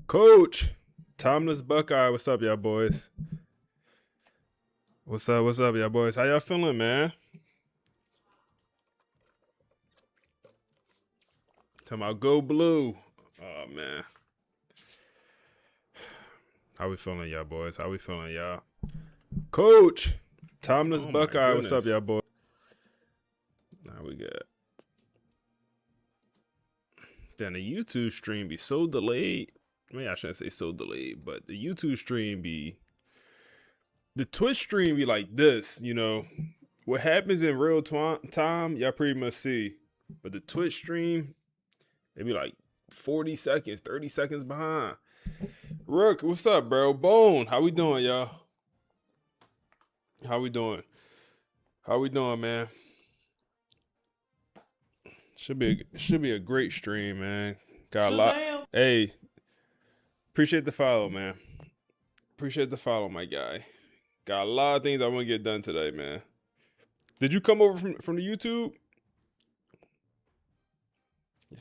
Coach, Timeless Buckeye, what's up, y'all boys? What's up, y'all boys? How y'all feeling, man? Talking about go blue. Oh man. How we feeling, y'all boys? How we feeling, y'all? Coach, Timeless Oh my Buckeye, what's up, goodness. y'all boys? Now we got. Then the YouTube stream be so delayed. I mean, I shouldn't say so delayed, but the YouTube stream be. The Twitch stream be like this, you know. What happens in real time, y'all pretty much see. But the Twitch stream, it be like 40 seconds, 30 seconds behind. Rook, what's up, bro? Bone, how we doing, y'all? How we doing? How we doing, man? Should be a great stream, man. Got a lot. Shazam! Hey, appreciate the follow, man. Appreciate the follow, my guy. Got a lot of things I want to get done today, man. Did you come over from the YouTube?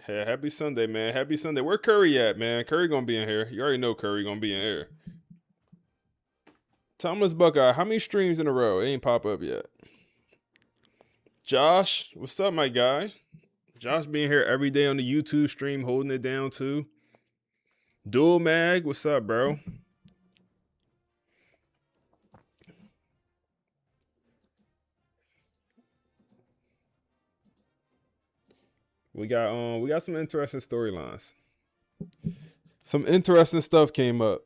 Yeah, happy Sunday, man. Happy Sunday. Where Curry at, man? Curry gonna be in here. You already know Curry gonna be in here. Thomas Buckeye, how many streams in a row? It ain't pop up yet. Josh, what's up, my guy? Josh being here every day on the YouTube stream, holding it down too. Dual Mag, what's up, bro? We got some interesting storylines. Some interesting stuff came up.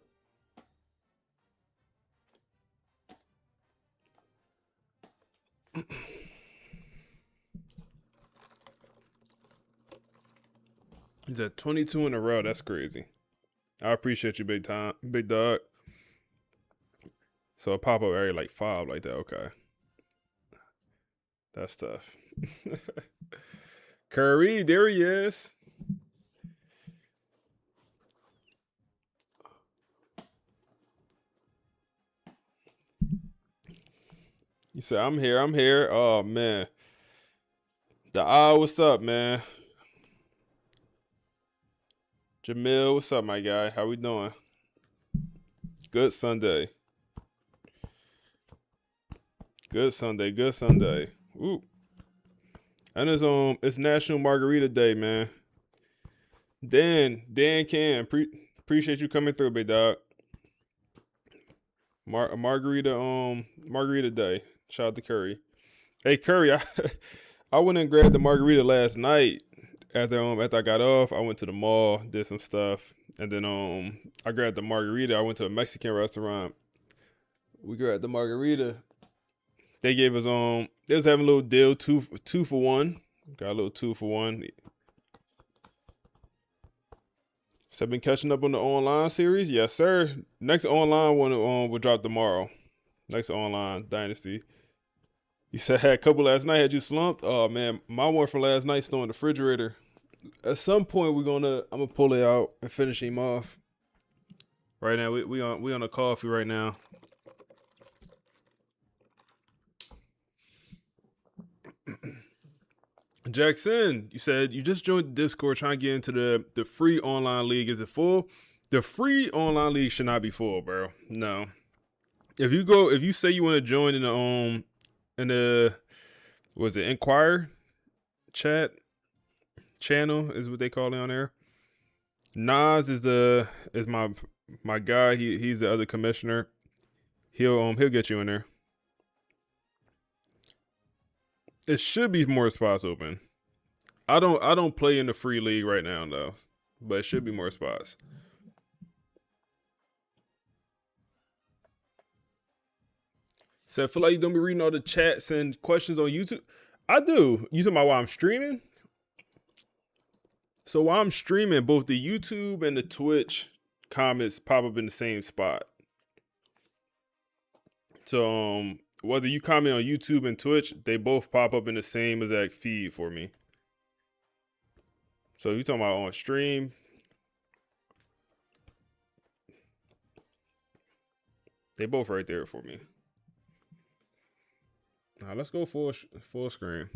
He's at 22 in a row. That's crazy. I appreciate you, big dog. So a pop up area like 5 like that. Okay, that's tough. Curry, there he is. He said, I'm here. Oh, man. What's up, man? Jamil, what's up, my guy? How we doing? Good Sunday. Good Sunday. Ooh. And it's National Margarita Day, man. Dan Cam, appreciate you coming through, big dog. Margarita Day. Shout out to Curry. Hey Curry, I went and grabbed the margarita last night after I got off. I went to the mall, did some stuff, and then I grabbed the margarita. I went to a Mexican restaurant. We grabbed the margarita. They gave us they was having a little deal, two for one. Got a little 2 for 1. So I've been catching up on the online series. Yes, sir. Next online one will drop tomorrow. Next online Dynasty. You said I had a couple last night. Had you slumped? Oh man, my one from last night still in the refrigerator. At some point I'm gonna pull it out and finish him off. Right now we on a coffee right now. Jackson, you said you just joined the Discord trying to get into the free online league. Is it full? The free online league should not be full, bro. No. If you say you want to join in the was it Inquire chat channel is what they call it on there. Nas is my guy. He's the other commissioner. He'll get you in there. It should be more spots open. I don't play in the free league right now though, but it should be more spots. So I feel like you don't be reading all the chats and questions on YouTube. I do. You talking about while I'm streaming? So while I'm streaming, both the YouTube and the Twitch comments pop up in the same spot. So whether you comment on YouTube and Twitch, they both pop up in the same exact feed for me. So you talking about on stream? They both right there for me. All right, let's go full screen.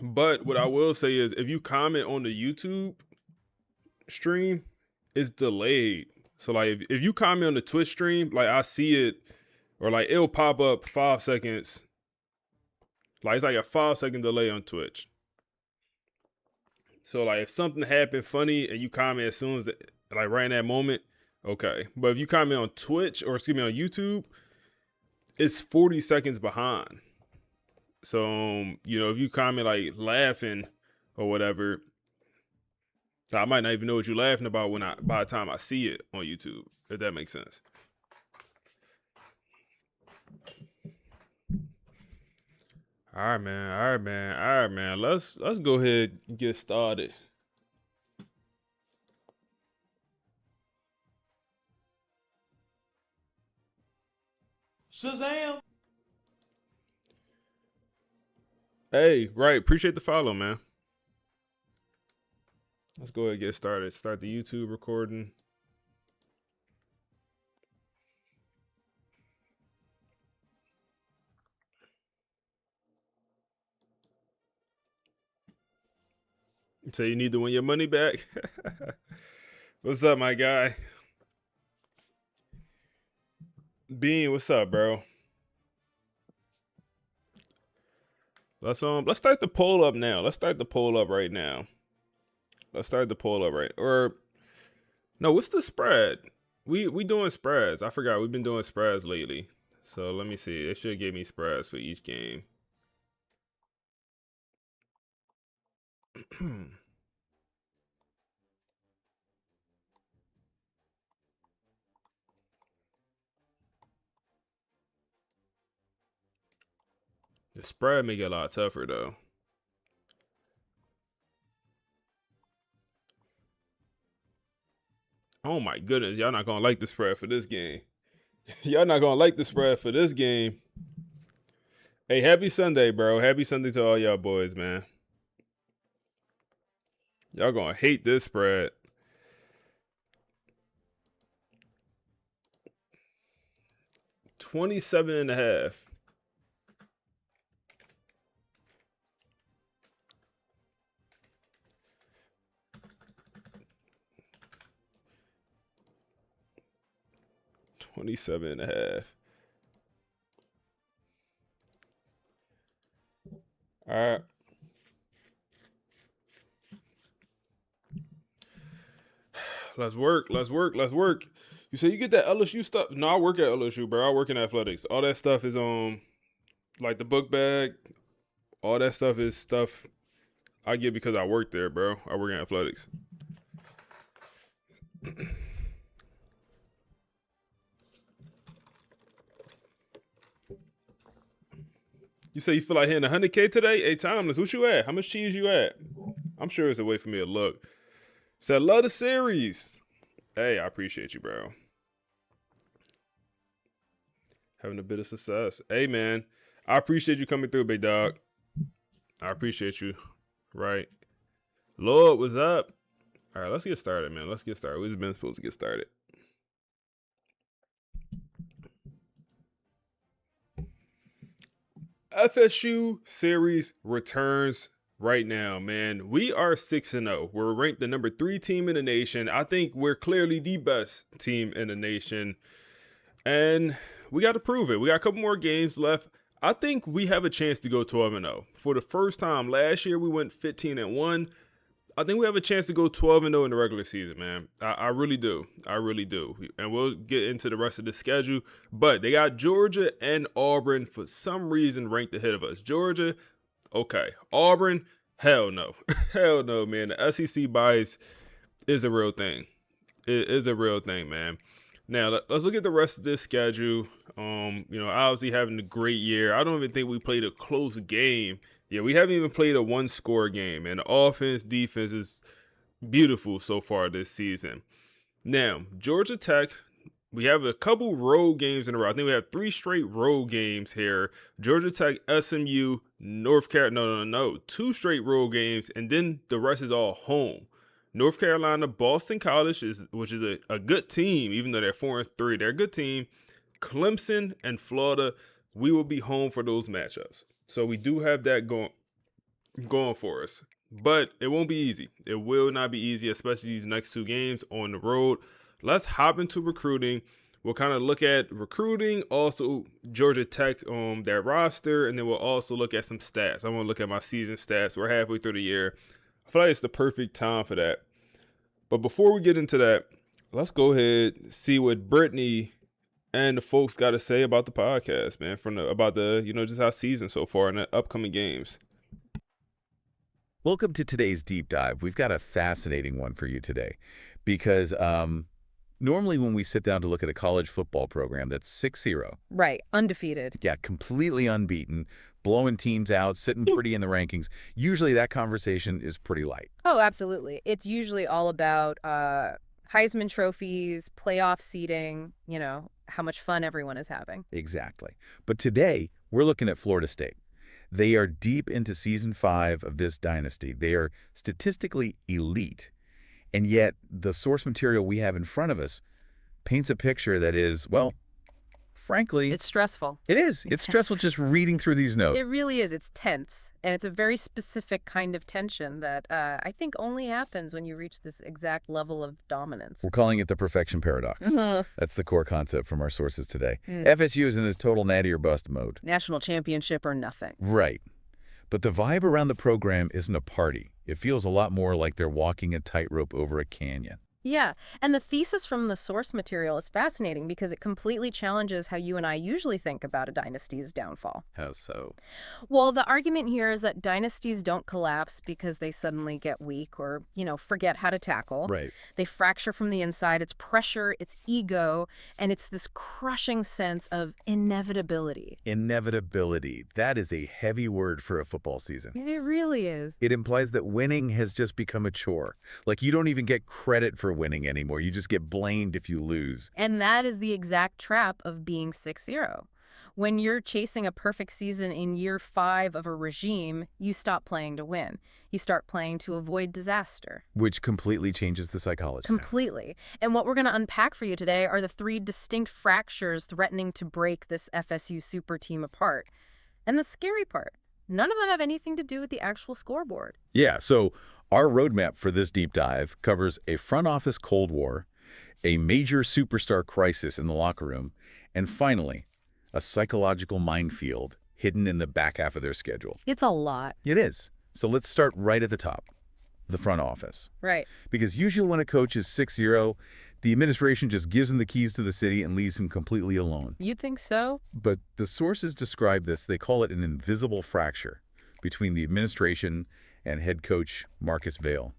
But what I will say is, if you comment on the YouTube stream, it's delayed. So like, if you comment on the Twitch stream, like I see it, or like it'll pop up 5 seconds. Like it's like a 5 second delay on Twitch. So like if something happened funny and you comment as soon as like right in that moment, okay. But if you comment on Twitch, or excuse me, on YouTube, it's 40 seconds behind. So you know, if you comment like laughing or whatever, I might not even know what you're laughing about by the time I see it on YouTube, if that makes sense. All right, man. All right, man. All right, man. Let's go ahead and get started. Shazam! Hey, right. Appreciate the follow, man. Let's go ahead and get started. Start the YouTube recording. So you need to win your money back? What's up, my guy? Bean, what's up, bro? Let's start the poll up now. Let's start the poll up right now. Let's start the poll up right. Or no, what's the spread? We doing spreads. I forgot we've been doing spreads lately. So let me see. It should give me spreads for each game. The spread make it a lot tougher though. Oh my goodness, y'all not gonna like the spread for this game. Y'all not gonna like the spread for this game. Hey, happy Sunday, bro. Happy Sunday to all y'all boys, man. Y'all gonna hate this spread. $27.5. $27.5. All right. Let's work. Let's work. Let's work. You say you get that LSU stuff? No, I work at LSU, bro. I work in athletics. All that stuff is like the book bag. All that stuff is stuff I get because I work there, bro. I work in athletics. You say you feel like hitting 100K today? Hey, Timeless, what you at? How much cheese you at? I'm sure it's a way for me to look. Said, love the series. Hey, I appreciate you, bro. Having a bit of success. Hey, man, I appreciate you coming through, big dog. I appreciate you. Right. Lord, what's up? All right, let's get started, man. Let's get started. We've been supposed to get started. FSU series returns right now, man. We are 6-0. We're ranked the number 3 team in the nation. I think we're clearly the best team in the nation. And we got to prove it. We got a couple more games left. I think we have a chance to go 12-0. For the first time last year, we went 15-1. I think we have a chance to go 12-0 in the regular season, man. I really do. I really do. And we'll get into the rest of the schedule. But they got Georgia and Auburn for some reason ranked ahead of us. Georgia, okay. Auburn, hell no. Hell no, man. The SEC bias is a real thing. It is a real thing, man. Now, let's look at the rest of this schedule. Obviously having a great year. I don't even think we played a close game. Yeah, we haven't even played a one-score game, and the offense, defense is beautiful so far this season. Now, Georgia Tech, we have a couple road games in a row. I think we have 3 straight road games here. Georgia Tech, SMU, North Carolina, no, 2 straight road games, and then the rest is all home. North Carolina, Boston College, which is a good team, even though they're 4-3. They're a good team. Clemson and Florida, we will be home for those matchups. So we do have that going. going for us. But it won't be easy. It will not be easy, especially these next 2 games on the road. Let's hop into recruiting. We'll kind of look at recruiting, also Georgia Tech, their roster, and then we'll also look at some stats. I want to look at my season stats. We're halfway through the year. I feel like it's the perfect time for that. But before we get into that, let's go ahead and see what Brittany and the folks got to say about the podcast, man, about just our season so far and the upcoming games. Welcome to today's deep dive. We've got a fascinating one for you today because normally when we sit down to look at a college football program that's 6-0. Right, undefeated. Yeah, completely unbeaten, blowing teams out, sitting pretty in the rankings. Usually that conversation is pretty light. Oh, absolutely. It's usually all about Heisman trophies, playoff seeding, how much fun everyone is having. Exactly. But today, we're looking at Florida State. They are deep into season 5 of this dynasty. They are statistically elite. And yet, the source material we have in front of us paints a picture that is, well, frankly... It's stressful. It is. It's stressful just reading through these notes. It really is. It's tense. And it's a very specific kind of tension that I think only happens when you reach this exact level of dominance. We're calling it the perfection paradox. That's the core concept from our sources today. FSU is in this total natty or bust mode. National championship or nothing. Right. But the vibe around the program isn't a party. It feels a lot more like they're walking a tightrope over a canyon. Yeah, and the thesis from the source material is fascinating because it completely challenges how you and I usually think about a dynasty's downfall. How so? Well, the argument here is that dynasties don't collapse because they suddenly get weak or, forget how to tackle. Right. They fracture from the inside. It's pressure, it's ego, and it's this crushing sense of inevitability. Inevitability. That is a heavy word for a football season. It really is. It implies that winning has just become a chore. Like you don't even get credit for winning anymore. You just get blamed if you lose. And that is the exact trap of being 6-0. When you're chasing a perfect season in year 5 of a regime, you stop playing to win. You start playing to avoid disaster. Which completely changes the psychology. Completely. And what we're going to unpack for you today are the 3 distinct fractures threatening to break this FSU super team apart. And the scary part, none of them have anything to do with the actual scoreboard. Yeah, so our roadmap for this deep dive covers a front office Cold War, a major superstar crisis in the locker room, and finally, a psychological minefield hidden in the back half of their schedule. It's a lot. It is. So let's start right at the top, the front office. Right. Because usually when a coach is 6-0, the administration just gives him the keys to the city and leaves him completely alone. You think so? But the sources describe this, they call it an invisible fracture between the administration and head coach Marcus Vale.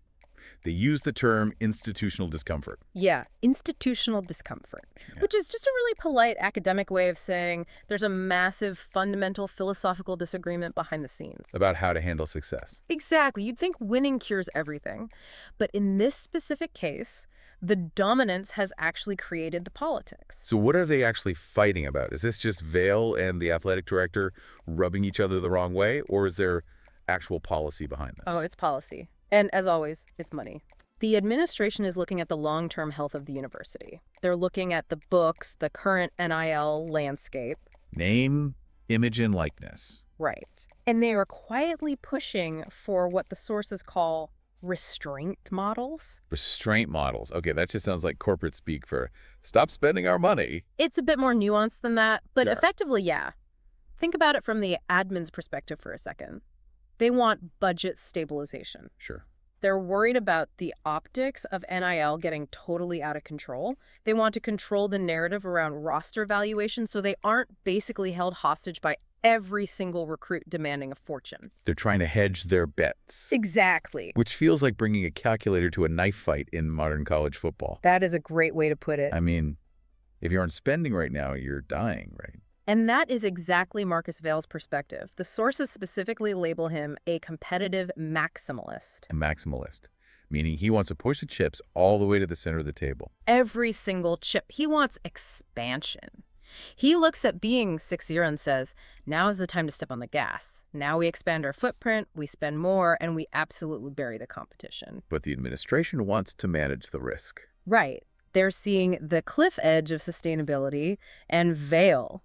They use the term institutional discomfort. Yeah, institutional discomfort, which is just a really polite academic way of saying there's a massive fundamental philosophical disagreement behind the scenes. About how to handle success. Exactly. You'd think winning cures everything. But in this specific case, the dominance has actually created the politics. So what are they actually fighting about? Is this just Vale and the athletic director rubbing each other the wrong way, or is there actual policy behind this? Oh, it's policy. And as always, it's money. The administration is looking at the long-term health of the university. They're looking at the books, the current NIL landscape. Name, image, and likeness. Right. And they are quietly pushing for what the sources call restraint models. Restraint models. Okay, that just sounds like corporate speak for stop spending our money. It's a bit more nuanced than that, but Sure. Effectively, yeah. Think about it from the admin's perspective for a second. They want budget stabilization. Sure. They're worried about the optics of NIL getting totally out of control. They want to control the narrative around roster valuation so they aren't basically held hostage by every single recruit demanding a fortune. They're trying to hedge their bets. Exactly. Which feels like bringing a calculator to a knife fight in modern college football. That is a great way to put it. I mean, if you aren't spending right now, you're dying, right? And that is exactly Marcus Vale's perspective. The sources specifically label him a competitive maximalist. A maximalist, meaning he wants to push the chips all the way to the center of the table. Every single chip. He wants expansion. He looks at being 6-0 and says, now is the time to step on the gas. Now we expand our footprint, we spend more, and we absolutely bury the competition. But the administration wants to manage the risk. Right. They're seeing the cliff edge of sustainability, and Vale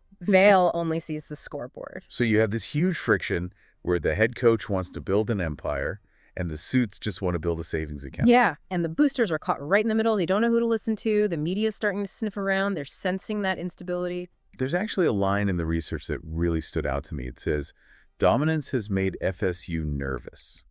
only sees the scoreboard. So you have this huge friction where the head coach wants to build an empire and the suits just want to build a savings account. Yeah, and the boosters are caught right in the middle. They don't know who to listen to. The media's starting to sniff around. They're sensing that instability. There's actually a line in the research that really stood out to me. It says, dominance has made FSU nervous.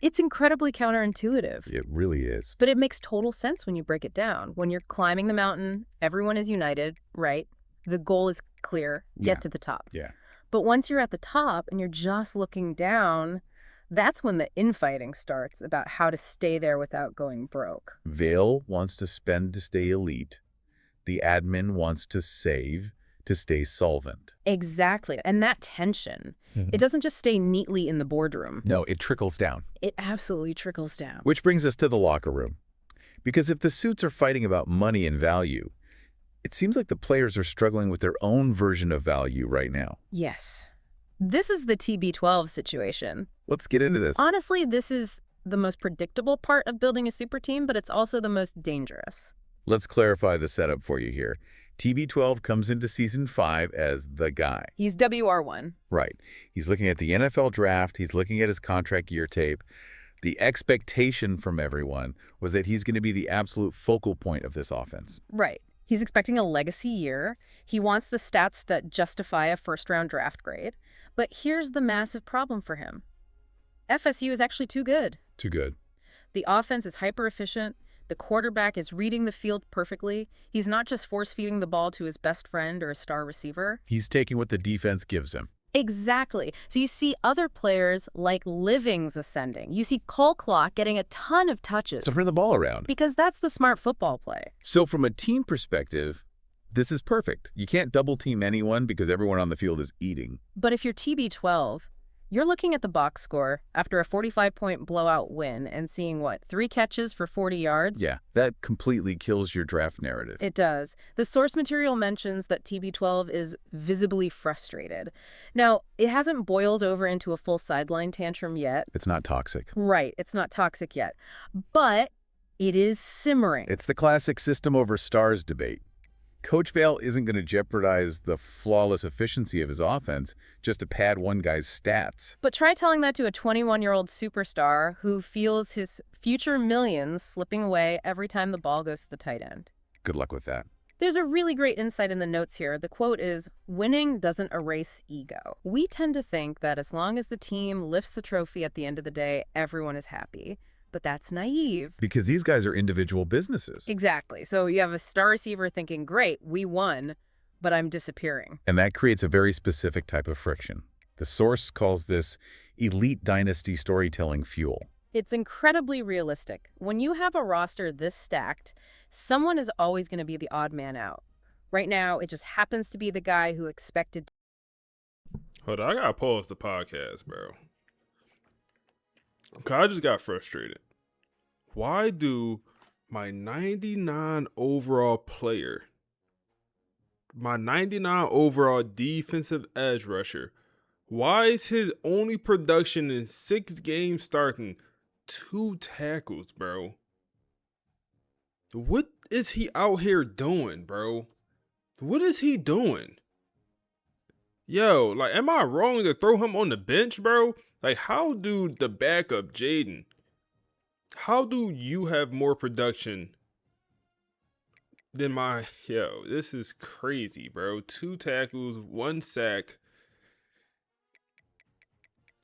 It's incredibly counterintuitive. It really is. But it makes total sense when you break it down. When you're climbing the mountain, everyone is united, right? The goal is clear, get to the top. Yeah. But once you're at the top and you're just looking down, that's when the infighting starts about how to stay there without going broke. Vale wants to spend to stay elite. The admin wants to save to stay solvent. Exactly. And that tension, it doesn't just stay neatly in the boardroom. No, it trickles down. It absolutely trickles down. Which brings us to the locker room. Because if the suits are fighting about money and value, it seems like the players are struggling with their own version of value right now. Yes. This is the TB12 situation. Let's get into this. Honestly, this is the most predictable part of building a super team, but it's also the most dangerous. Let's clarify the setup for you here. TB12 comes into Season 5 as the guy. He's WR1. Right. He's looking at the NFL draft. He's looking at his contract year tape. The expectation from everyone was that he's going to be the absolute focal point of this offense. Right. He's expecting a legacy year. He wants the stats that justify a first-round draft grade. But here's the massive problem for him. FSU is actually too good. Too good. The offense is hyper-efficient. The quarterback is reading the field perfectly. He's not just force-feeding the ball to his best friend or a star receiver. He's taking what the defense gives him. Exactly. So you see other players like Livings ascending. You see Cole Clock getting a ton of touches. So bring the ball around. Because that's the smart football play. So from a team perspective, this is perfect. You can't double team anyone because everyone on the field is eating. But if you're TB12, you're looking at the box score after a 45-point blowout win and seeing, 3 catches for 40 yards? Yeah, that completely kills your draft narrative. It does. The source material mentions that TB12 is visibly frustrated. Now, it hasn't boiled over into a full sideline tantrum yet. It's not toxic. Right, it's not toxic yet. But it is simmering. It's the classic system over stars debate. Coach Vale isn't going to jeopardize the flawless efficiency of his offense just to pad one guy's stats. But try telling that to a 21-year-old superstar who feels his future millions slipping away every time the ball goes to the tight end. Good luck with that. There's a really great insight in the notes here. The quote is, "Winning doesn't erase ego." We tend to think that as long as the team lifts the trophy at the end of the day, everyone is happy. But that's naive. Because these guys are individual businesses. Exactly. So you have a star receiver thinking, great, we won, but I'm disappearing. And that creates a very specific type of friction. The source calls this elite dynasty storytelling fuel. It's incredibly realistic. When you have a roster this stacked, someone is always going to be the odd man out. Right now, it just happens to be the guy who expected. Hold on, I gotta pause the podcast, bro. Cause I just got frustrated. Why do my 99 overall player, my 99 overall defensive edge rusher, why is his only production in 6 games starting 2 tackles, bro? What is he out here doing, bro? What is he doing? Yo, like, am I wrong to throw him on the bench, bro? Like, how do the backup, Jaden, how do you have more production than my... Yo, this is crazy, bro. 2 tackles, 1 sack.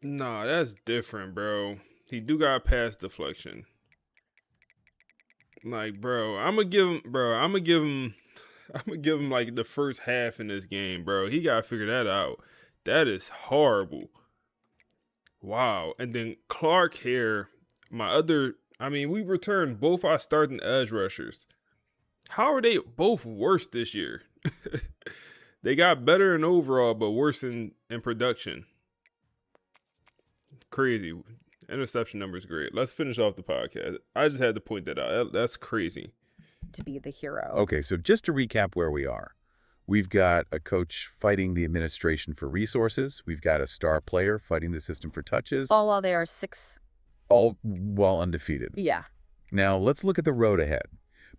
Nah, that's different, bro. He do got pass deflection. Like, bro, I'm gonna give him like the first half in this game, bro. He gotta figure that out. That is horrible. Wow. And then Clark here, we returned both our starting edge rushers. How are they both worse this year? They got better in overall, but worse in production. Crazy. Interception numbers great. Let's finish off the podcast. I just had to point that out. That's crazy. To be the hero. Okay, so just to recap where we are. We've got a coach fighting the administration for resources. We've got a star player fighting the system for touches. All while they are 6. All while undefeated. Yeah. Now, let's look at the road ahead.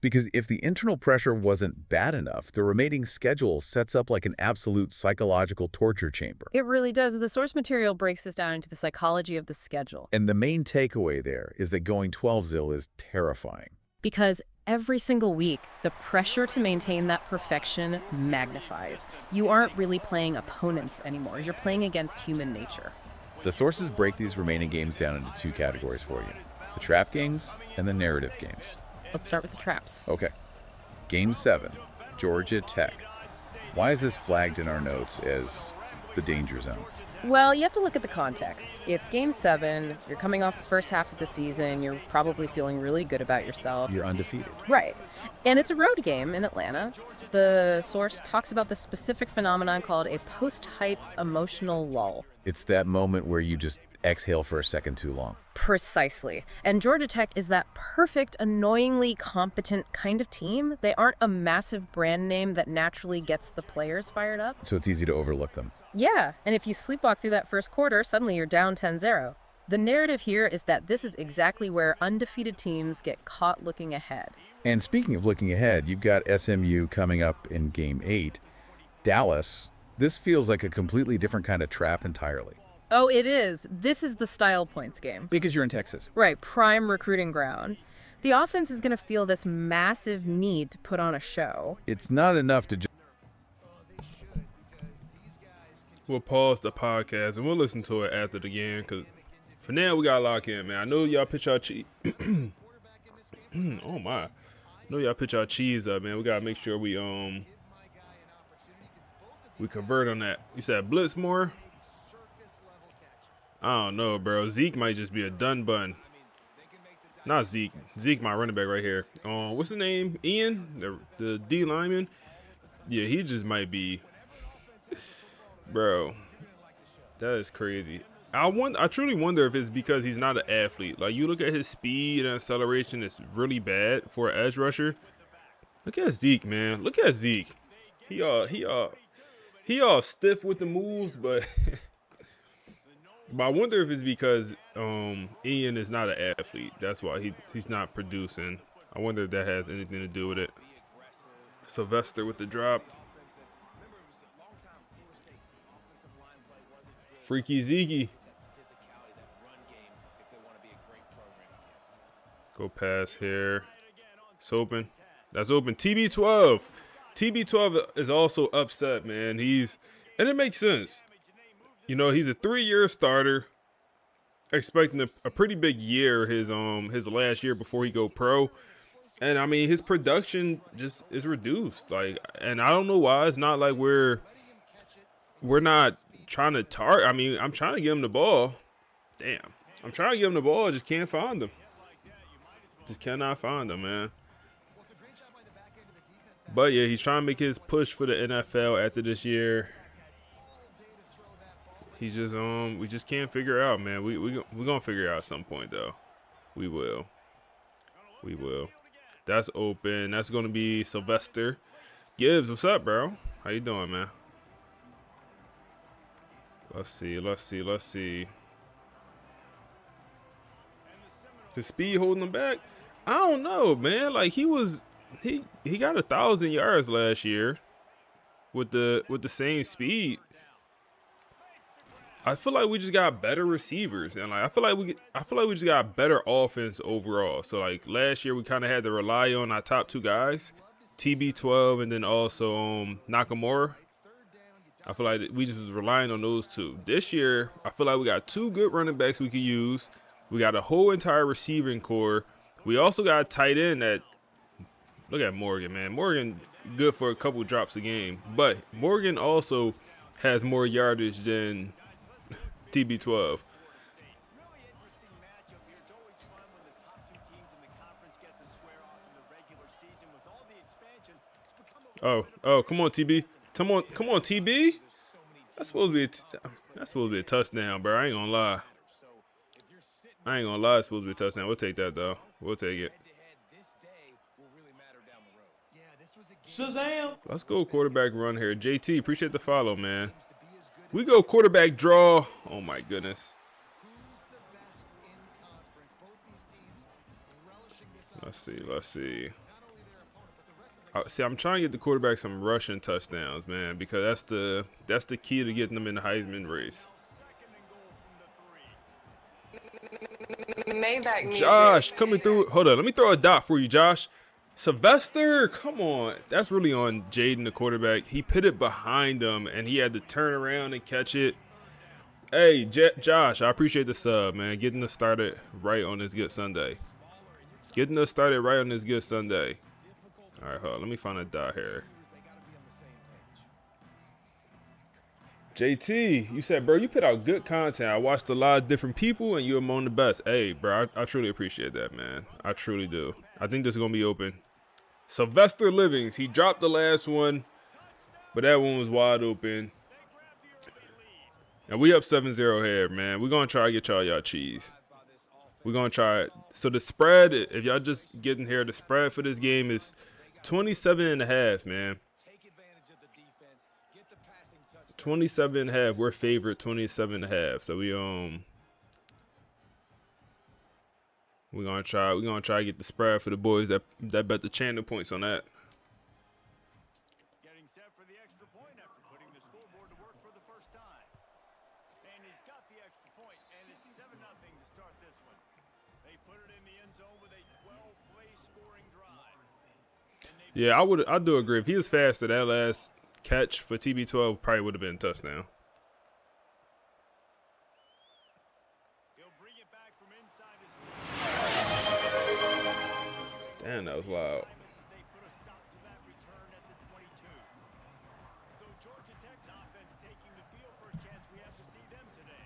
Because if the internal pressure wasn't bad enough, the remaining schedule sets up like an absolute psychological torture chamber. It really does. The source material breaks this down into the psychology of the schedule. And the main takeaway there is that going 12-0 is terrifying. Because every single week, the pressure to maintain that perfection magnifies. You aren't really playing opponents anymore. You're playing against human nature. The sources break these remaining games down into two categories for you: the trap games and the narrative games. Let's start with the traps. Okay. Game 7, Georgia Tech. Why is this flagged in our notes as the danger zone? Well, you have to look at the context. It's Game 7. You're coming off the first half of the season. You're probably feeling really good about yourself. You're undefeated. Right. And it's a road game in Atlanta. The source talks about the specific phenomenon called a post-hype emotional lull. It's that moment where you just exhale for a second too long. Precisely. And Georgia Tech is that perfect, annoyingly competent kind of team. They aren't a massive brand name that naturally gets the players fired up. So it's easy to overlook them. Yeah, and if you sleepwalk through that first quarter, suddenly you're down 10-0. The narrative here is that this is exactly where undefeated teams get caught looking ahead. And speaking of looking ahead, you've got SMU coming up in Game 8. Dallas, this feels like a completely different kind of trap entirely. Oh, it is. This is the style points game. Because you're in Texas. Right, prime recruiting ground. The offense is going to feel this massive need to put on a show. It's not enough to just... We'll pause the podcast and we'll listen to it after the game, because for now we got to lock in, man. I know y'all pitch our cheese. Oh, my. I know y'all pitch our cheese up, man. We got to make sure we convert on that. You said blitz more? I don't know, bro. Zeke might just be a done bun. Not Zeke. Zeke, my running back right here. What's the name? Ian, the D lineman. Yeah, he just might be. Bro, that is crazy. I truly wonder if it's because he's not an athlete. Like, you look at his speed and acceleration, it's really bad for an edge rusher. Look at Zeke, man. Look at Zeke. He all stiff with the moves, but. But I wonder if it's because Ian is not an athlete. That's why he's not producing. I wonder if that has anything to do with it. Sylvester with the drop. Freaky Zeke. Go pass here. It's open. That's open. TB12. TB12 is also upset, man. And it makes sense. You know, he's a 3-year starter, expecting a pretty big year his last year before he go pro. And I mean, his production just is reduced. Like, and I don't know why. It's not like we're not trying to target. I mean, I'm trying to give him the ball. Damn. I'm trying to give him the ball. I just can't find him. Just cannot find him, man. But yeah, he's trying to make his push for the NFL after this year. He just we just can't figure it out, man. We're gonna figure it out at some point though. We will. That's open. That's gonna be Sylvester. Gibbs, what's up, bro? How you doing, man? Let's see. His speed holding him back? I don't know, man. Like, he got 1,000 yards last year with the same speed. I feel like we just got better receivers, and like I feel like we just got better offense overall. So like last year we kind of had to rely on our top 2 guys, TB12 and then also Nakamura. I feel like we just was relying on those 2. This year I feel like we got 2 good running backs we could use. We got a whole entire receiving core. We also got a tight end that, look at Morgan, man. Morgan good for a couple drops a game, but Morgan also has more yardage than TB12. Oh, come on, TB. Come on, TB. That's supposed to be a touchdown, bro. I ain't gonna lie. It's supposed to be a touchdown. We'll take that though. We'll take it. Shazam! Let's go quarterback run here. JT, appreciate the follow, man. We go quarterback draw. Oh, my goodness. Let's see. See, I'm trying to get the quarterback some rushing touchdowns, man, because that's the key to getting them in the Heisman race. Josh coming through. Hold on, let me throw a dot for you, Josh. Sylvester, come on. That's really on Jaden, the quarterback. He put it behind him, and he had to turn around and catch it. Hey, Josh, I appreciate the sub, man. Getting us started right on this good Sunday. Getting us started right on this good Sunday. All right, hold on. Let me find a dot here. JT, you said, bro, you put out good content. I watched a lot of different people, and you're among the best. Hey, bro, I truly appreciate that, man. I truly do. I think this is going to be open. Sylvester Livings, he dropped the last one, but that one was wide open. And we up 7-0 here, man. We're going to try to get y'all cheese. We're going to try it. So the spread, if y'all just getting here, the spread for this game is 27.5, man. 27.5. We're favored 27.5. So we're gonna try to get the spread for the boys that bet the channel points on that. Getting set for the extra point after putting the scoreboard to work for the first time. And he's got the extra point, and it's 7-0 to start this one. They put it in the end zone with a 12-play scoring drive. Yeah, I do agree. If he was faster, that last catch for TB12 probably would have been a touchdown. Damn, that was loud. They put a stop to that return at the 22. So Georgia Tech's offense taking the field. First chance we have to see them today.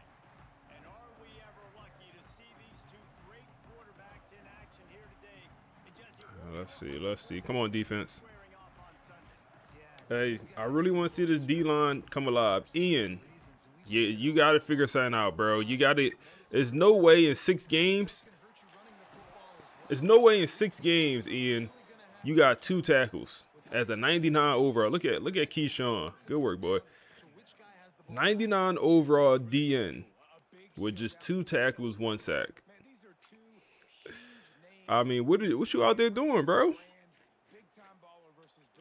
And are we ever lucky to see these two great quarterbacks in action here today? Let's see. Come on, defense. Hey, I really want to see this D-line come alive. Ian, you got to figure something out, bro. You got to. There's no way in 6 games. There's no way in 6 games, Ian, you got 2 tackles as a 99 overall. Look at Keyshawn. Good work, boy. 99 overall DN with just 2 tackles, 1 sack. I mean, what you out there doing, bro?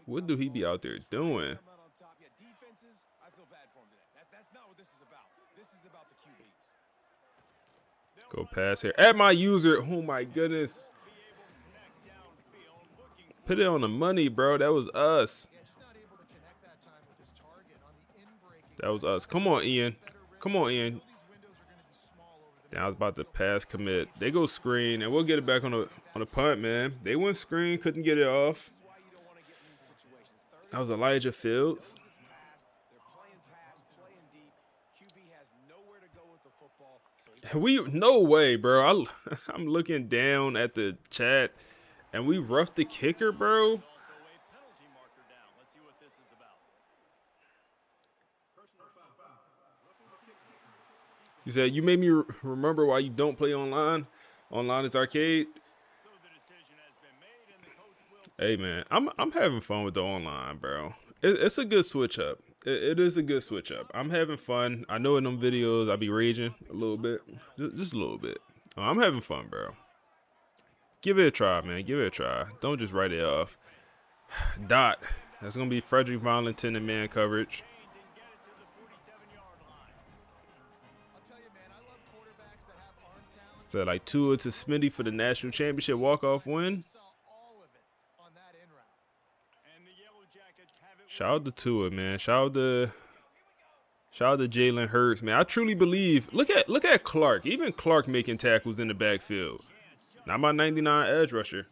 What do he be out there doing? Go pass here. At my user. Oh, my goodness. Put it on the money, bro. That was us. That was us. Come on, Ian. Come on, Ian. I was about to pass commit. They go screen, and we'll get it back on a punt, man. They went screen, couldn't get it off. That was Elijah Fields. No way, bro. I'm looking down at the chat, and we roughed the kicker, bro. You said you made me remember why you don't play online. Online is arcade. Hey man, I'm having fun with the online, bro. It's a good switch up. It is a good switch up. I'm having fun. I know in them videos I be raging a little bit, just a little bit. I'm having fun, bro. Give it a try, man. Give it a try. Don't just write it off. Dot. That's gonna be Frederick Valentin in man coverage. So like Tua to Smitty for the national championship walk-off win. Shout out to Tua, man. Shout out to Jalen Hurts, man. I truly believe. Look at Clark. Even Clark making tackles in the backfield. Not my 99 edge rusher.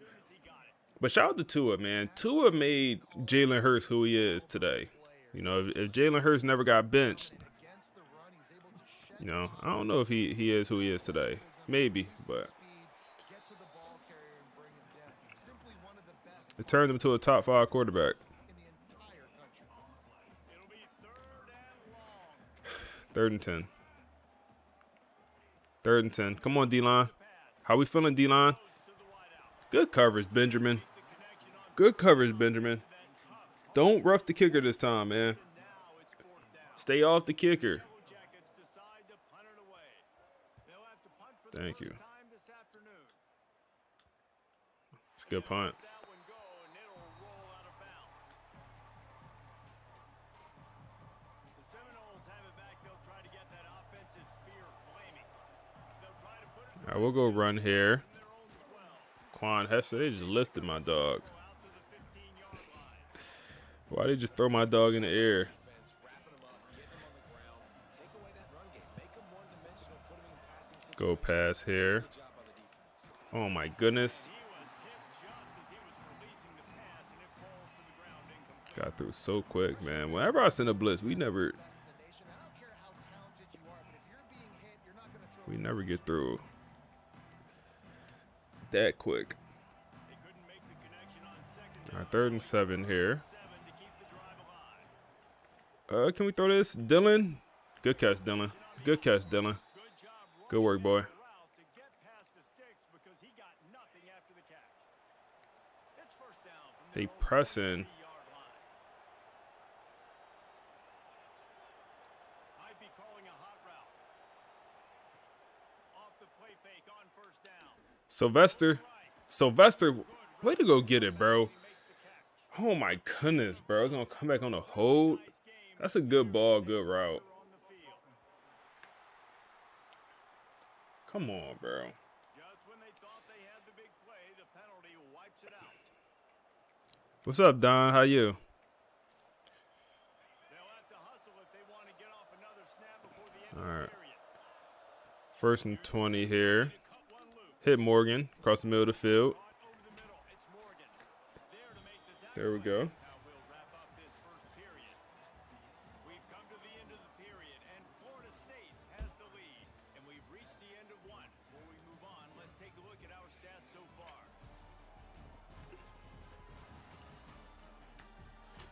But shout out to Tua, man. Tua made Jalen Hurts who he is today. You know, if Jalen Hurts never got benched, you know, I don't know if he is who he is today. Maybe, but it turned him to a top 5 quarterback. Third and 10. 3rd and 10. Come on, D-line. How we feeling, D-line? Good coverage, Benjamin. Good coverage, Benjamin. Don't rough the kicker this time, man. Stay off the kicker. Thank you. It's a good punt. All right, we'll go run here. Quan Hester, they just lifted my dog. Why they just throw my dog in the air? Go pass here. Oh my goodness. Got through so quick, man. Whenever I send a blitz, we never get through that quick. All right, 3rd and 7 here. Can we throw this? Dylan? Good catch, Dylan. Good catch, Dylan. Good work, boy. They pressing. Sylvester, way to go get it, bro. Oh my goodness, bro. It's gonna come back on the hold. That's a good ball, good route. Come on, bro. What's up, Don? How you? 1st and 20 here. Hit Morgan across the middle of the field. There we go.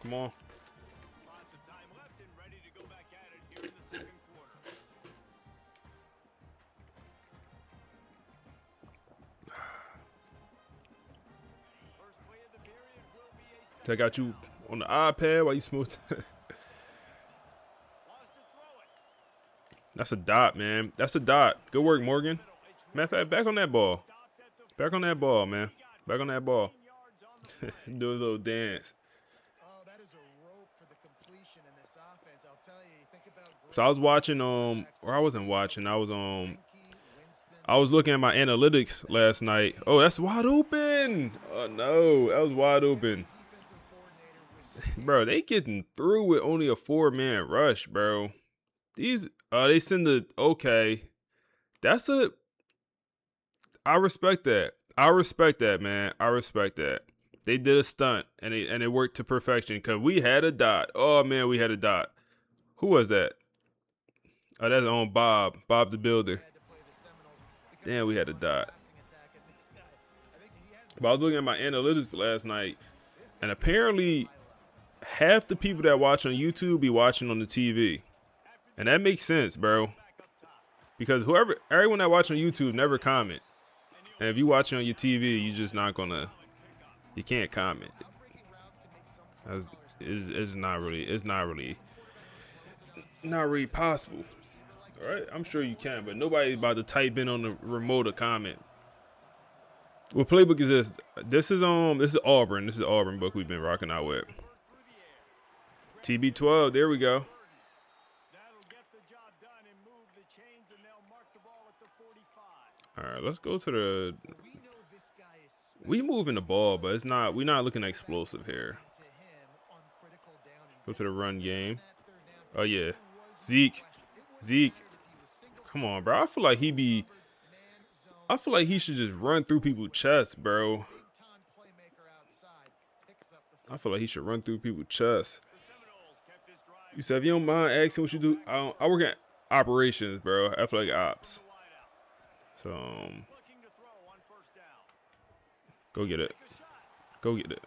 Come on. Lots of time left and ready to go back at it here in the second quarter. First play of the period will be a I got you on the iPad while you smooth. That's a dot, man. That's a dot. Good work, Morgan. Matter of fact, back on that ball. Back on that ball, man. Back on that ball. Do his little dance. So I was watching or I wasn't watching. I was looking at my analytics last night. Oh, that's wide open. Oh no, that was wide open. Bro, they getting through with only a 4-man rush, bro. These they send the okay. I respect that. I respect that, man. I respect that. They did a stunt and it worked to perfection because we had a dot. Oh man, we had a dot. Who was that? Oh, that's on Bob the Builder. Damn, we had a dot. But I was looking at my analytics last night, and apparently half the people that watch on YouTube be watching on the TV. And that makes sense, bro. Because everyone that watch on YouTube never comment. And if you watching on your TV, you just not gonna, you can't comment. It's not really possible. All right, I'm sure you can, but nobody's about to type in on the remote a comment. What playbook is this? This is Auburn. This is Auburn book we've been rocking out with. TB12. There we go. All right, let's go to the. We moving the ball, but we're not looking explosive here. Go to the run game. Oh yeah, Zeke. Come on, bro. I feel like he should just run through people's chests, bro. I feel like he should run through people's chests. You said if you don't mind asking what you do, I work at operations, bro. Athletic ops. So go get it. Go get it.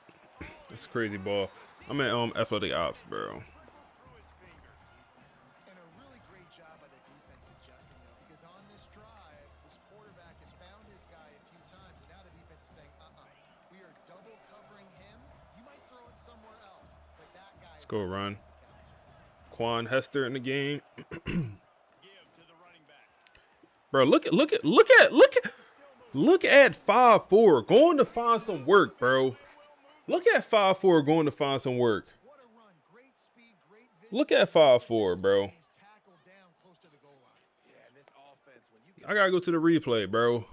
That's a crazy ball. I'm at athletic ops, bro. Let's go run. Quan Hester in the game. Bro, look at 5'4" going to find some work, bro. Look at 5'4" going to find some work. Look at 5'4", bro. I gotta go to the replay, bro.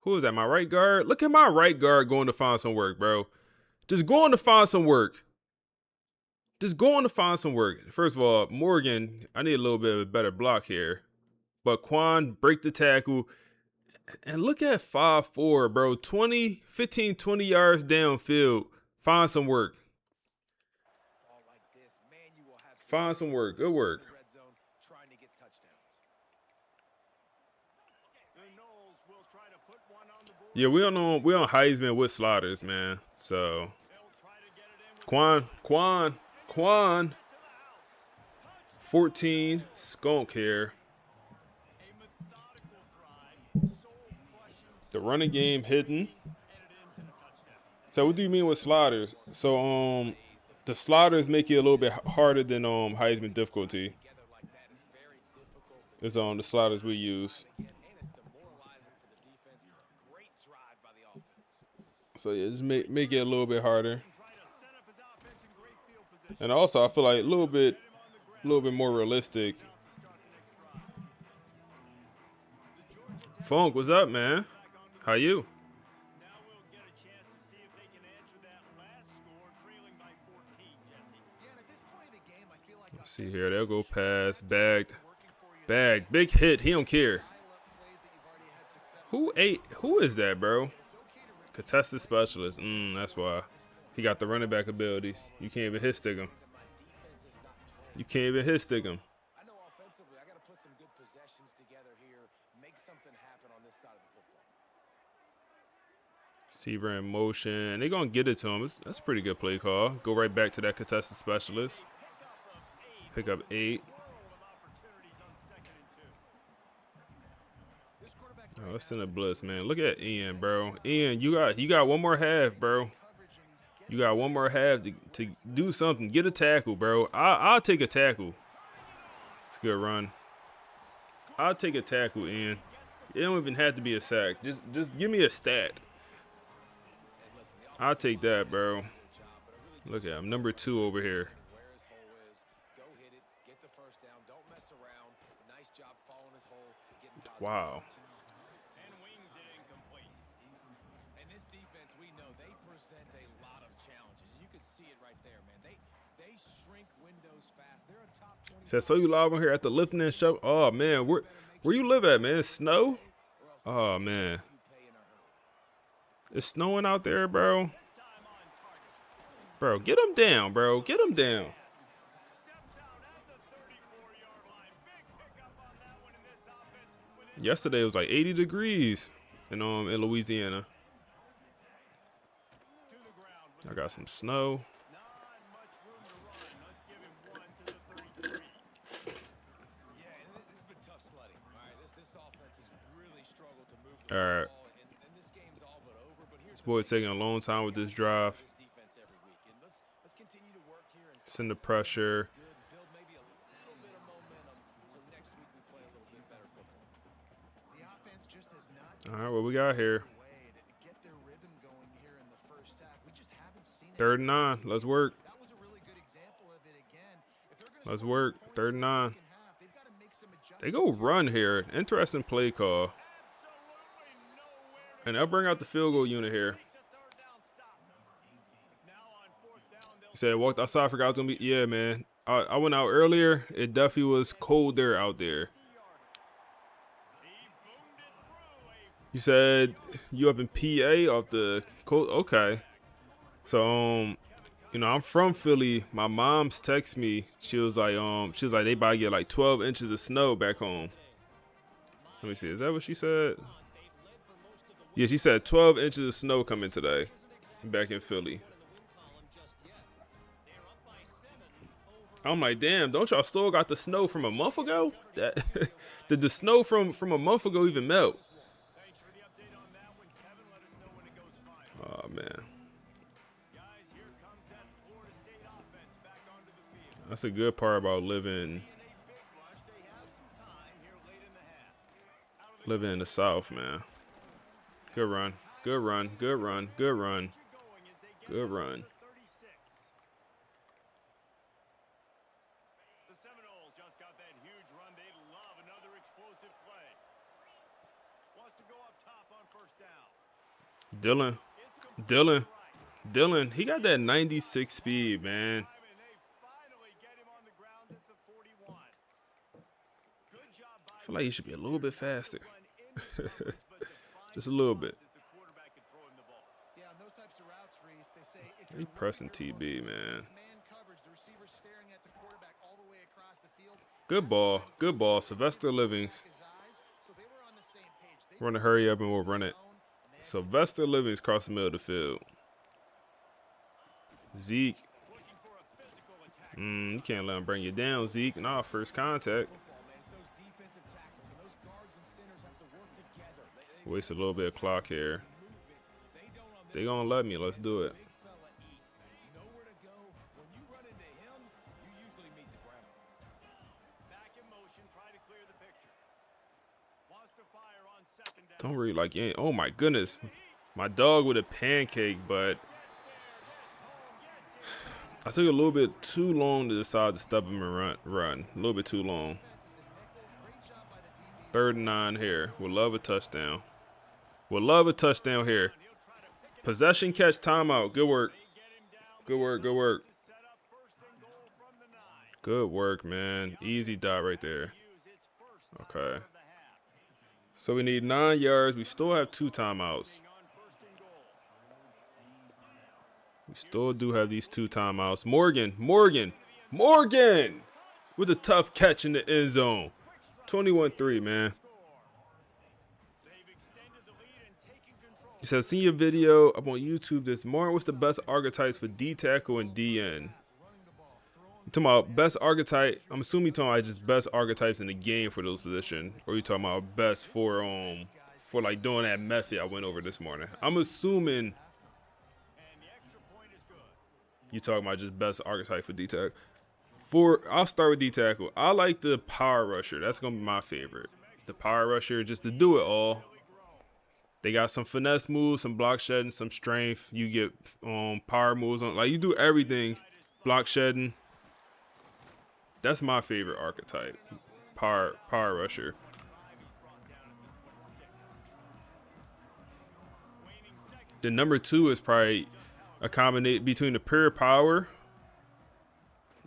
Who is that? My right guard? Look at my right guard going to find some work, bro. Just going to find some work. Just going to find some work. First of all, Morgan, I need a little bit of a better block here. But Quan, break the tackle. And look at 5'4", bro. 15, 20 yards downfield. Find some work. Find some work. Good work. Yeah, we on Heisman with Slaughter's, man. So Quan. 14 skunk here. The running game hidden. So what do you mean with Slaughter's? So the Slaughter's make it a little bit harder than Heisman difficulty. It's on the Slaughter's we use. So yeah, just make it a little bit harder. And also I feel like a little bit more realistic. Funk, what's up, man? How you? Let's see here. They'll go pass. Bagged. Big hit. He don't care. Who is that, bro? Contested specialist. That's why. He got the running back abilities. You can't even hit stick him. You can't even hit stick him. I know offensively, I got to put some good possessions together here, make something happen on this side of the football. Receiver in motion. They're going to get it to him. That's a pretty good play call. Go right back to that contested specialist. Pick up 8. Oh, let's send a blitz, man. Look at Ian, bro. Ian, you got one more half, bro. You got one more half to do something. Get a tackle, bro. I'll take a tackle. It's a good run. I'll take a tackle, Ian. It don't even have to be a sack. Just give me a stat. I'll take that, bro. Look at him. Number 2 over here. Wow. Says, so you live on here at the lifting and shove. Oh man, where you live at, man? Snow? Oh man, it's snowing out there, bro. Bro, get him down, bro. Get him down. Yesterday it was like 80 degrees in Louisiana. I got some snow. All right. This boy taking a long time with this drive. Send the pressure. All right, what we got here? 3rd and 9. Let's work. Let's work. 3rd and 9. They go run here. Interesting play call. And I'll bring out the field goal unit here. He said, walked outside, forgot it was going to be. Yeah, man. I went out earlier. It definitely was colder out there. You said you up in PA off the coast? Okay. So, I'm from Philly. My mom's text me. She was like, they about to get like 12 inches of snow back home. Let me see. Is that what she said? Yeah, she said 12 inches of snow coming today back in Philly. I'm like, damn, don't y'all still got the snow from a month ago? That did the snow from a month ago even melt? Oh, man. That's a good part about living in the South, man. Good run. Good run. Good run. Good run. Good run. The Seminoles just got that huge run. They love another explosive play. Dylan. Dylan. Dylan. He got that 96 speed, man. I feel like he should be a little bit faster. Just a little bit. He pressing TB, man. Good ball. Good ball. Sylvester Livings. We're going to hurry up and we'll run it. Sylvester Livings cross the middle of the field. Zeke. You can't let him bring you down, Zeke. Nah, first contact. Waste a little bit of clock here. They gonna let me. Let's do it. Don't really like it. Oh my goodness. My dog with a pancake, but I took a little bit too long to decide to step him and run. A little bit too long. 3rd and 9 here. Would love a touchdown. Would love a touchdown here. Possession, catch, timeout. Good work. Good work, good work. Good work, man. Easy dot right there. Okay. So we need 9 yards. We still have 2 timeouts. We still do have these 2 timeouts. Morgan with a tough catch in the end zone. 21-3, man. He says, seen your video up on YouTube this morning. What's the best archetypes for D tackle and DN? You talking about best archetype? I'm assuming you're talking about just best archetypes in the game for those positions, or you talking about best for like doing that method I went over this morning. I'm assuming you talking about just best archetype for D tackle. I'll start with D tackle. I like the power rusher. That's gonna be my favorite. The power rusher, just to do it all. They got some finesse moves, some block shedding, some strength. You get power moves on. Like, you do everything. Block shedding. That's my favorite archetype. Power rusher. The number 2 is probably a combination between the pure power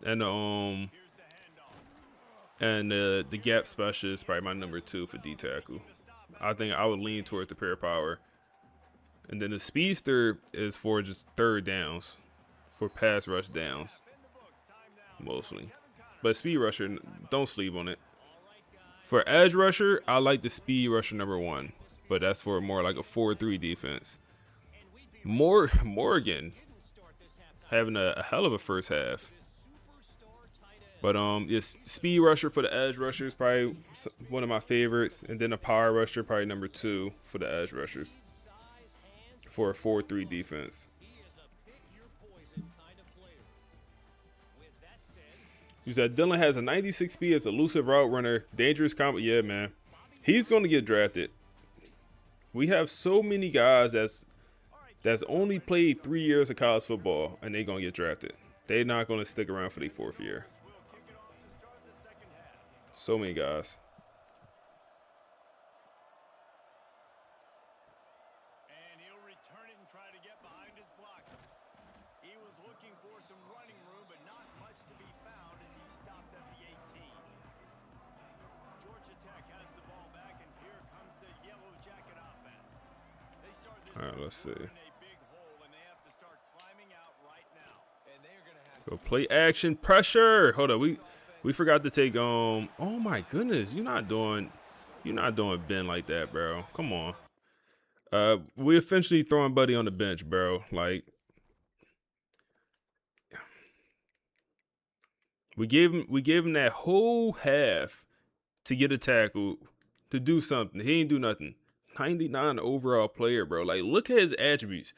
and the gap specialist. Probably my number 2 for D tackle. I think I would lean towards the pure power. And then the speedster is for just 3rd downs, for pass rush downs, mostly. But speed rusher, don't sleep on it. For edge rusher, I like the speed rusher number 1, but that's for more like a 4-3 defense. Morgan having a hell of a first half. But yes, speed rusher for the edge rusher is probably one of my favorites, and then a power rusher probably number 2 for the edge rushers for a 4-3 defense. You said Dylan has a 96 speed as a elusive route runner, dangerous combo. Yeah, man, he's going to get drafted. We have so many guys that's only played 3 years of college football, and they're going to get drafted. They're not going to stick around for their 4th year. So many guys. And he'll return it and try to get behind his blockers. He was looking for some running room, but not much to be found as he stopped at the 18. Georgia Tech has the ball back, and here comes the Yellow Jacket offense. They start this All right, let's see. in a big hole, and they have to start climbing out right now. And they are going to have Go play action pressure. Hold on, we forgot to take oh my goodness, you're not doing Ben like that, bro. Come on. We essentially throwing Buddy on the bench, bro. Like, we gave him that whole half to get a tackle, to do something. He ain't do nothing. 99 overall player, bro. Like, look at his attributes.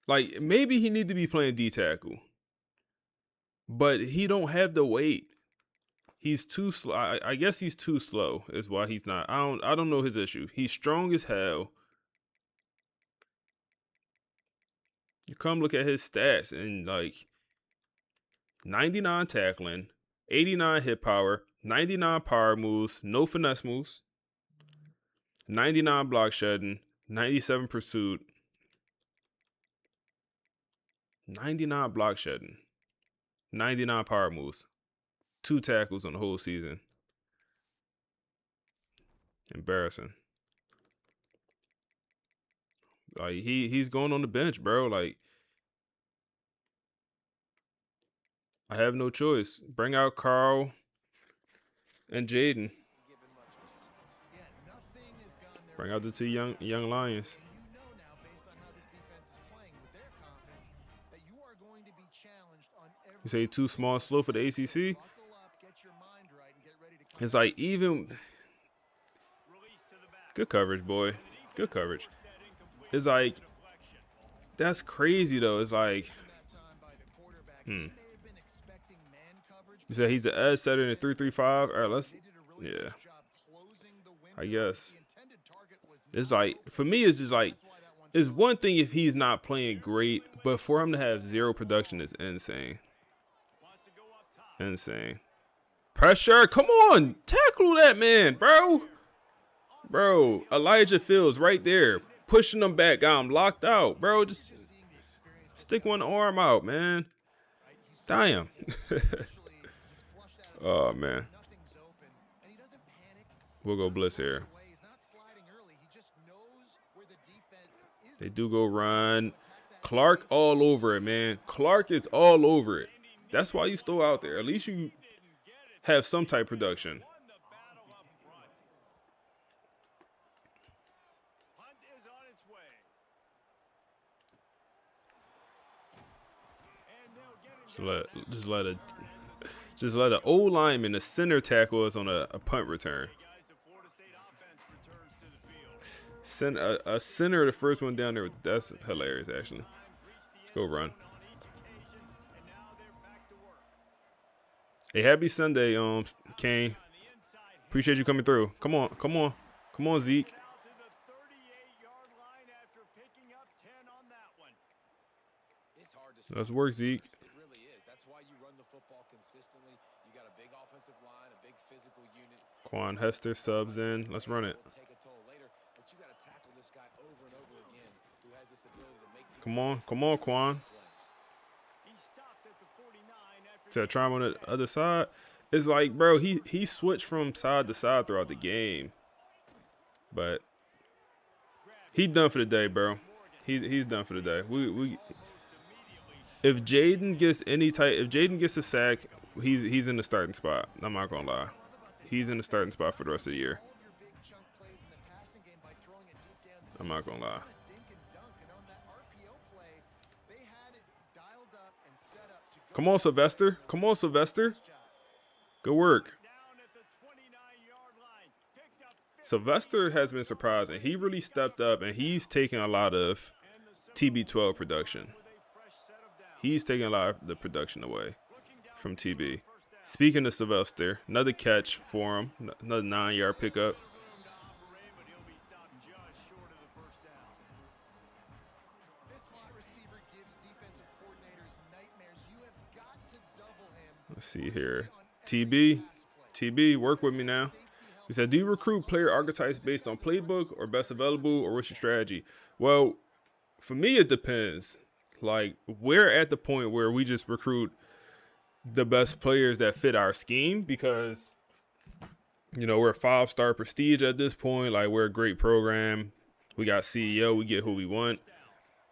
Like, maybe he need to be playing D tackle, but he don't have the weight. He's too slow. I guess he's too slow is why he's not. I don't know his issue. He's strong as hell. You come look at his stats and like 99 tackling, 89 hit power, 99 power moves, no finesse moves, 99 block shedding, 97 pursuit, 99 block shedding, 99 power moves, 2 tackles on the whole season. Embarrassing. Like he's going on the bench, bro. Like I have no choice. Bring out Carl and Jaden. Bring out the 2 young Lions. You say too small, slow for the ACC. It's like even good coverage, boy. Good coverage. It's like that's crazy though. It's like, You said he's an edge setter in a 3-3-5. All right, let's. Yeah. I guess. It's like for me, it's just like it's one thing if he's not playing great, but for him to have 0 production is insane. Insane. Pressure. Come on. Tackle that man, bro. Bro, Elijah Fields right there. Pushing him back. Got him locked out. Bro, just stick one arm out, man. Damn. Oh, man. We'll go blitz here. They do go run. Clark all over it, man. Clark is all over it. That's why you still out there. At least you have some type of production. So just let an old lineman, a center tackle us on a punt return. A center, the first one down there. That's hilarious, actually. Let's go run. Hey, happy Sunday, Kane. Appreciate you coming through. Come on, Zeke. Let's work, Zeke. It really is. That's why you run the football consistently. You got a big offensive line, a big physical unit. Quan Hester subs in. Let's run it. Come on, Quan. To try him on the other side. It's like, bro, he switched from side to side throughout the game. But he done for the day, bro. He's done for the day. If Jaden gets a sack, he's in the starting spot. I'm not gonna lie. He's in the starting spot for the rest of the year. I'm not gonna lie. Come on, Sylvester. Come on, Sylvester. Good work. Sylvester has been surprising. He really stepped up, and he's taken a lot of TB12 production. He's taking a lot of the production away from TB. Speaking of Sylvester, another catch for him, another 9-yard pickup. Let's see here. TB, work with me now. He said, do you recruit player archetypes based on playbook or best available, or what's your strategy? Well, for me, it depends. Like, we're at the point where we just recruit the best players that fit our scheme because, you know, we're a 5-star prestige at this point. Like, we're a great program. We got CEO. We get who we want.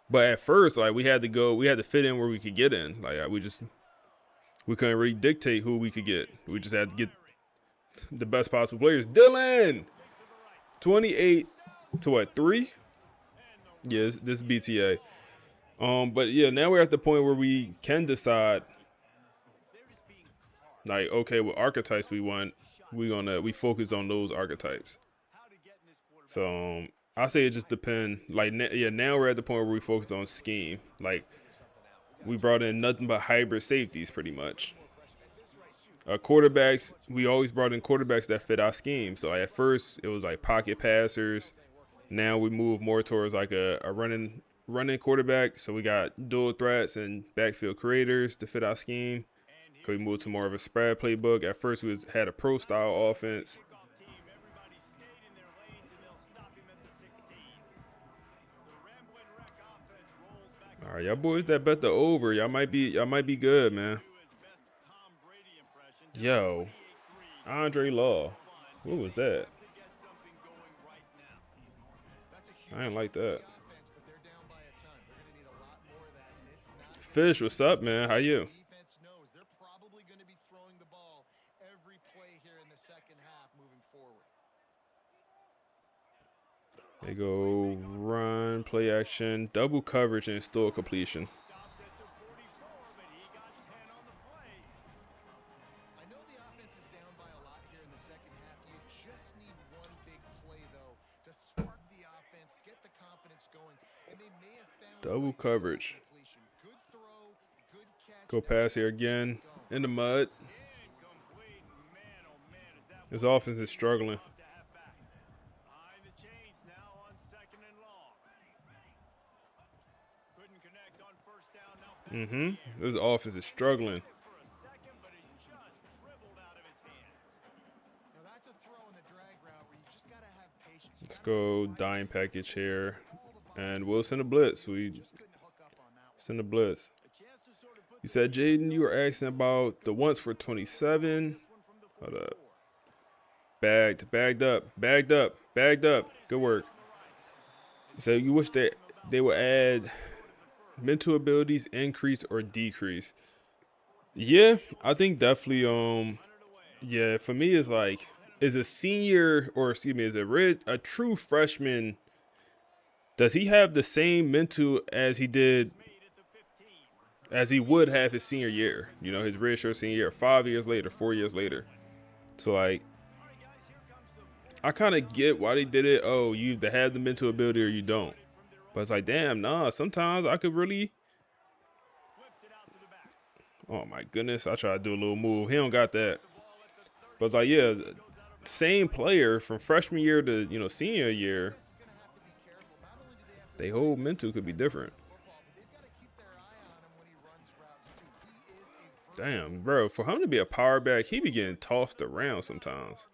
But at first, like, we had to fit in where we could get in. Like, we couldn't really dictate who we could get. We just had to get the best possible players. Dylan! 28 to what, 3? Yeah, this BTA. But yeah, now we're at the point where we can decide, like, okay, what archetypes we want, we focus on those archetypes. So I say it just depends. Like, now we're at the point where we focus on scheme. Like, we brought in nothing but hybrid safeties, pretty much. Quarterbacks, we always brought in quarterbacks that fit our scheme. So like, at first, it was like pocket passers. Now we move more towards like a running quarterback. So we got dual threats and backfield creators to fit our scheme. We moved to more of a spread playbook. At first, we had a pro-style offense. right, y'all boys that bet the over, y'all might be good, man. Yo, Andre Law. What was that? I ain't like that. Fish, what's up, man? How you? Defense knows they're probably going to be throwing the ball every play here in the second half moving forward. They go run, play action, double coverage, and still completion. I know the offense is down by a lot here in the second half. You just need one big play, though, to spark the offense, get the confidence going, and they may have found Double coverage. good throw, good catch. Go pass here again in the mud. His offense is struggling. This offense is struggling. Let's go dime package here. And we'll send a blitz. We send a blitz. You said, Jaden, you were asking about the once for 27. Hold up. Bagged up. Good work. You said you wish that they would add mental abilities increase or decrease. Yeah, I think definitely. Yeah, for me it's like, is a senior, or excuse me, is a true freshman, does he have the same mental as he would have his senior year? You know, his redshirt senior year, 5 years later, 4 years later. So like, I kind of get why they did it. Oh, you either have the mental ability or you don't. But it's like, damn, nah, sometimes I could really. Oh my goodness, I try to do a little move. He don't got that. But it's like, yeah, same player from freshman year to, you know, senior year, they whole mental could be different. Damn, bro, for him to be a power back, he be getting tossed around sometimes.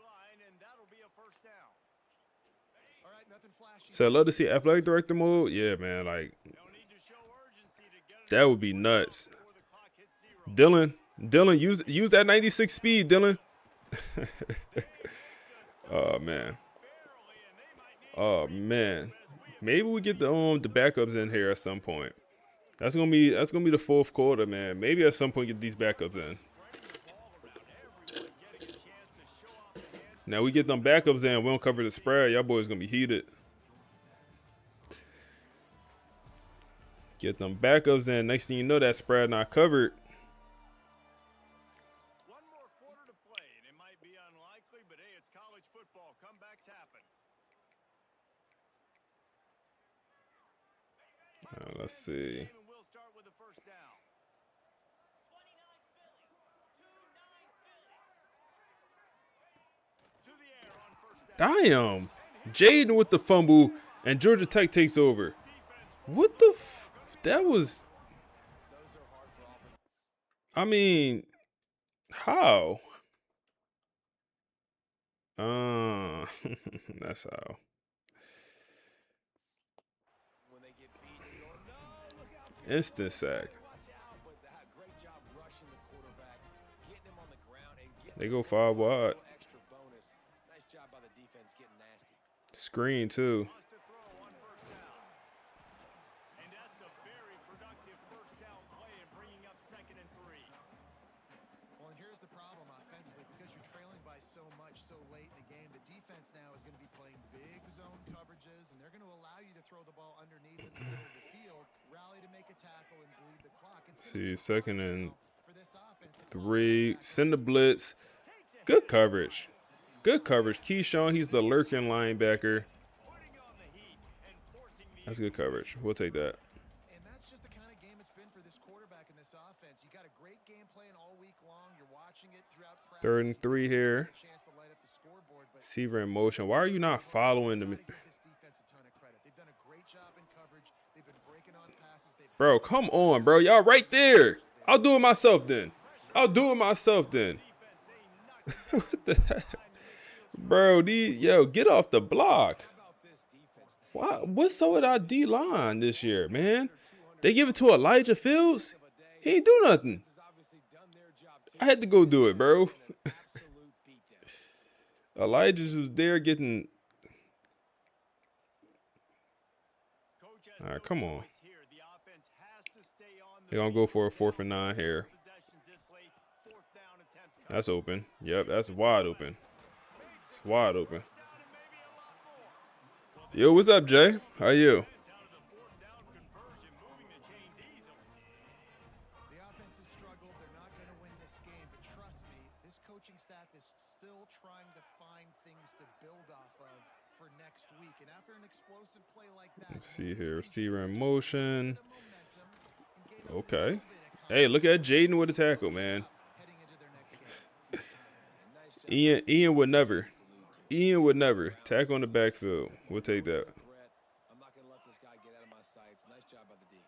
So I'd love to see athletic director mode. Yeah, man, like, that would be nuts. Dylan, use that 96 speed, Dylan. Oh man. Maybe we get the backups in here at some point. That's gonna be the fourth quarter, man. Maybe at some point get these backups in. Now we get them backups in, we don't cover the spread. Y'all boys gonna be heated. Get them backups in. Next thing you know, that spread not covered. One more quarter to play, and it might be unlikely, but hey, it's college football. Comebacks happen. Let's see. We'll start with the first down. To the air on first down. Damn. Jaden with the fumble, and Georgia Tech takes over. What the that was. I mean, how? That's how. Instant sack. They go 5 wide. Screen too. And that's a very productive first down play and bringing up 2nd and 3. Well, and here's the problem offensively. Because you're trailing by so much so late in the game, the defense now is going to be playing big zone coverages, and they're going to allow you to throw the ball underneath in the middle of the field, rally to make a tackle, and bleed the clock. See, 2nd and 3. Send the blitz. Good coverage. Good coverage. Keyshawn, he's the lurking linebacker. That's good coverage. We'll take that. And that's just the kind of game it's been for this quarterback in this offense. You got a great game plan all week long. You're watching it throughout practice. 3rd and 3 here. Receiver in motion. Why are you not following the? Bro, come on, bro. Y'all right there. I'll do it myself then. What the heck? Bro, get off the block. What's up with our D-line this year, man? They give it to Elijah Fields? He ain't do nothing. I had to go do it, bro. Elijah was there getting... All right, come on. They're going to go for a 4th and 9 here. That's open. Yep, that's wide open. It's wide open. Yo, what's up, Jay? How you? The offense has struggled. They're not going to win this game, but trust me, this coaching staff is still trying to find things to build off of for next week. And after an explosive play like that, Let's see here. Receiver in motion. Okay. Hey, look at Jaden with a tackle, man. heading into their next game. Ian would never. Ian would never. Tackle on the backfield. We'll take that. I'm not going to let this guy get out of my sights. Nice job by the D.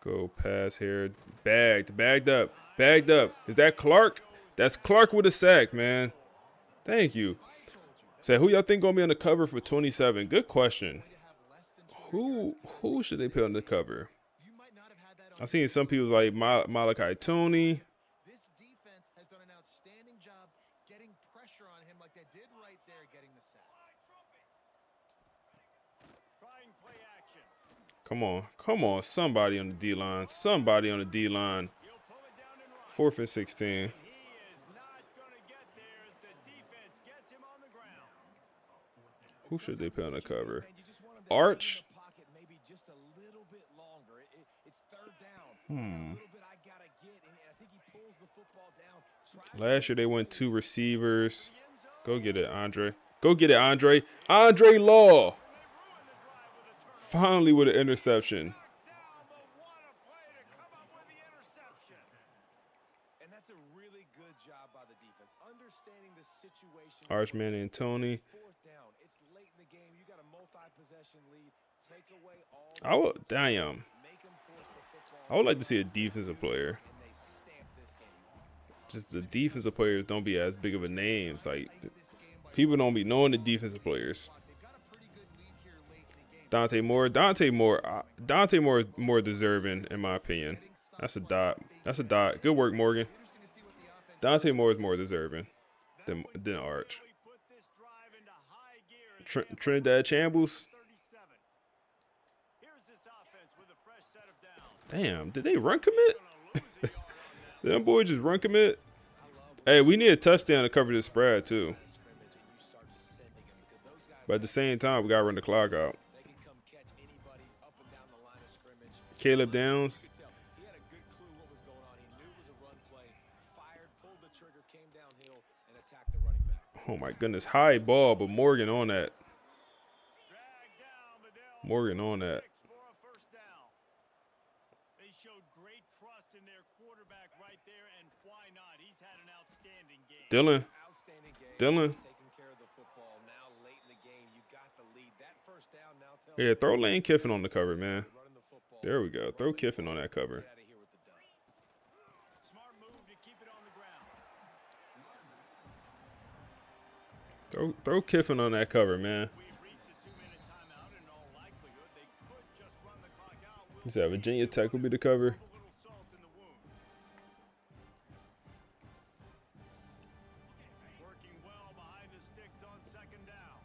Go pass here. Bagged up. Bagged up. Is that Clark? That's Clark with a sack, man. Thank you. Say, who y'all think gonna be on the cover for 27? Good question. Who should they put on the cover? I seen some people like Malachi Tony. This defense has done an outstanding job getting pressure on him like they did right there, getting the sack. Trying play action. Come on, somebody on the D line. Somebody on the D line. He'll pull it down and run. 4th and 16. He is not going to get there as the defense gets him on the ground. Who should they put on the cover? And you just want him to Arch. be in the pocket maybe just a little bit longer. It's 3rd down. A little bit I gotta get, and I think he pulls the football down. Last year they went 2 receivers. Go get it, Andre. Go get it, Andre. Andre Law. Finally with an interception. Down, but what a play to come up with the interception. And that's a really good job by the defense, understanding the situation. Archman and Tony. 4th down. It's late in the game. You got a multi-possession lead. Take away all. Damn. Make them force the football. I would like to see a defensive player. And they stamp this game. Just the defensive players don't be as big of a names. Like people don't be knowing the defensive players. Dante Moore is more deserving in my opinion. That's a dot. Good work, Morgan. Dante Moore is more deserving than Arch. Put this drive into high gear. Trinidad Chambles. 37. Here's this offense with a fresh set of downs. Damn, did they run commit? Them boys just run commit. Hey, we need a touchdown to cover this spread too. But at the same time, we gotta run the clock out. They can come catch anybody up and down the line of scrimmage. Caleb Downs. He had a good clue what was going on. He knew it was a run play. Fired, pulled the trigger, came downhill, and attacked the running back. Oh my goodness, high ball, but Morgan on that. Dragged down, but they'll Morgan on that. for a first down. They showed great trust in their quarterback right there, and why not? He's had an outstanding game. Dylan. Outstanding game. Dylan. Taking care of the football. Now late in the game, you got the lead. That first down now tells Yeah, throw Lane Kiffin on the cover, man. running the football. There we go. Throw Kiffin on that cover. Get out of here with the dub. Smart move to keep it on the ground. Throw Kiffin on that cover, man. We've reached a 2-minute timeout, and in all likelihood, they could just run the clock out. You said Virginia Tech will be the cover. A little salt in the wound. Working well behind the sticks on 2nd down.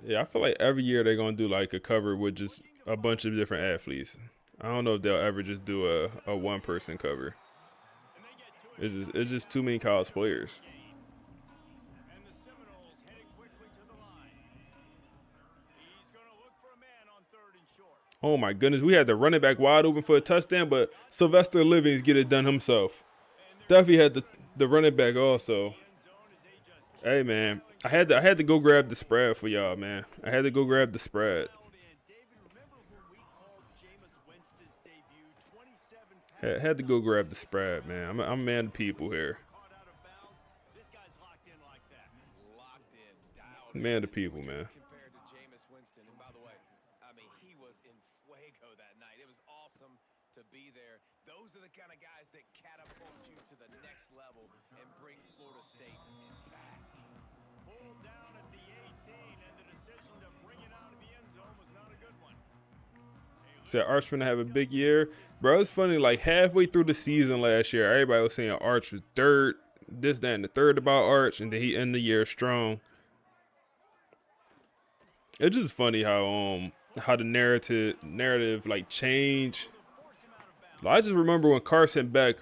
Yeah, I feel like every year they're gonna do like a cover with just a bunch of different athletes. I don't know if they'll ever just do a one-person cover. And they get to it. It's just too many college players. And the Seminoles heading quickly to the line. He's going to look for a man on 3rd and short. Oh my goodness, we had the running back wide open for a touchdown, but Sylvester Livings get it done himself. Duffy had the running back also. Hey man, I had to go grab the spread for y'all, man. I had to go grab the spread. And David, remember when we called Jameis Winston's debut? 27 Had to go grab the spread, man. I'm a man of people here. caught out of bounds. This guy's locked in like that. Locked in, dialed Man of people, man. compared to Jameis Winston. And by the way, I mean, he was in fuego that night. It was awesome to be there. Those are the kind of guys that catapult you to the next level and bring Florida State back. Pulled down at the 18, and the decision to bring it out of the end zone was not a good one. Said Arch finna have a big year. Bro, it's funny, like halfway through the season last year, everybody was saying Arch was dirt, this, that, and the third about Arch, and then he ended the year strong. It's just funny how the narrative like change. Like, I just remember when Carson Beck,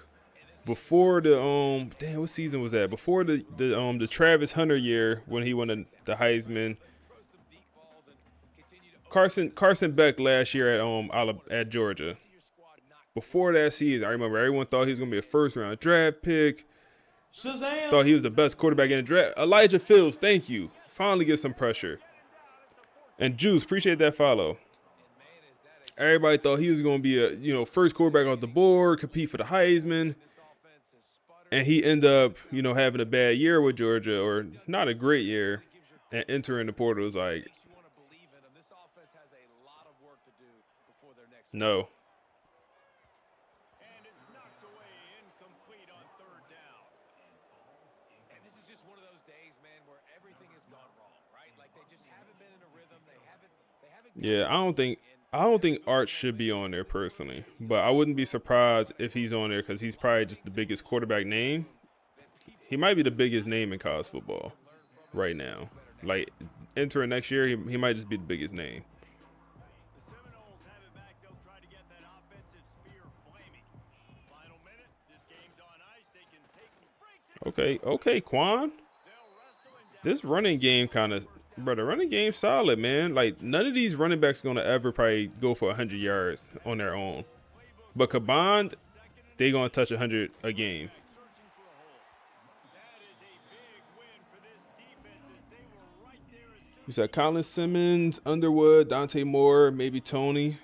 before the damn, what season was that? Before the Travis Hunter year when he won the Heisman. Carson Beck last year at Georgia. Before that season, I remember everyone thought he was gonna be a first round draft pick. Shazam! Thought he was the best quarterback in the draft. Elijah Fields, thank you. Finally get some pressure. And Juice, appreciate that follow. Everybody thought he was gonna be a first quarterback off the board, compete for the Heisman. And he ended up, having a bad year with Georgia, or not a great year, and entering the portal was like, no. And it's knocked away, incomplete on third down. And this is just one of those days, man, where everything has gone wrong, right? Like they just haven't been in a rhythm. They haven't. Yeah, I don't think Arch should be on there personally, but I wouldn't be surprised if he's on there because he's probably just the biggest quarterback name. He might be the biggest name in college football right now. Like entering next year, he might just be the biggest name. The Seminoles have it back. They'll try to get that offensive spear flaming. Final minute. This game's on ice. They can take breaks. Okay, Quan. They'll wrestle and down. This running game the running game's solid, man. Like none of these running backs gonna ever probably go for 100 yards on their own, but combined, they gonna touch 100 a game. Searching for a hole. That is a big win for this defense as they were right there as soon You said Colin Simmons, Underwood, Dante Moore, maybe Tony.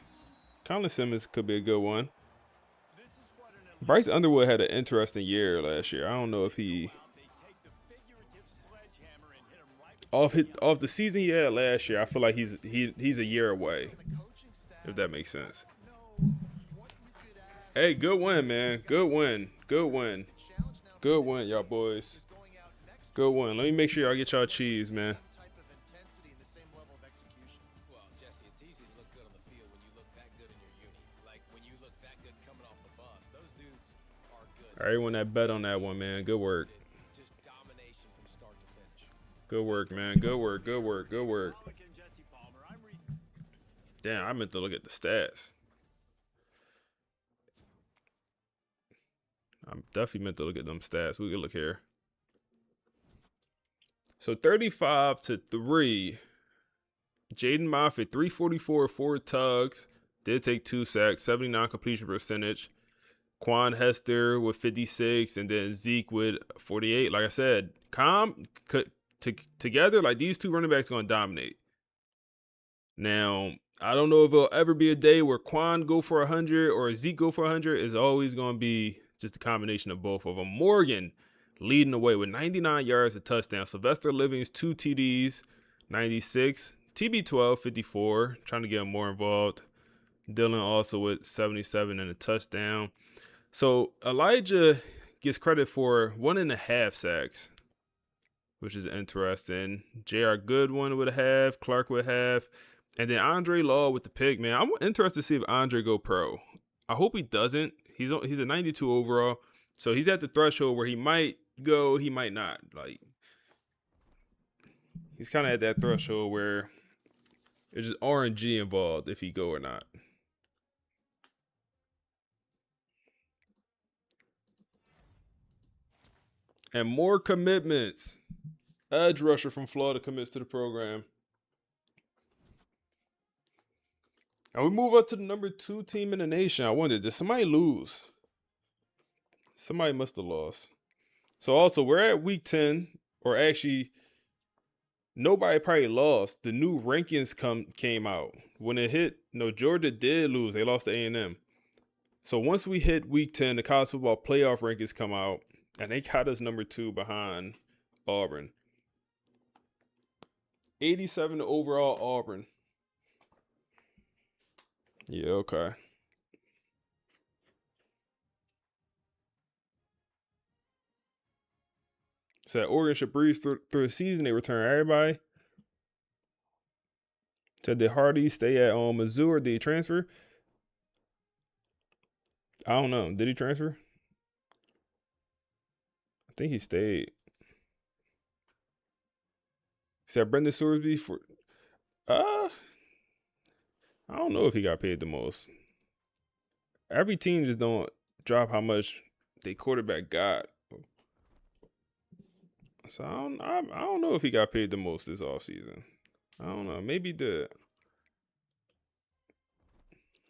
Colin Simmons could be a good one. Bryce Underwood had an interesting year last year. I don't know if he they take the figurative sledgehammer and hit him right off the season he had last year. I feel like he's a year away, if that makes sense. Hey, good win, man. Good win, y'all boys. Good win. Let me make sure y'all get y'all cheese, man. Well, Jesse, it's easy to look good on the field when you look that good in your uni. Like when you look that good coming off the bus. Those dudes are good. Everyone that bet on that one, man. Good work. Just domination from start to finish. Good work, man. Good work. Pelican Jesse Palmer. I'm reading. Damn, I meant to look at the stats. I definitely meant to look at them stats. We can look here. So 35-3. Jaden Moffitt, 344, 4 tugs. Did take 2 sacks, 79 completion percentage. Quan Hester with 56, and then Zeke with 48. Like I said, together, like these two running backs going to dominate. Now, I don't know if it'll ever be a day where Quan go for 100 or Zeke go for 100. It's always going to be just a combination of both of them. Morgan leading the way with 99 yards, a touchdown. Sylvester Livings, 2 TDs, 96. TB12, 54, trying to get him more involved. Dylan also with 77 and a touchdown. So Elijah gets credit for 1.5 sacks, which is interesting. J.R. Goodwin with a half, Clark with half, and then Andre Law with the pick, man. I'm interested to see if Andre go pro. I hope he doesn't. He's a 92 overall, so he's at the threshold where he might go, he might not. Like he's kind of at that threshold where it's just RNG involved if he go or not. And more commitments. Edge rusher from Florida commits to the program. And we move up to the number 2 team in the nation. I wondered, did somebody lose? Somebody must have lost. So also, we're at week 10, or actually, nobody probably lost. The new rankings came out. When it hit, Georgia did lose. They lost to A&M. So once we hit week 10, the college football playoff rankings come out, and they got us number 2 behind Auburn. 87 overall Auburn. Yeah, okay. So Oregon should breeze through the season. They return everybody. So did Hardy stay at Mizzou or did he transfer? I don't know. Did he transfer? I think he stayed. He said Brendan Sorsby for I don't know if he got paid the most. Every team just don't drop how much they quarterback got. So I don't know if he got paid the most this offseason. I don't know. Maybe he did.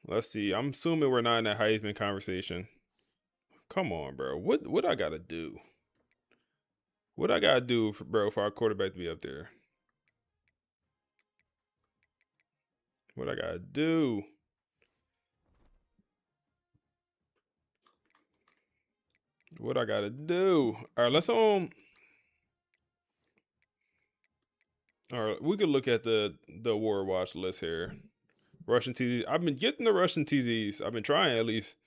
Let's see. I'm assuming we're not in that Heisman conversation. Come on, bro. What I gotta do? What I gotta do, for our quarterback to be up there? What I gotta do? What I gotta do? All right, let's All right, we could look at the award watch list here. Russian TDs. I've been getting the Russian TDs. I've been trying at least.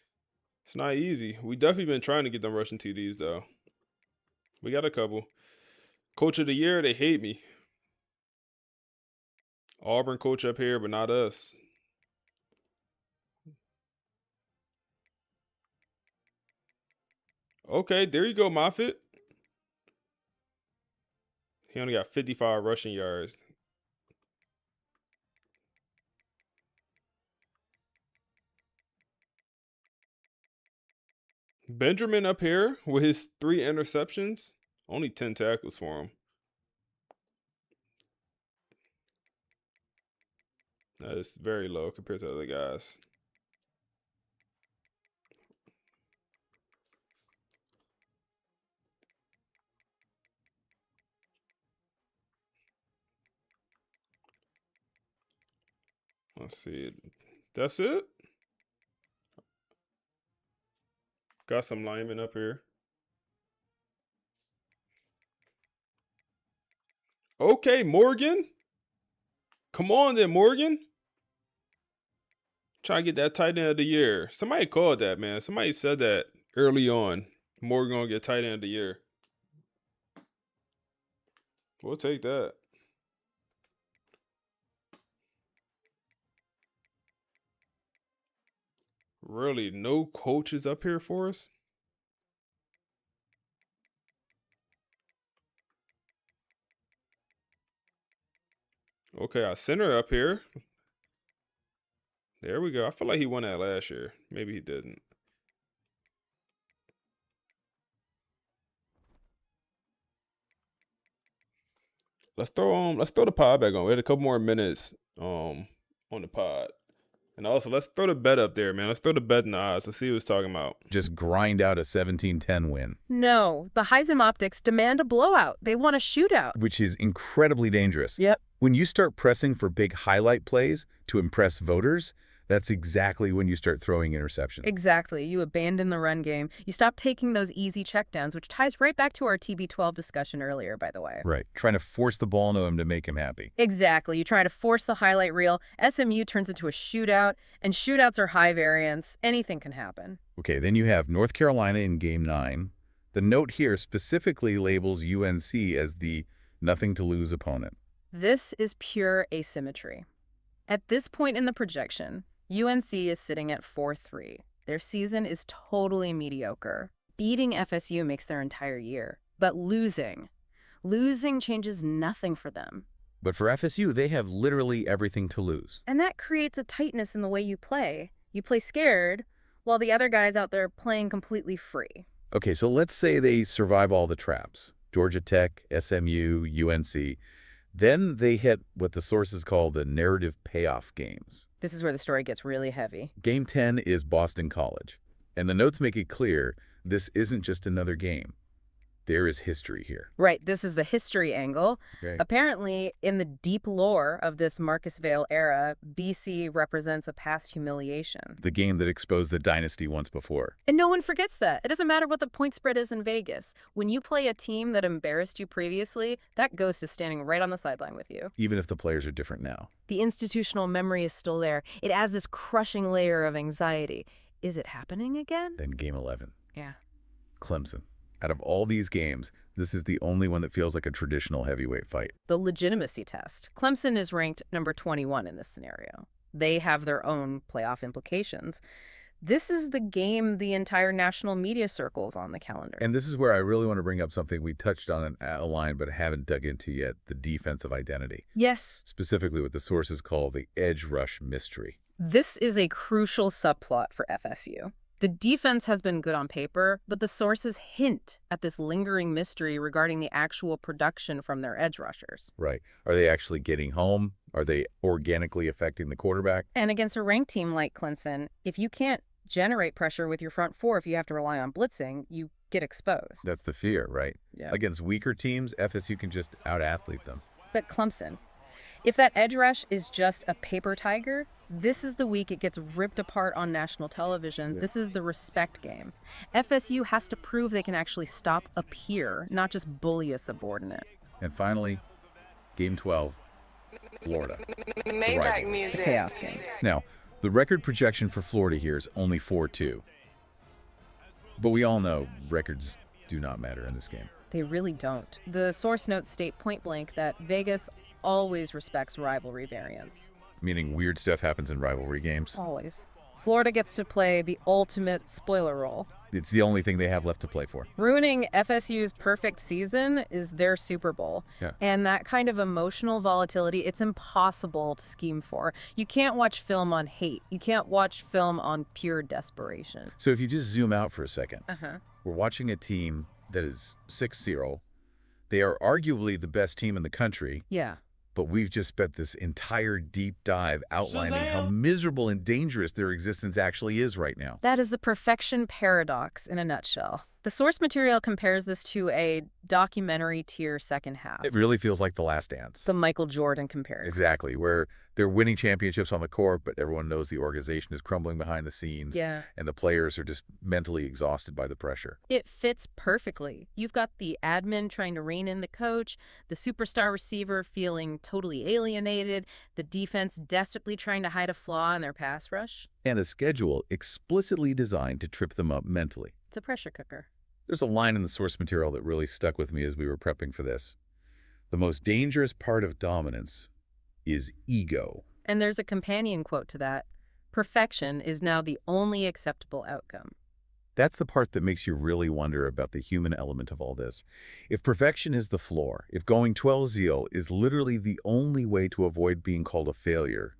It's not easy. We definitely been trying to get them Russian TDs though. We got a couple. Coach of the year, they hate me. Auburn coach up here, but not us. Okay, there you go, Moffitt. He only got 55 rushing yards. Benjamin up here with his 3 interceptions. Only 10 tackles for him. That is very low compared to other guys. Let's see. That's it? Got some linemen up here. Okay, Morgan. Come on then, Morgan. Trying to get that tight end of the year. Somebody called that, man. Somebody said that early on. Morgan gonna get tight end of the year. We'll take that. Really, no coaches up here for us? Okay, our center up here. There we go. I feel like he won that last year. Maybe he didn't. Let's throw the pod back on. We had a couple more minutes on the pod. And also, let's throw the bet up there, man. Let's throw the bet in the odds. Let's see what it's talking about. Just grind out a 17-10 win. No, the Heisman optics demand a blowout. They want a shootout. Which is incredibly dangerous. Yep. When you start pressing for big highlight plays to impress voters, that's exactly when you start throwing interceptions. Exactly. You abandon the run game. You stop taking those easy checkdowns, which ties right back to our TB12 discussion earlier, by the way. Right. Trying to force the ball into him to make him happy. Exactly. You try to force the highlight reel. SMU turns into a shootout, and shootouts are high variance. Anything can happen. Okay, then you have North Carolina in Game 9. The note here specifically labels UNC as the nothing-to-lose opponent. This is pure asymmetry. At this point in the projection, UNC is sitting at 4-3. Their season is totally mediocre. Beating FSU makes their entire year. But losing changes nothing for them. But for FSU, they have literally everything to lose. And that creates a tightness in the way you play. You play scared, while the other guy's out there playing completely free. Okay, so let's say they survive all the traps. Georgia Tech, SMU, UNC. Then they hit what the sources call the narrative payoff games. This is where the story gets really heavy. Game 10 is Boston College. And the notes make it clear this isn't just another game. There is history here. Right, this is the history angle. Okay. Apparently, in the deep lore of this Marcus Vale era, BC represents a past humiliation. The game that exposed the Dynasty once before. And no one forgets that. It doesn't matter what the point spread is in Vegas. When you play a team that embarrassed you previously, that ghost is standing right on the sideline with you. Even if the players are different now. The institutional memory is still there. It adds this crushing layer of anxiety. Is it happening again? Then Game 11. Yeah. Clemson. Out of all these games, this is the only one that feels like a traditional heavyweight fight. The legitimacy test. Clemson is ranked number 21 in this scenario. They have their own playoff implications. This is the game the entire national media circles on the calendar. And this is where I really want to bring up something we touched on in a line but haven't dug into yet, the defensive identity, Yes, specifically what the sources call the edge rush mystery. this is a crucial subplot for FSU. The defense has been good on paper, but the sources hint at this lingering mystery regarding the actual production from their edge rushers. Right. Are they actually getting home? Are they organically affecting the quarterback? And against a ranked team like Clemson, if you can't generate pressure with your front four, if you have to rely on blitzing, you get exposed. That's the fear, right? Yeah. Against weaker teams, FSU can just out-athlete them. But Clemson, if that edge rush is just a paper tiger, this is the week it gets ripped apart on national television. This is the respect game. FSU has to prove they can actually stop a peer, not just bully a subordinate. And finally, Game 12, Florida. Maybach music. Chaos game. Now, the record projection for Florida here is only 4-2. But we all know records do not matter in this game. They really don't. The source notes state point blank that Vegas always respects rivalry variance. Meaning weird stuff happens in rivalry games. Always. Florida gets to play the ultimate spoiler role. It's the only thing they have left to play for. Ruining FSU's perfect season is their Super Bowl. Yeah. And that kind of emotional volatility, it's impossible to scheme for. You can't watch film on hate. You can't watch film on pure desperation. So if you just zoom out for a second, Uh-huh. we're watching a team that is 6-0. They are arguably the best team in the country, Yeah. but we've just spent this entire deep dive outlining how miserable and dangerous their existence actually is right now. That is the perfection paradox in a nutshell. The source material compares this to a documentary tier second half. It really feels like The Last Dance. The Michael Jordan comparison. Exactly, where they're winning championships on the court, but everyone knows the organization is crumbling behind the scenes, Yeah. and the players are just mentally exhausted by the pressure. It fits perfectly. You've got the admin trying to rein in the coach, the superstar receiver feeling totally alienated, the defense desperately trying to hide a flaw in their pass rush. And a schedule explicitly designed to trip them up mentally. It's a pressure cooker. There's a line in the source material that really stuck with me as we were prepping for this. The most dangerous part of dominance is ego. And there's a companion quote to that. Perfection is now the only acceptable outcome. That's the part that makes you really wonder about the human element of all this. If perfection is the floor, if going 12-0 is literally the only way to avoid being called a failure,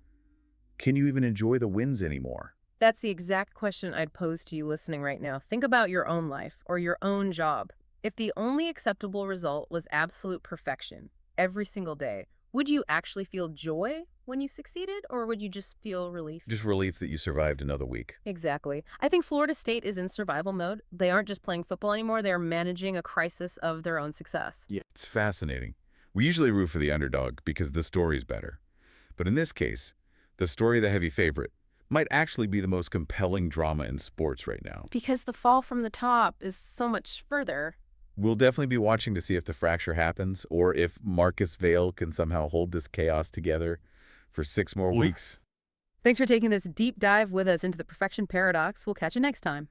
can you even enjoy the wins anymore? That's the exact question I'd pose to you listening right now. Think about your own life or your own job. If the only acceptable result was absolute perfection every single day, would you actually feel joy when you succeeded, or would you just feel relief? Just relief that you survived another week. Exactly. I think Florida State is in survival mode. They aren't just playing football anymore. They're managing a crisis of their own success. Yeah, it's fascinating. We usually root for the underdog because the story's better. But in this case, the story of the heavy favorite might actually be the most compelling drama in sports right now. Because the fall from the top is so much further. We'll definitely be watching to see if the fracture happens or if Marcus Vale can somehow hold this chaos together for 6 more weeks. Thanks for taking this deep dive with us into the perfection paradox. We'll catch you next time.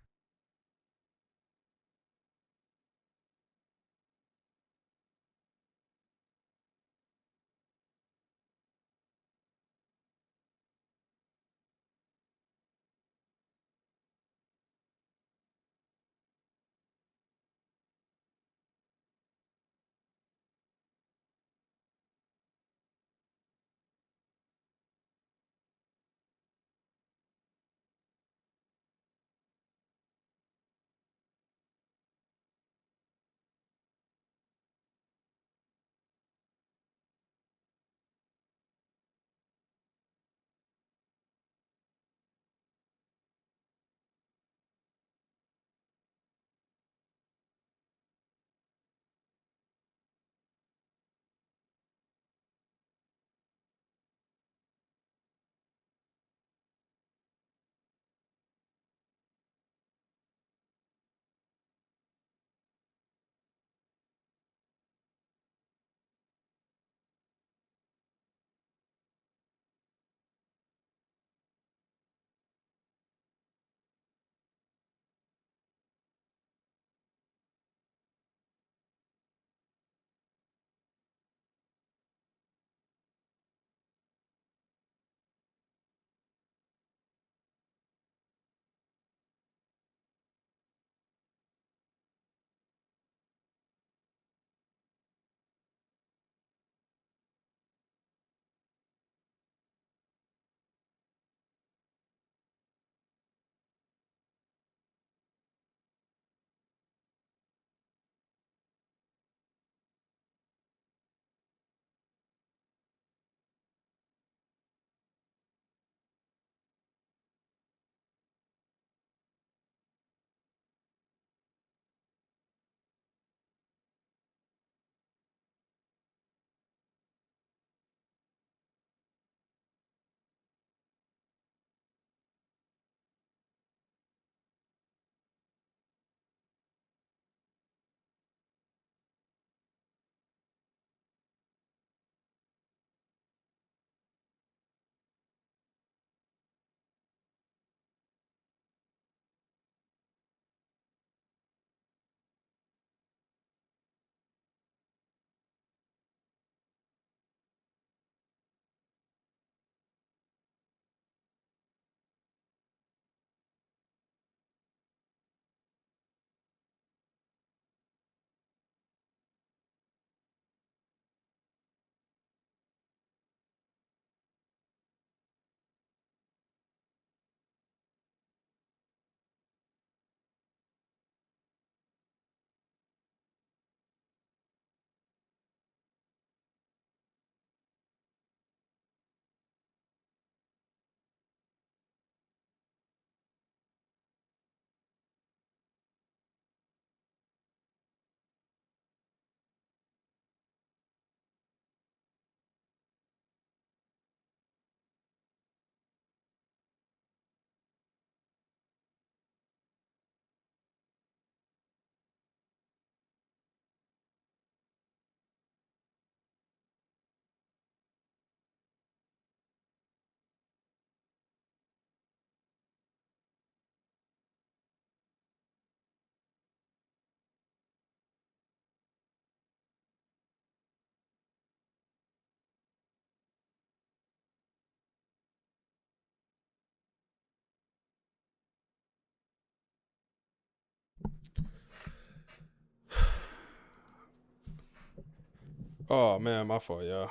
Oh man, my fault, y'all.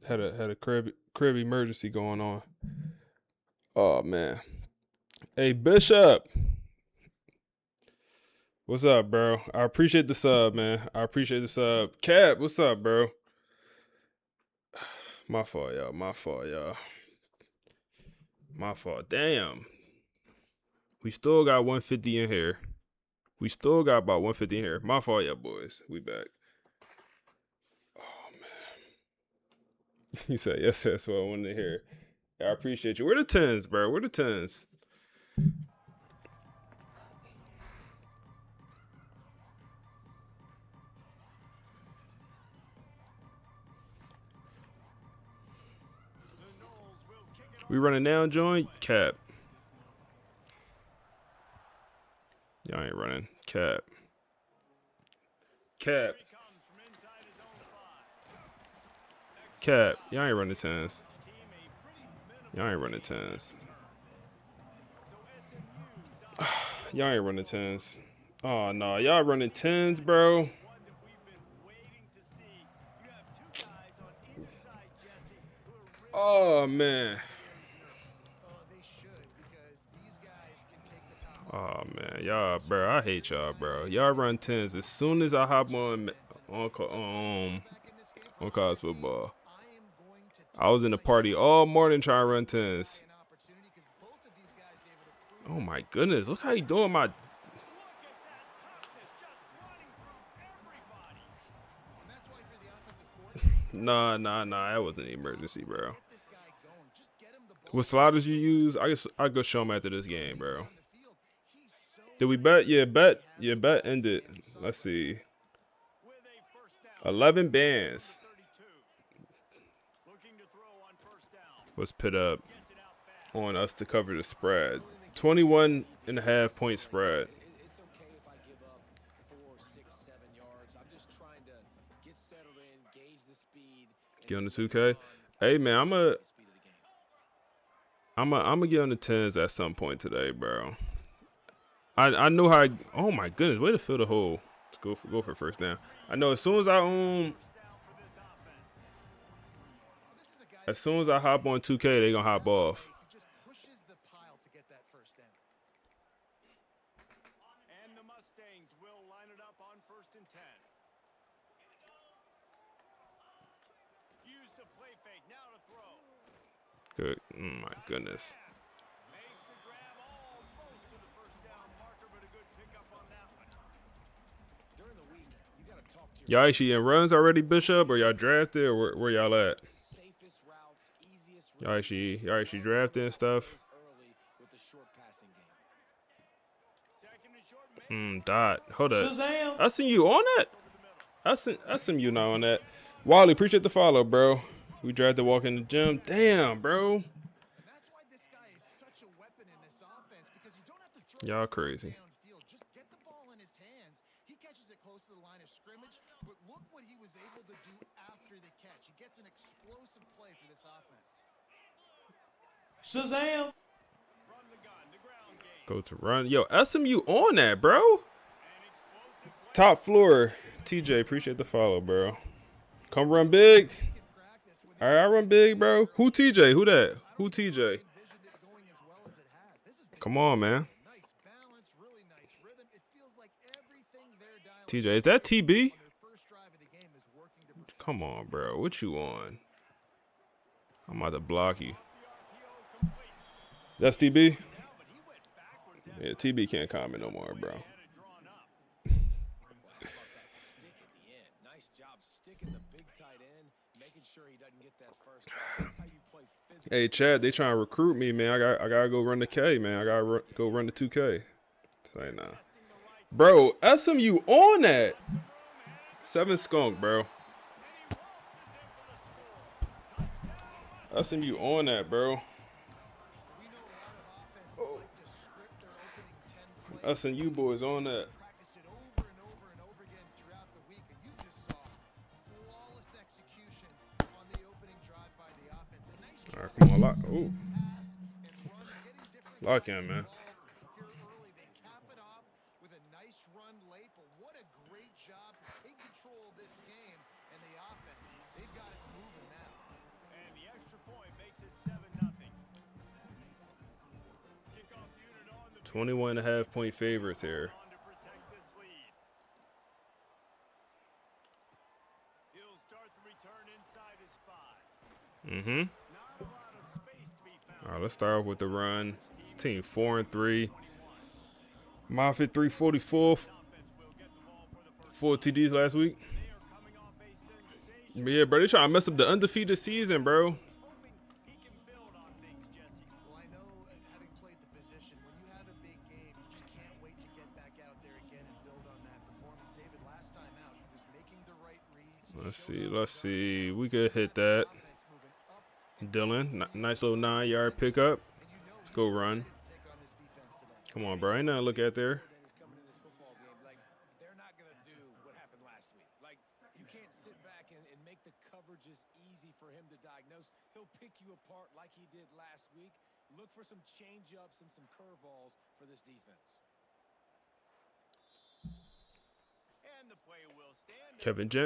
Had a crib emergency going on. Oh man. Hey Bishop, what's up, bro? I appreciate the sub, man. I appreciate the sub. Cap, what's up, bro? My fault, y'all. My fault, y'all. My fault. Damn. We still got 150 in here. We still got about 150 in here. My fault, yeah, boys. We back. Oh man. He said, yes, that's what I wanted to hear. Yeah, I appreciate you. Where the tens, bro? Where the tens? We running down, joint? Cap. Y'all ain't running. Cap. Cap. Cap. Y'all ain't running tens. Y'all ain't running tens. Y'all ain't running tens. Oh no, y'all running tens, bro. Oh man. Oh man, y'all, bro, I hate y'all, bro. Y'all run tens as soon as I hop on college football. I was in the party all morning trying to run tens. Oh my goodness, look how you doing my. Nah, that wasn't an emergency, bro. What sliders you use? I guess I'll go show them after this game, bro. Did we bet? Yeah, bet ended. Let's see. 11 bands. Was put up on us to cover the spread. 21.5 point spread. It's okay if I give up 4, 6, 7 yards. I'm just trying to get settled in, gauge the speed. Get on the 2K. Hey man, I'm gonna get on the 10s at some point today, bro. I know how. Oh my goodness, way to fill the hole. Let's go for first down. I know as soon as I hop on 2K, they gonna hop off. And the Mustangs will line it up on 1st and 10. Use the play fake now to throw. Good. Oh my goodness. Makes the grab almost to the first down marker, but a good pickup on that one. During the week, you got to talk to your Y'all actually in runs already, Bishop, or y'all drafted, or where y'all at? safest routes, easiest Y'all actually drafted and stuff. early with the short passing game. Second and short. Dot. Hold up. I seen you on that. I seen you not on that. Wally, appreciate the follow, bro. We drafted walk in the gym. Damn, bro. That's why this guy is such a weapon in this offense, because you don't have to throw Y'all it far crazy. downfield. Just get the ball in his hands. He catches it close to the line of scrimmage, but look what he was able to do after the catch. He gets an explosive play for this offense. Shazam! From the gun, the ground game. Go to run. Yo, SMU on that, bro. Top floor. TJ, appreciate the follow, bro. Come run big. All right, I run big, bro. Who TJ? Who that? Who TJ? Come on, man. Nice balance, really nice rhythm. It feels like everything they're dialing TJ, is that TB? on their first drive of the game is working to perfection. Come on, bro. What you on? I'm about to block you. That's TB? Yeah, TB can't comment no more, bro. Nice job sticking the big tight end, making sure he doesn't get that first. That's how you play physical. Hey, Chad, they trying to recruit me, man. I gotta go run the K, man. I gotta go run the 2K. Say nah. Bro, SMU on that. 7 skunk, bro. SMU on that, bro. SMU boys on that. Practice it over and over and over again throughout the week, and you just saw flawless execution on the opening drive by the offense. A nice All right, come on, lock. Ooh, pass and run, getting different lock in, man. here early. They cap it off with a nice run late, but what a great job to take control of this game and the offense. 21.5-point favorites here. On to protect this lead. He'll start the return inside his 5. Mm-hmm. Not a lot of space to be found. All right, let's start off with the run. This team 4-3. Moffitt 344. 4 TDs last week. They are coming off a sensation. But yeah, bro, they trying to mess up the undefeated season, bro. Hoping he can build on things, Jesse. Well, I know, having played the position, when you have a big game, you just can't wait to get back out there again and build on that performance. David, last time out, he was making the right reads. Let's see. We could hit that. Offense moving up, Dylan, nice little 9-yard pickup. and you know Let's go run. take on this defense today. Come on, bro. Ain't nothing to look at there. Coming in this football game, like they're not gonna do what happened last week. Like you can't sit back and make the coverages easy for him to diagnose. He'll pick you apart like he did last week. Look for some change ups and some curveballs for this defense. And the play will stand.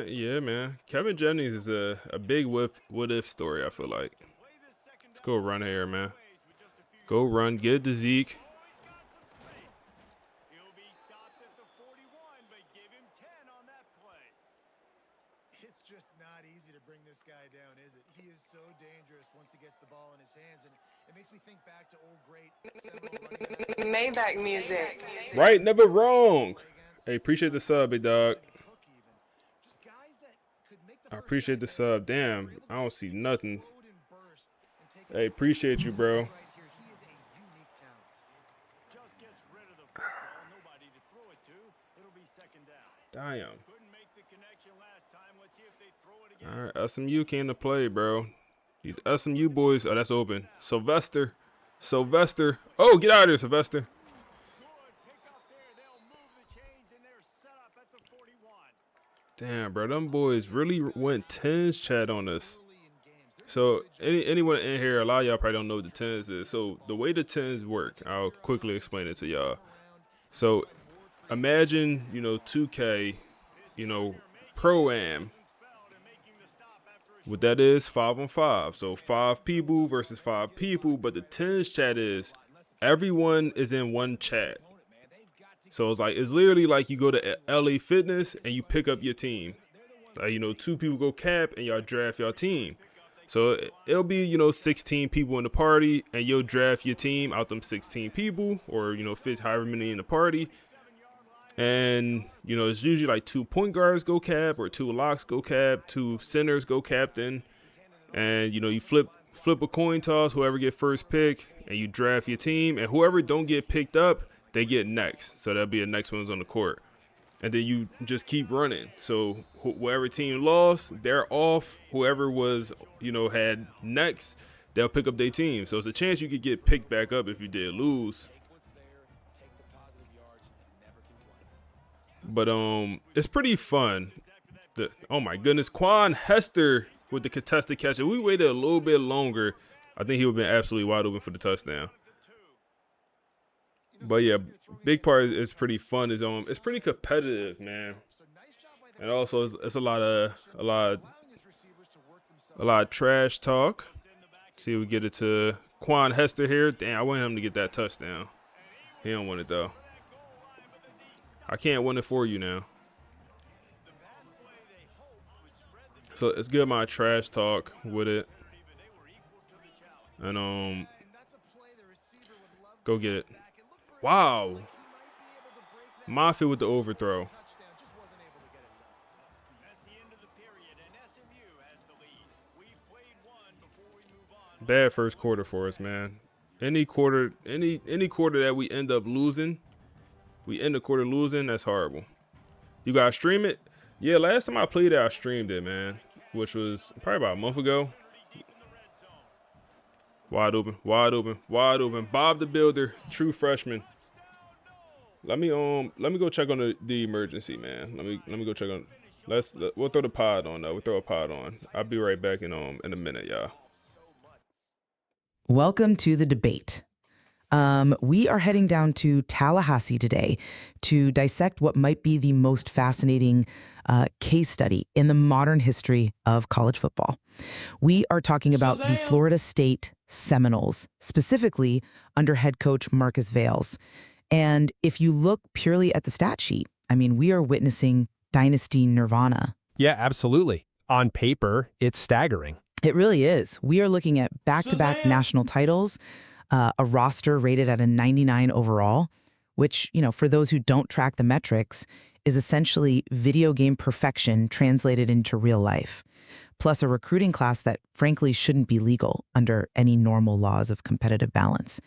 Yeah, man. Kevin Jennings is a big what if story, I feel like. Play this second Let's go run here, man. plays with just a few. Go run. Get it to Zeke. Oh, he's got some space. He'll be stopped at the 41, but give him 10 on that play. It's just not easy to bring this guy down, is it? He is so dangerous once he gets the ball in his hands, and it makes me think back to old great Seminole running backs. Maybach music. Right, never wrong. Hey, appreciate the sub, big dog. Hook even. Just guys that could make the I first appreciate the tackle, sub. Damn, I don't see nothing. explode and burst and take Hey, appreciate you, bro. right here. He is a unique talent. Just gets rid of the football. Nobody to throw it to. It'll be second down. Damn. Couldn't make the connection last time. Let's see if they throw it again. All right, SMU came to play, bro. These SMU boys. Oh, that's open. Sylvester. Oh, get out of here, Sylvester. Good pick up there. They'll move the chains, and they're set up at the 41. Damn, bro. Them boys really went tens chat on us. Early in games, they're So anyone in here, a lot of y'all probably don't know what the tens is. So the way the tens work, I'll quickly explain it to y'all. So imagine, 2K, Pro-Am. What that is, 5-on-5. So 5 people versus 5 people. But the tens chat is everyone is in one chat. So it's literally like you go to LA Fitness and you pick up your team. 2 people go cap and y'all draft your team. So it'll be, 16 people in the party and you'll draft your team out them 16 people or, fit however many in the party. And, it's usually like 2 point guards go cap or 2 locks go cap, 2 centers go captain. And, you flip a coin toss, whoever get first pick, and you draft your team. And whoever don't get picked up, they get next. So that'll be the next one's on the court. And then you just keep running. So whoever team lost, they're off. Whoever was, had next, they'll pick up their team. So it's a chance you could get picked back up if you did lose. But it's pretty fun. Oh my goodness, Quan Hester with the contested catch. If we waited a little bit longer, I think he would have been absolutely wide open for the touchdown. But yeah, big part is pretty fun. It's pretty competitive, man. And also it's a lot of trash talk. See if we get it to Quan Hester here. Damn, I want him to get that touchdown. He don't want it though. I can't win it for you now. So it's good my trash talk with it. And go get it. Wow. Moffitt with the overthrow. That's the end of the period, and SMU has the lead. We've played one before we move on. Bad first quarter for us, man. Any quarter that we end up losing, that's horrible. You guys stream it? Yeah, last time I played it, I streamed it, man, which was probably about a month ago. Wide open. Bob the Builder, true freshman. Let me go check on the emergency, man. Let me go check on. We'll throw the pod on though. We'll throw a pod on. I'll be right back in a minute, y'all. Welcome to the debate. We are heading down to Tallahassee today to dissect what might be the most fascinating case study in the modern history of college football. We are talking about the Florida State Seminoles, specifically under head coach Marcus Vales. And if you look purely at the stat sheet, I mean, we are witnessing dynasty nirvana. Yeah, absolutely. On paper, it's staggering. It really is. We are looking at back-to-back national titles, a roster rated at a 99 overall, which, for those who don't track the metrics, is essentially video game perfection translated into real life, plus a recruiting class that frankly shouldn't be legal under any normal laws of competitive balance.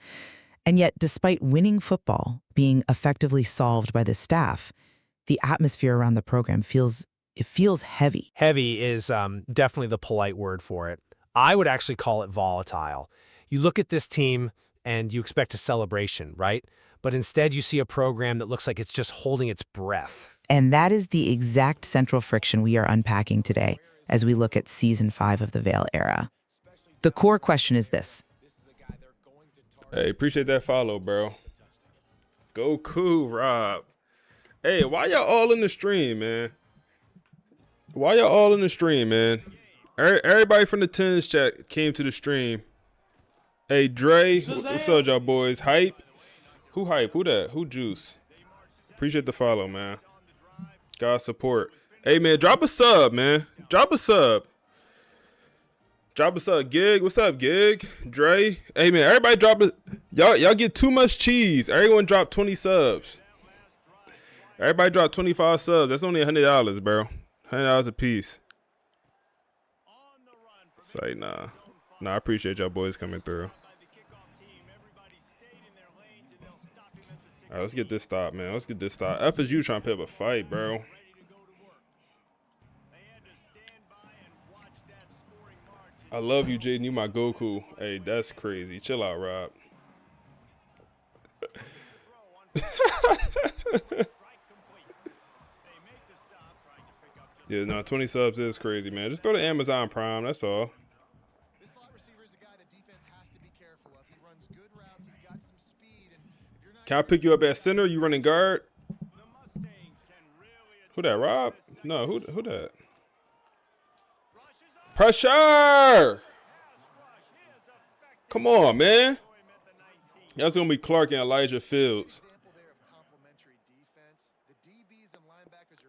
And yet, despite winning football being effectively solved by the staff, the atmosphere around the program feels heavy. Heavy is definitely the polite word for it. I would actually call it volatile. You look at this team and you expect a celebration, right? But instead you see a program that looks like it's just holding its breath. And that is the exact central friction we are unpacking today as we look at Season 5 of the Vale era. The core question is this. Hey, appreciate that follow, bro. Go cool, Rob. Hey, why y'all all in the stream, man? Why y'all all in the stream, man? Everybody from the Tens chat came to the stream. Hey, Dre, what's up, y'all boys? Hype? Who hype? Who that? Who juice? Appreciate the follow, man. God support. Hey, man, drop a sub, man. Drop a sub. Drop a sub. Gig, what's up, Gig? Dre? Hey, man, everybody drop it. Y'all get too much cheese. Everyone drop 20 subs. Everybody drop 25 subs. That's only $100, bro. $100 a piece. It's like, nah. Nah, I appreciate y'all boys coming through. All right, let's get this stop, man. Let's get this stop. FSU trying to pick up a fight, bro. I love you, Jaden. You my Goku. Hey, that's crazy. Chill out, Rob. Yeah, no, 20 subs is crazy, man. Just throw the Amazon Prime. That's all. This slot receiver is a guy that defense has to be careful of. He runs good routes. He's got some speed. And if you're not Can I pick you up at center? You running guard? Who that, Rob? No, who that? Pressure! Come on, man. That's going to be Clark and Elijah Fields.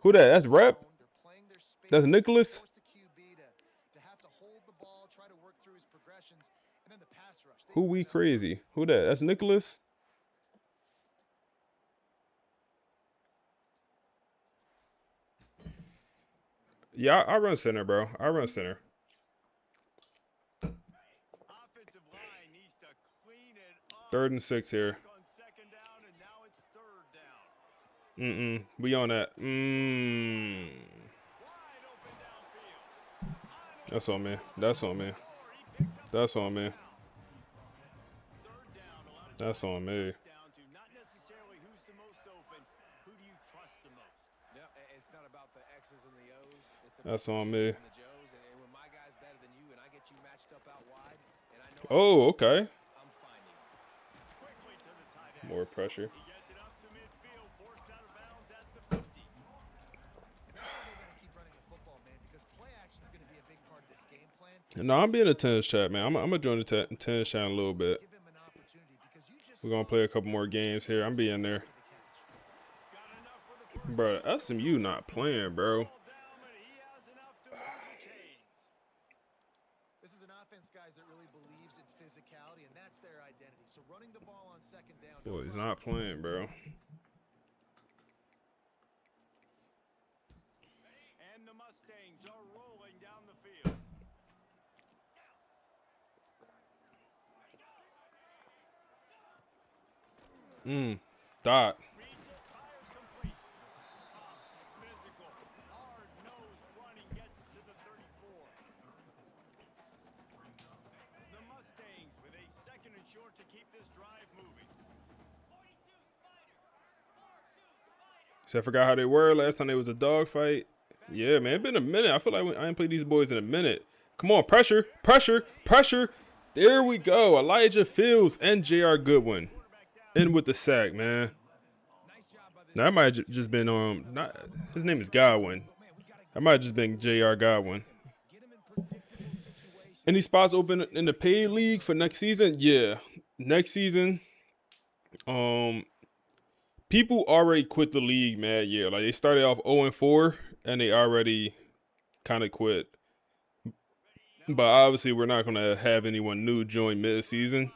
Who that? That's Rep? That's Nicholas? Who we crazy? Who that? That's Nicholas? Yeah, I run center, bro. I run center. Third and 6 here. We on that. That's on me. That's on me. That's on me. That's on me. That's on me. Oh, okay. More pressure. No, I'm being a tennis chat, man. I'm gonna join the tennis chat in a little bit. We're gonna play a couple more games here. I'm being there. Bro, SMU not playing, bro. This is an offense, guys, that really believes in physicality, and that's their identity. So running the ball on second down. Boy, he's not playing, bro. And the Mustangs are rolling down the field. Dot. See, I forgot how they were last time. They was a dogfight. Yeah, man, it's been a minute. I feel like I ain't played these boys in a minute. Come on, pressure, pressure, pressure. There we go. Elijah Fields and J.R. Goodwin in with the sack, man. Now, that might have just been his name is Godwin. That might have just been J.R. Godwin. Any spots open in the paid league for next season? Yeah, next season. people already quit the league mad year. Like they started off 0-4 and they already kind of quit. But obviously we're not gonna have anyone new join mid-season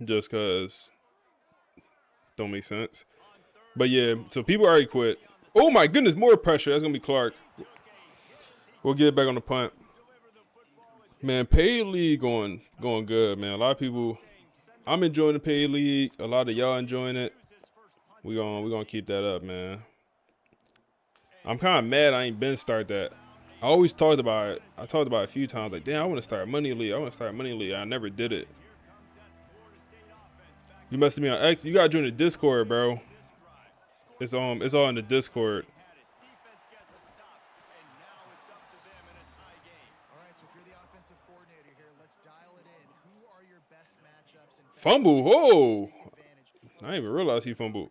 just cause don't make sense. But yeah, so people already quit. Oh my goodness, more pressure. That's gonna be Clark. We'll get it back on the punt. Man, paid league going good, man. A lot of people, I'm enjoying the paid league. A lot of y'all enjoying it. We gonna keep that up, man. I'm kind of mad I ain't been start that. I always talked about it. I talked about it a few times. Like, damn, I want to start Money League. I never did it. You messaged me on X. You gotta join the Discord, bro. It's all in the Discord. Fumble. Whoa. I didn't even realize he fumbled.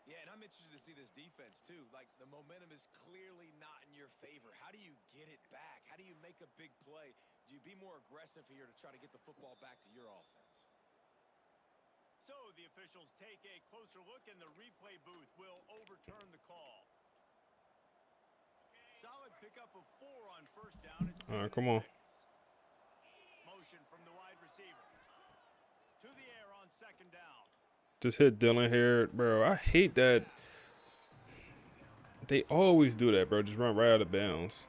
Yeah, and I'm interested to see this defense too. Like the momentum is clearly not in your favor. How do you get it back? How do you make a big play? Do you be more aggressive here to try to get the football back to your offense? So the officials take a closer look and the replay booth will overturn the call. Solid pickup of 4 on first down. All right, come on. Motion from the wide receiver. To the air on second down. Just hit Dylan here, bro. I hate that. They always do that, bro. Just run right out of bounds.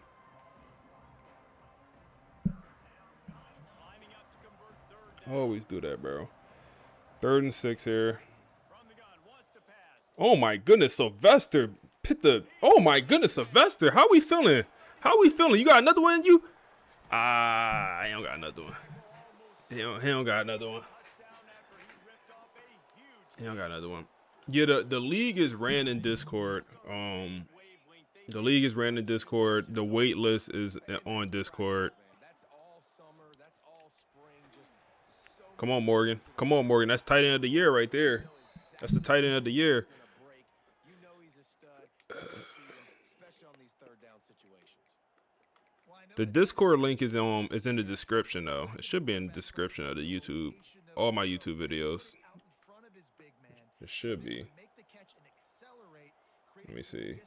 Lining up to convert third down. Always do that, bro. 3rd and 6 here. From the gun, wants to pass. Oh my goodness, Sylvester. Oh my goodness, Sylvester. How we feeling? You got another one in you? I don't got another one. He don't got another one. He don't got another one. Yeah, the league is ran in Discord. The league is ran in Discord. The wait list is on Discord. Come on, Morgan. That's tight end of the year right there. That's the tight end of the year. The Discord link is in the description though. It should be in the description of the YouTube. All my YouTube videos. It should be. Let me see.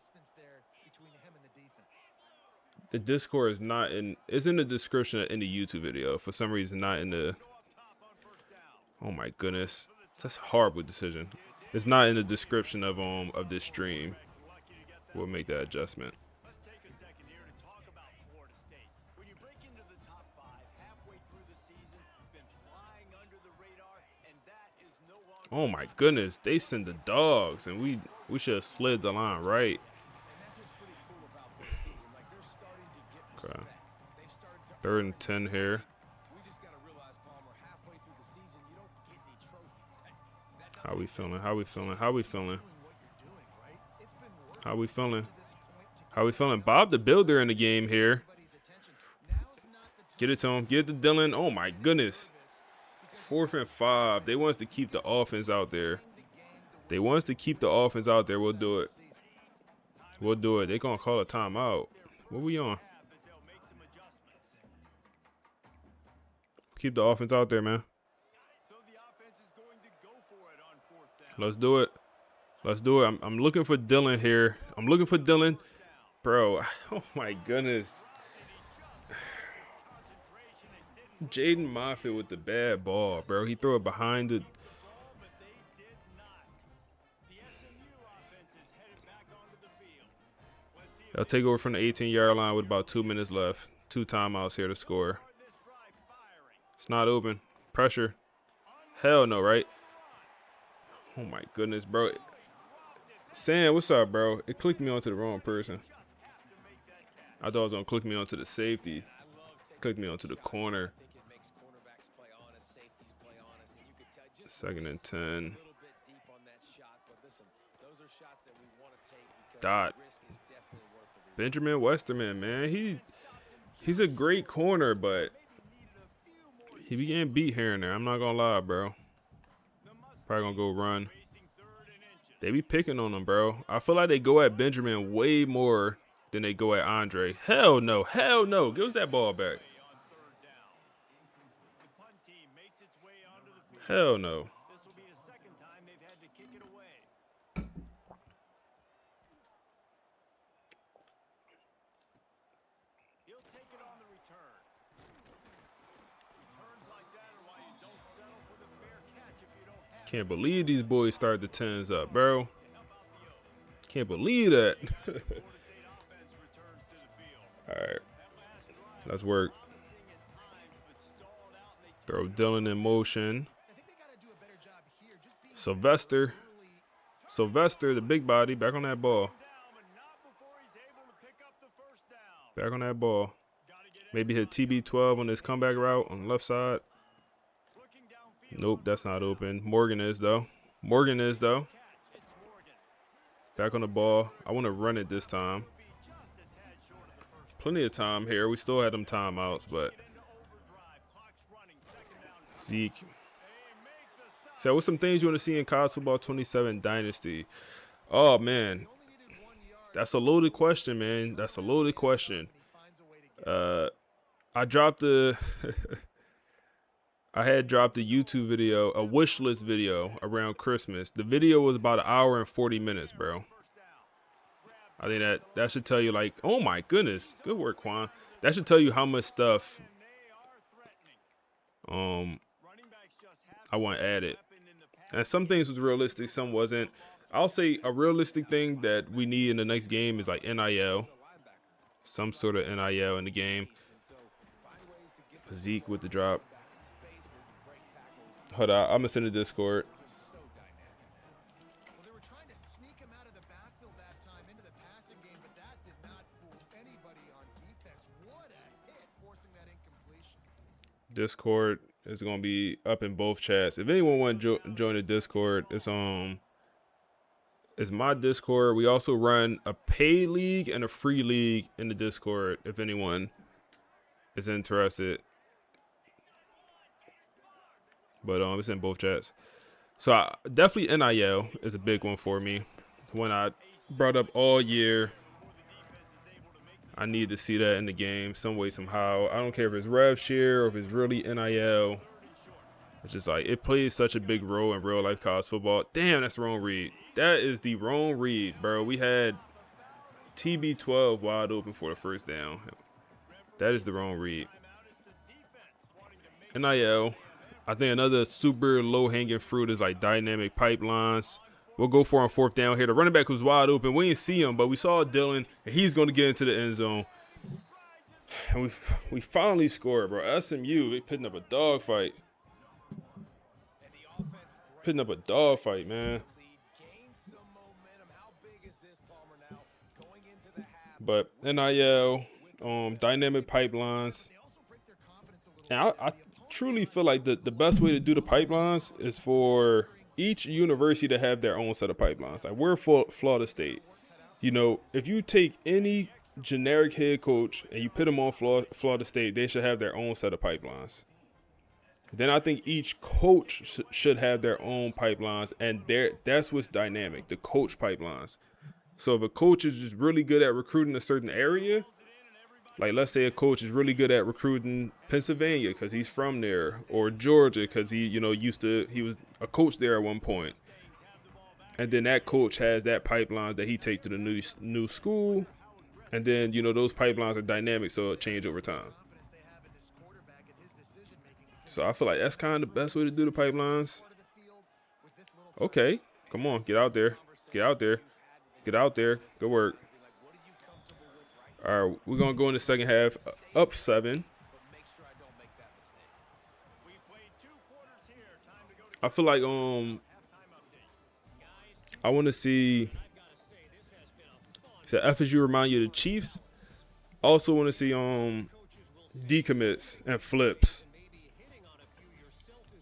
The Discord is not in. It's in the description in the YouTube video. For some reason, not in the. Oh my goodness, that's a horrible decision. It's not in the description of this stream. We'll make that adjustment. Let's take a second here to talk about Florida State. When you break into the top 5 halfway through the season, been flying under the radar, and that is no longer. Oh my goodness, they send the dogs, and we should have slid the line right. Okay. 3rd and 10 here. How we feeling? Bob the Builder in the game here. Get it to him. Get it to Dylan. Oh my goodness. 4th and 5. They want us to keep the offense out there. We'll do it. They're going to call a timeout. What we on? Keep the offense out there, man. Let's do it. I'm looking for Dylan here. Bro, oh my goodness. Jaden Moffitt with the bad ball, bro. He threw it behind it. They'll take over from the 18-yard line with about 2 minutes left. 2 timeouts here to score. It's not open. Pressure. Hell no, right? Oh my goodness, bro. Sam, what's up, bro? It clicked me onto the wrong person. I thought it was going to click me onto the safety. Click me onto the corner. 2nd and 10. Dot. Benjamin Westerman, man. He's a great corner, but he be getting beat here and there. I'm not going to lie, bro. Probably going to go run. They be picking on him, bro. I feel like they go at Benjamin way more than they go at Andre. Hell no. Give us that ball back. Hell no. Can't believe these boys started the 10s up, bro. Can't believe that. All right. Let's work. Throw Dylan in motion. Sylvester, the big body, back on that ball. Back on that ball. Maybe hit TB12 on his comeback route on the left side. Nope, that's not open. Morgan is, though. Back on the ball. I want to run it this time. Plenty of time here. We still had them timeouts, but Zeke. So what's some things you want to see in College Football 27 Dynasty? Oh, man. That's a loaded question, man. That's a loaded question. I dropped the I had dropped a YouTube video, a wish list video around Christmas. The video was about 1 hour and 40 minutes, bro. I think that should tell you, like, oh my goodness. Good work, Quan. That should tell you how much stuff I want added. And some things was realistic, some wasn't. I'll say a realistic thing that we need in the next game is like NIL. Some sort of NIL in the game. Zeke with the drop. Hold on, I'm gonna send a Discord. Well, they were trying to sneak him out of the backfield that time into the passing game, but that did not fool anybody on defense. What a hit, forcing that incompletion. Discord is gonna be up in both chats. If anyone want to join the Discord, it's my Discord. We also run a paid league and a free league in the Discord. If anyone is interested, but it's in both chats. So definitely NIL is a big one for me. When I brought up all year, I need to see that in the game some way, somehow. I don't care if it's rev share or if it's really NIL. It's just like it plays such a big role in real life college football. Damn, that's the wrong read. That is the wrong read, bro. We had TB12 wide open for the first down. That is the wrong read. NIL. I think another super low-hanging fruit is like dynamic pipelines. We'll go for on 4th down here. The running back was wide open. We didn't see him, but we saw Dylan, and he's going to get into the end zone. And we finally scored, bro. SMU, they putting up a dogfight. Man. But NIL, dynamic pipelines. And I truly feel like the best way to do the pipelines is for each university to have their own set of pipelines. Like we're Florida State. You know, if you take any generic head coach and you put them on Florida State, they should have their own set of pipelines. Then I think each coach should have their own pipelines, and that's what's dynamic, the coach pipelines. So if a coach is just really good at recruiting a certain area, like let's say a coach is really good at recruiting Pennsylvania because he's from there, or Georgia because he was a coach there at one point. And then that coach has that pipeline that he takes to the new school, and then those pipelines are dynamic, so it change over time. So I feel like that's kind of the best way to do the pipelines. Okay, come on, get out there. Good work. All right, we're going to go in the second half, up 7. I feel like I want to see FSU remind you of the Chiefs. Also want to see decommits and flips.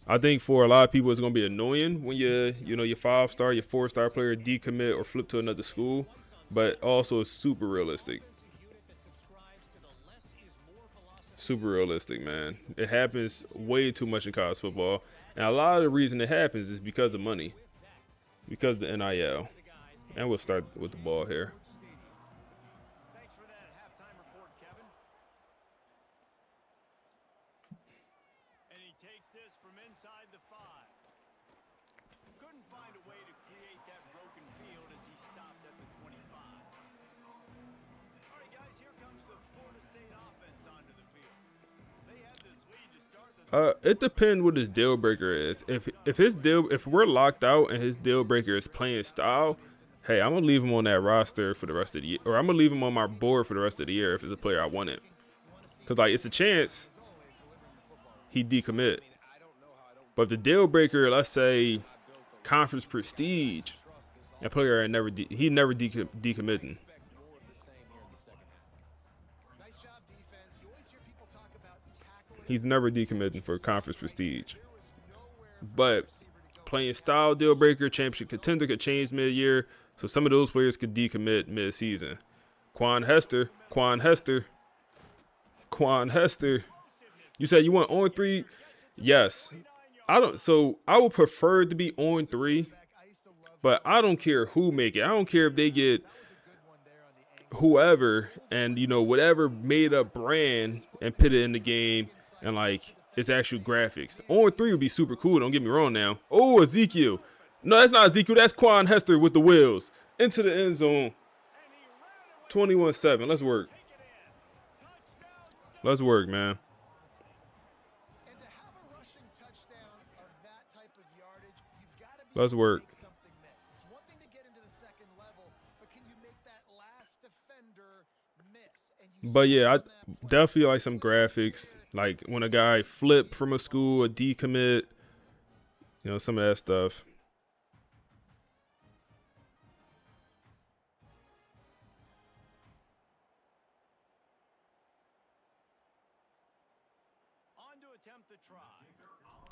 I think for a lot of people it's going to be annoying when your 5-star, your 4-star player decommit or flip to another school, but also it's super realistic. Super realistic, man. It happens way too much in college football. And a lot of the reason it happens is because of money. Because of the NIL. And we'll start with the ball here. Thanks for that halftime report, Kevin. And he takes this from inside the 5. Couldn't find a way to create that broken field as he stopped at the 25. All right, guys, here comes the Florida State offense onto the field. They had this lead to start the It depends what his deal breaker is. If we're locked out and his deal breaker is playing style, hey, I'm gonna leave him on that roster for the rest of the year, or I'm gonna leave him on my board for the rest of the year if it's a player I wanted. Cause like it's a chance he decommit. But if the deal breaker, let's say conference prestige, that player never decommitting. He's never decommitting for conference prestige. But playing style deal breaker, championship contender could change mid-year. So some of those players could decommit mid-season. Quan Hester. You said you want on 3? Yes. I would prefer it to be on 3, but I don't care who make it. I don't care if they get whoever and whatever made up brand and put it in the game and like it's actual graphics. On 3 would be super cool. Don't get me wrong now. Oh, Ezekiel. No, that's not Ezekiel. That's Quan Hester with the wheels into the end zone. 21-7. Let's work. Let's work, man. Let's work. But yeah, I definitely like some graphics. Like when a guy flip from a school, a decommit, some of that stuff.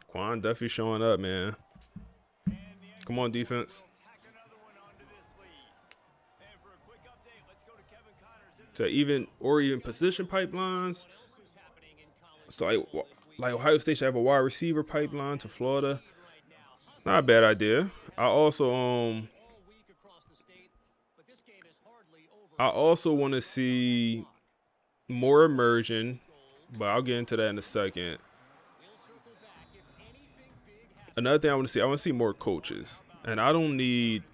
Quan definitely showing up, man. Come on, defense. To even position pipelines. So like Ohio State should have a wide receiver pipeline to Florida. Not a bad idea. I also want to see more immersion, but I'll get into that in a second. Another thing I want to see more coaches. And I don't need,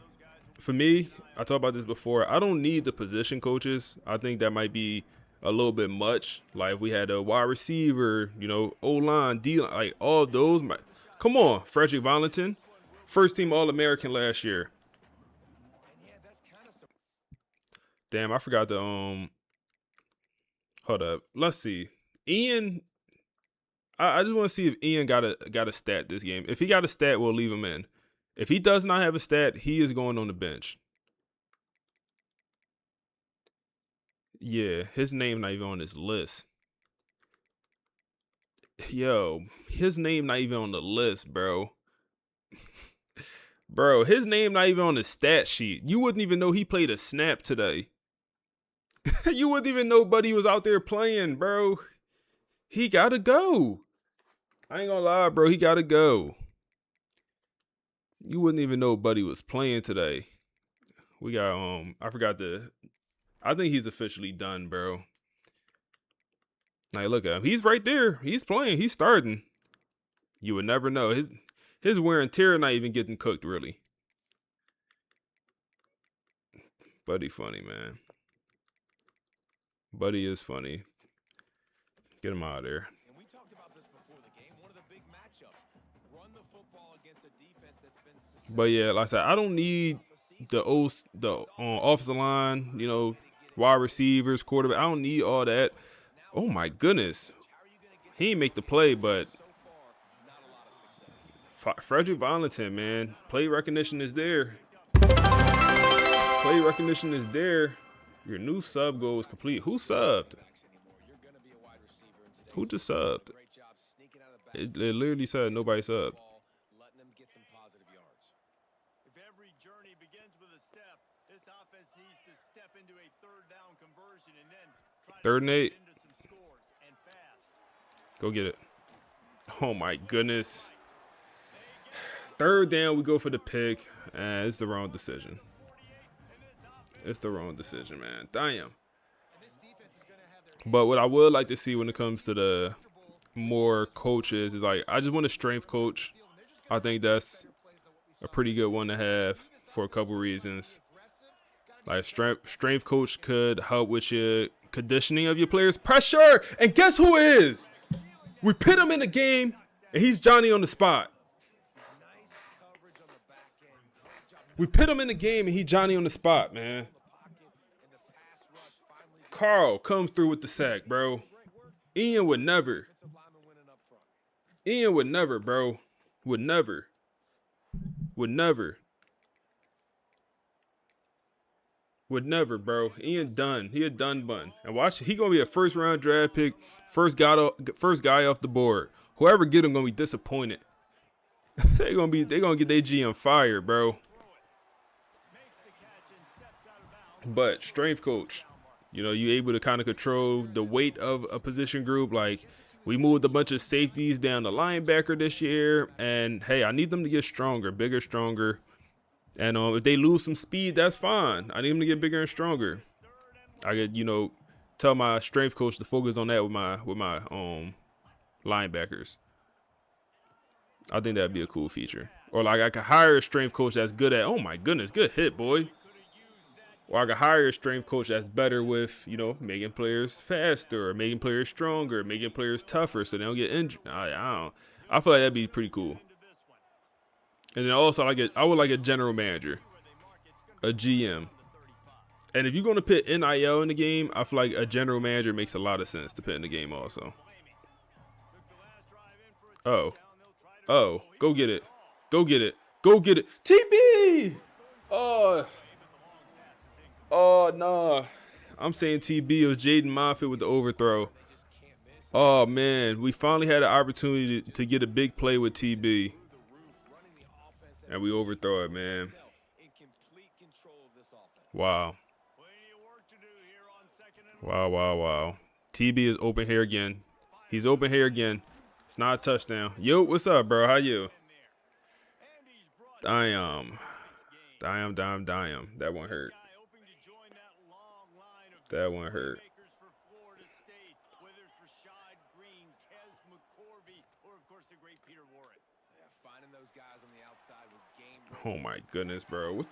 for me, I talked about this before, I don't need the position coaches. I think that might be a little bit much. Like if we had a wide receiver, O-line, D-line, like all of those. Come on, Frederick Valentin, first team All-American last year. Damn, I forgot to, hold up. Let's see. Ian, I just want to see if Ian got a stat this game. If he got a stat, we'll leave him in. If he does not have a stat, he is going on the bench. Yeah, his name not even on this list. Yo, his name not even on the list, bro. Bro, his name not even on the stat sheet. You wouldn't even know he played a snap today. You wouldn't even know Buddy was out there playing, bro. He gotta go. I ain't gonna lie, bro. He gotta go. You wouldn't even know Buddy was playing today. We got I think he's officially done, bro. Like, look at him. He's right there. He's playing. He's starting. You would never know. His wear and tear not even getting cooked, really. Buddy funny, man. Buddy is funny. Get him out of there. And we talked about this before the game. One of the big matchups. Run the football against a defense that's been. But yeah, like I said, I don't need the offensive line, wide receivers, quarterback. I don't need all that. Oh my goodness. He didn't make the play, but Frederick Valentin, man. Play recognition is there. Play recognition is there. Your new sub goal is complete. Who subbed? Who just subbed? It literally said nobody subbed. If every journey begins with a step, this offense needs to step into a third down conversion and then try to 3rd and 8. into some scores and fast. Go get it. Oh my goodness. 3rd down, we go for the pick. It's the wrong decision. It's the wrong decision, man. Damn. But what I would like to see when it comes to the more coaches is like, I just want a strength coach. I think that's a pretty good one to have for a couple reasons. Like strength coach could help with your conditioning of your players. Pressure! And guess who is? We pit him in the game, and he's Johnny on the spot. We pit him in the game, and he's Johnny on the spot, man. Carl comes through with the sack, bro. Ian would never. Ian would never, bro. Would never. Would never. Would never, bro. Ian done. He a done bun. And watch, he gonna be a first round draft pick, first guy off the board. Whoever get him gonna be disappointed. they gonna get their GM fired, bro. But strength coach, you know, you able to kind of control the weight of a position group. Like, we moved a bunch of safeties down the linebacker this year, and hey, I need them to get stronger, bigger, stronger. And if they lose some speed, that's fine. I need them to get bigger and stronger. I could, you know, tell my strength coach to focus on that with my linebackers. I think that'd be a cool feature. Or like I could hire a strength coach that's good at, oh my goodness, good hit, boy. Or I could hire a strength coach that's better with, you know, making players faster, or making players stronger, making players tougher so they don't get injured. I feel like that'd be pretty cool. And then also, I would like a general manager, a GM. And if you're going to put NIL in the game, I feel like a general manager makes a lot of sense to put in the game also. Oh, go get it. Go get it. Go get it. TB! Oh, nah. I'm saying TB. It was Jaden Moffitt with the overthrow. Oh, man. We finally had an opportunity to get a big play with TB. And we overthrow it, man. Wow. Wow. TB is open here again. He's open here again. It's not a touchdown. Yo, what's up, bro? How you? Damn. That one hurt. That one hurt. Oh my goodness, bro.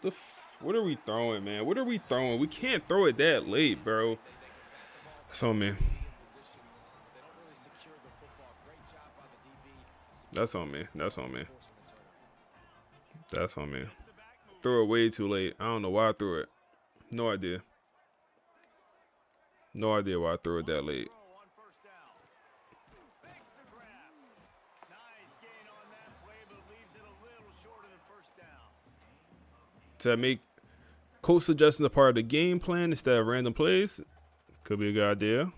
What are we throwing, man? What are we throwing? We can't throw it that late, bro. That's on me. That's on me. That's on me. That's on me. Threw it way too late. I don't know why I threw it. No idea. No idea why I threw it that late. To make coach suggestions a part of the game plan instead of random plays, could be a good idea.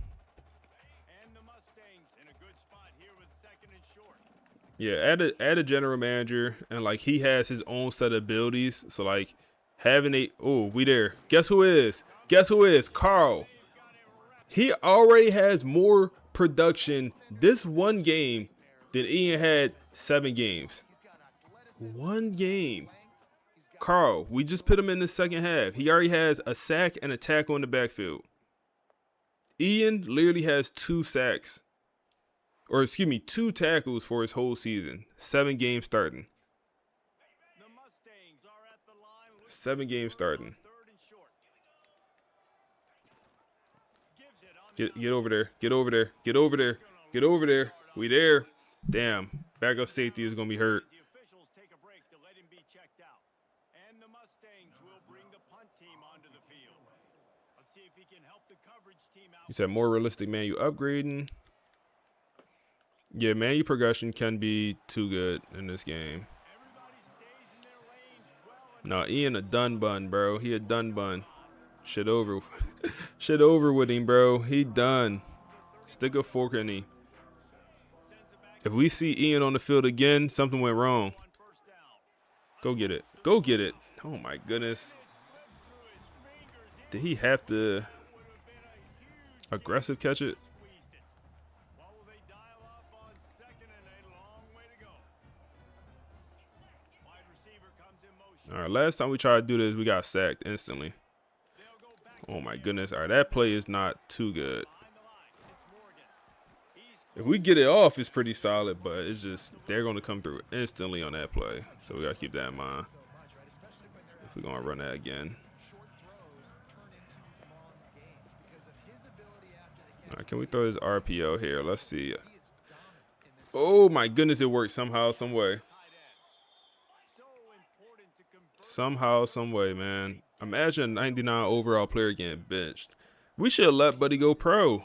Yeah, add a general manager, and like he has his own set of abilities. So like having we there. Guess who is? Guess who is? Carl. He already has more production this one game than Ian had 7 games. One game. Carl, we just put him in the second half. He already has a sack and a tackle in the backfield. Ian literally has 2 sacks. Or excuse me, 2 tackles for his whole season. 7 games starting. 7 games starting. Get over there. Get over there. Get over there. Get over there. We there. Damn. Backup safety is going to be hurt. You said more realistic manu upgrading. Yeah, manu progression can be too good in this game. No, Ian a done bun, bro. He a done bun. Shit over. Shit over with him, bro. He done. Stick a fork in him. If we see Ian on the field again, something went wrong. Go get it. Go get it. Oh, my goodness. Did he have to aggressive catch it? All right, last time we tried to do this, we got sacked instantly. Oh, my goodness. All right, that play is not too good. If we get it off, it's pretty solid, but it's just they're going to come through instantly on that play. So we got to keep that in mind if we're going to run that again. All right, can we throw this RPO here? Let's see. Oh my goodness, it worked somehow, some way. Somehow, some way, man. Imagine a 99 overall player getting benched. We should have let Buddy go pro.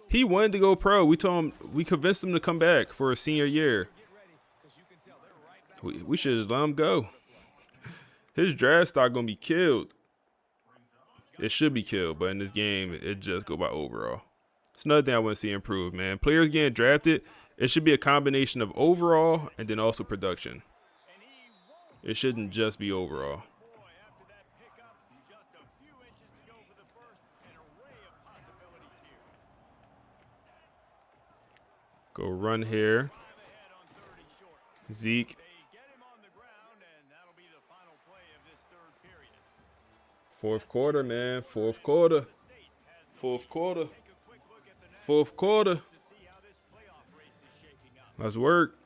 He wanted to go pro. We told him, we convinced him to come back for a senior year. We should just let him go. His draft stock gonna be killed. It should be killed, but in this game, it just go by overall. It's another thing I want to see improve, man. Players getting drafted, it should be a combination of overall and then also production. It shouldn't just be overall. Go run here. Zeke. Fourth quarter, man. Fourth quarter. Fourth quarter. Fourth quarter. Let's work.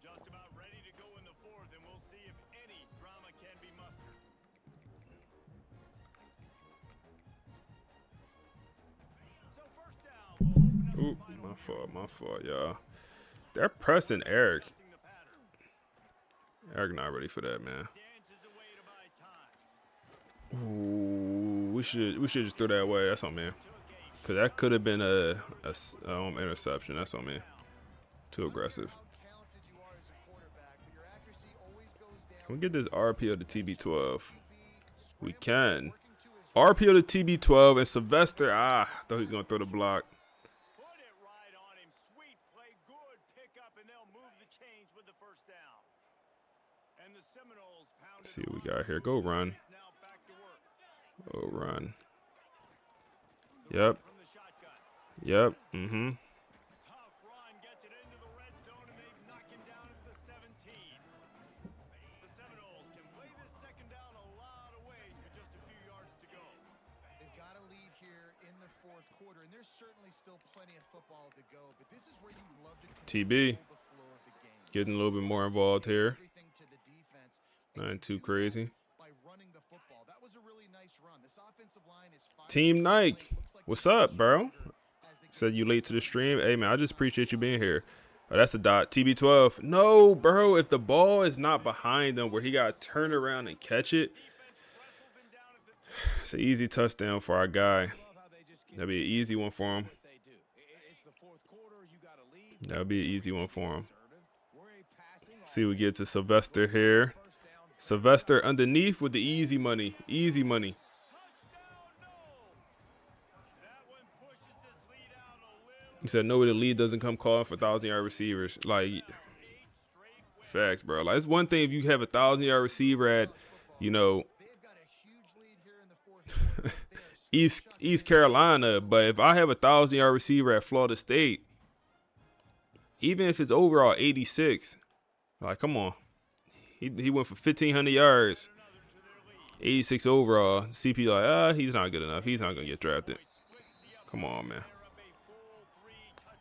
Just about ready to go in the fourth, and we'll see if any drama can be mustered. So first down, we'll open up Ooh, my fault, y'all. They're pressing Eric. Eric not ready for that, man. Ooh, we should just throw that away. That's on me. Cause that could have been a interception. That's on me. Too aggressive. Can we get this RPO to TB12? We can. RPO to TB12 and Sylvester. I thought he was gonna throw the block. put it right on him. Sweet play, good pickup, and they'll move the chains with the first down. And the Seminoles pounded. Let's see what we got here. Go run. Now back to work. Go run. Yep. From the shotgun. Yep. Tough run gets it into the red zone, and they knock him down at the 17. The Seminoles can play this second down a lot of ways with just a few yards to go. They've got a lead here in the fourth quarter, and there's certainly still plenty of football to go, but this is where you love to TB. control the flow of the game. Getting a little bit more involved here. Everything to the defense. Nothing too crazy. By running the football. That was a really nice run. This offensive line is Team Nike. What's up, bro? Said you late to the stream. Hey, man, I just appreciate you being here. Oh, that's a dot. TB12. No, bro. If the ball is not behind him where he got to turn around and catch it, it's an easy touchdown for our guy. That'd be an easy one for him. That would be an easy one for him. See, we get to Sylvester here. Sylvester underneath with the easy money. Easy money. He said, no way the lead doesn't come calling for 1,000-yard receivers. Like, facts, bro. Like, it's one thing if you have a 1,000-yard receiver at, you know, East Carolina, but if I have a 1,000-yard receiver at Florida State, even if it's overall 86, like, come on. He went for 1,500 yards, 86 overall. CP like, he's not good enough. He's not going to get drafted. Come on, man.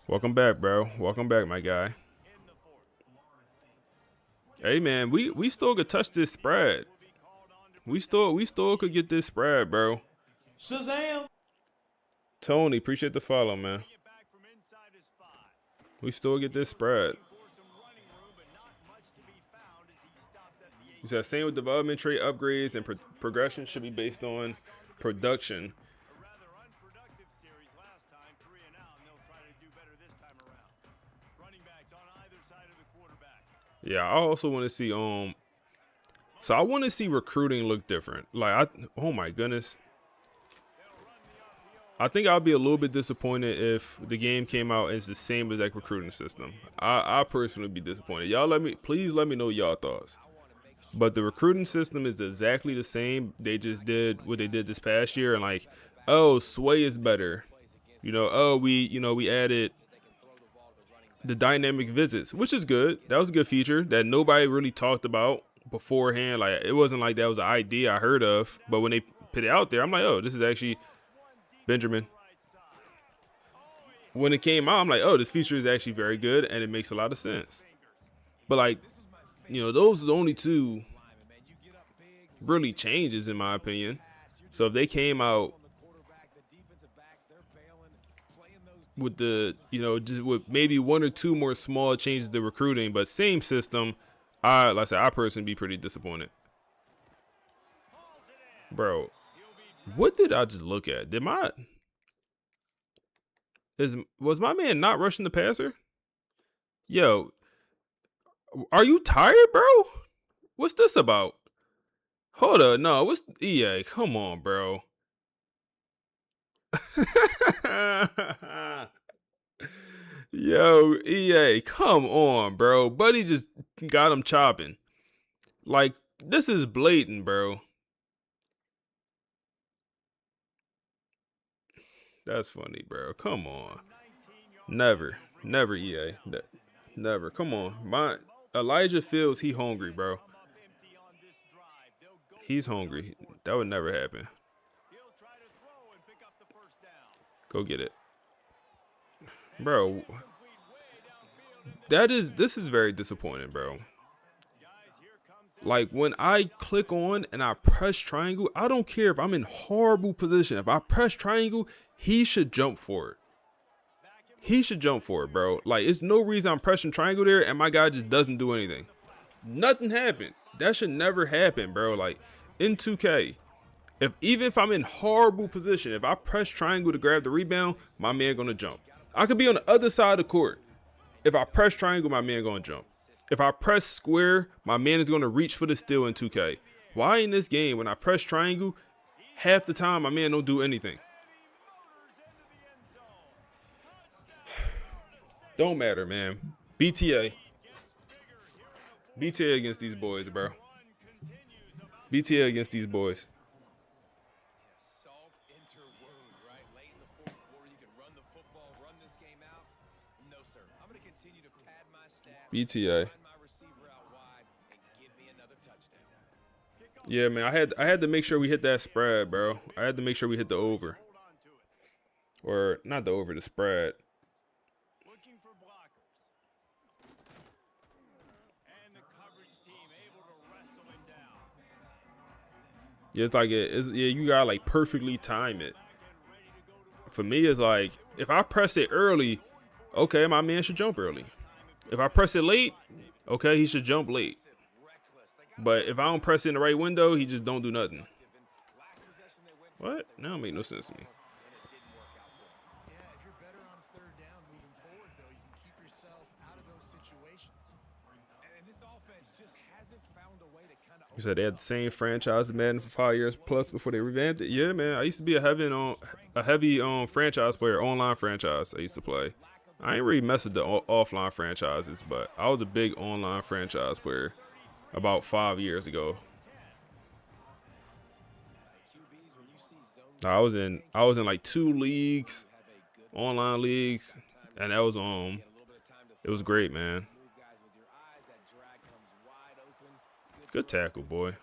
Welcome back, bro. Welcome back, my guy. Hey, man, we still could touch this spread. We still could get this spread, bro. Shazam! Tony, appreciate the follow, man. We still get this spread. He said, same with development, trait upgrades, and progression should be based on production. Yeah, I also want to see so I want to see recruiting look different. Like, oh my goodness. I think I'll be a little bit disappointed if the game came out as the same exact recruiting system. I personally be disappointed. Please let me know y'all thoughts. But the recruiting system is exactly the same. They just did what they did this past year, and like, oh, Sway is better. You know, oh, we added the dynamic visits, which is good. That was a good feature that nobody really talked about beforehand. Like, it wasn't like that was an idea I heard of, but when they put it out there, I'm like, oh, this is actually Benjamin. When it came out, I'm like, oh, this feature is actually very good, and it makes a lot of sense. But like, you know, those are the only two really changes in my opinion. So if they came out with the, you know, just with maybe one or two more small changes to recruiting, but same system, like I said, I personally be pretty disappointed. Bro, what did I just look at? Was my man not rushing the passer? Yo, are you tired, bro? What's this about? Hold up, no, what's EA? Come on, bro. Yo, EA, come on, bro. Buddy just got him chopping. Like, this is blatant, bro. That's funny, bro. Come on. Never. Never, EA. Never. Come on. Elijah feels he hungry, bro. He's hungry. That would never happen. Go get it. Bro. This is very disappointing, bro. Like, when I click on and I press triangle, I don't care if I'm in horrible position. If I press triangle, he should jump for it. He should jump for it, bro. Like, it's no reason I'm pressing triangle there and my guy just doesn't do anything. Nothing happened. That should never happen, bro. Like, in 2K, even if I'm in horrible position, if I press triangle to grab the rebound, my man gonna jump. I could be on the other side of the court. If I press triangle, my man gonna jump. If I press square, my man is gonna reach for the steal in 2K. Why in this game, when I press triangle, half the time my man don't do anything? Don't matter, man. BTA. BTA against these boys, bro. BTA against these boys. BTA. Yeah, man. I had to make sure we hit that spread, bro. I had to make sure we hit the over. Or not the over, the spread. Yeah, it's like you gotta like perfectly time it. For me, it's like if I press it early, okay, my man should jump early. If I press it late, okay, he should jump late. But if I don't press it in the right window, he just don't do nothing. What? That don't make no sense to me. Yeah, if you're better on third down moving forward, though, you can keep yourself out of those situations. And this offense just hasn't found a way to kind of. You said they had the same franchise Madden for 5 years plus before they revamped it. Yeah, man. I used to be a heavy franchise player, online franchise. I used to play. I ain't really mess with the offline franchises, but I was a big online franchise player about 5 years ago. I was in like 2 leagues, online leagues, and that was it was great, man. Good tackle, boy.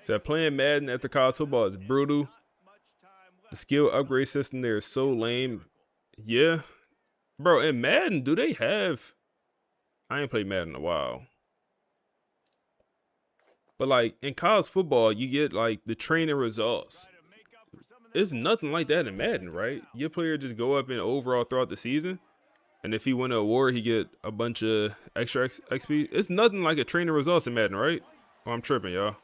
Said playing Madden after college football is brutal. The skill upgrade system there is so lame. Yeah. Bro, in Madden, do they have... I ain't played Madden in a while. But, like, in college football, you get, like, the training results. It's nothing like that in Madden, right? Your player just go up and overall throughout the season. And if he win an award, he get a bunch of extra XP. It's nothing like a training results in Madden, right? Oh, I'm tripping, y'all.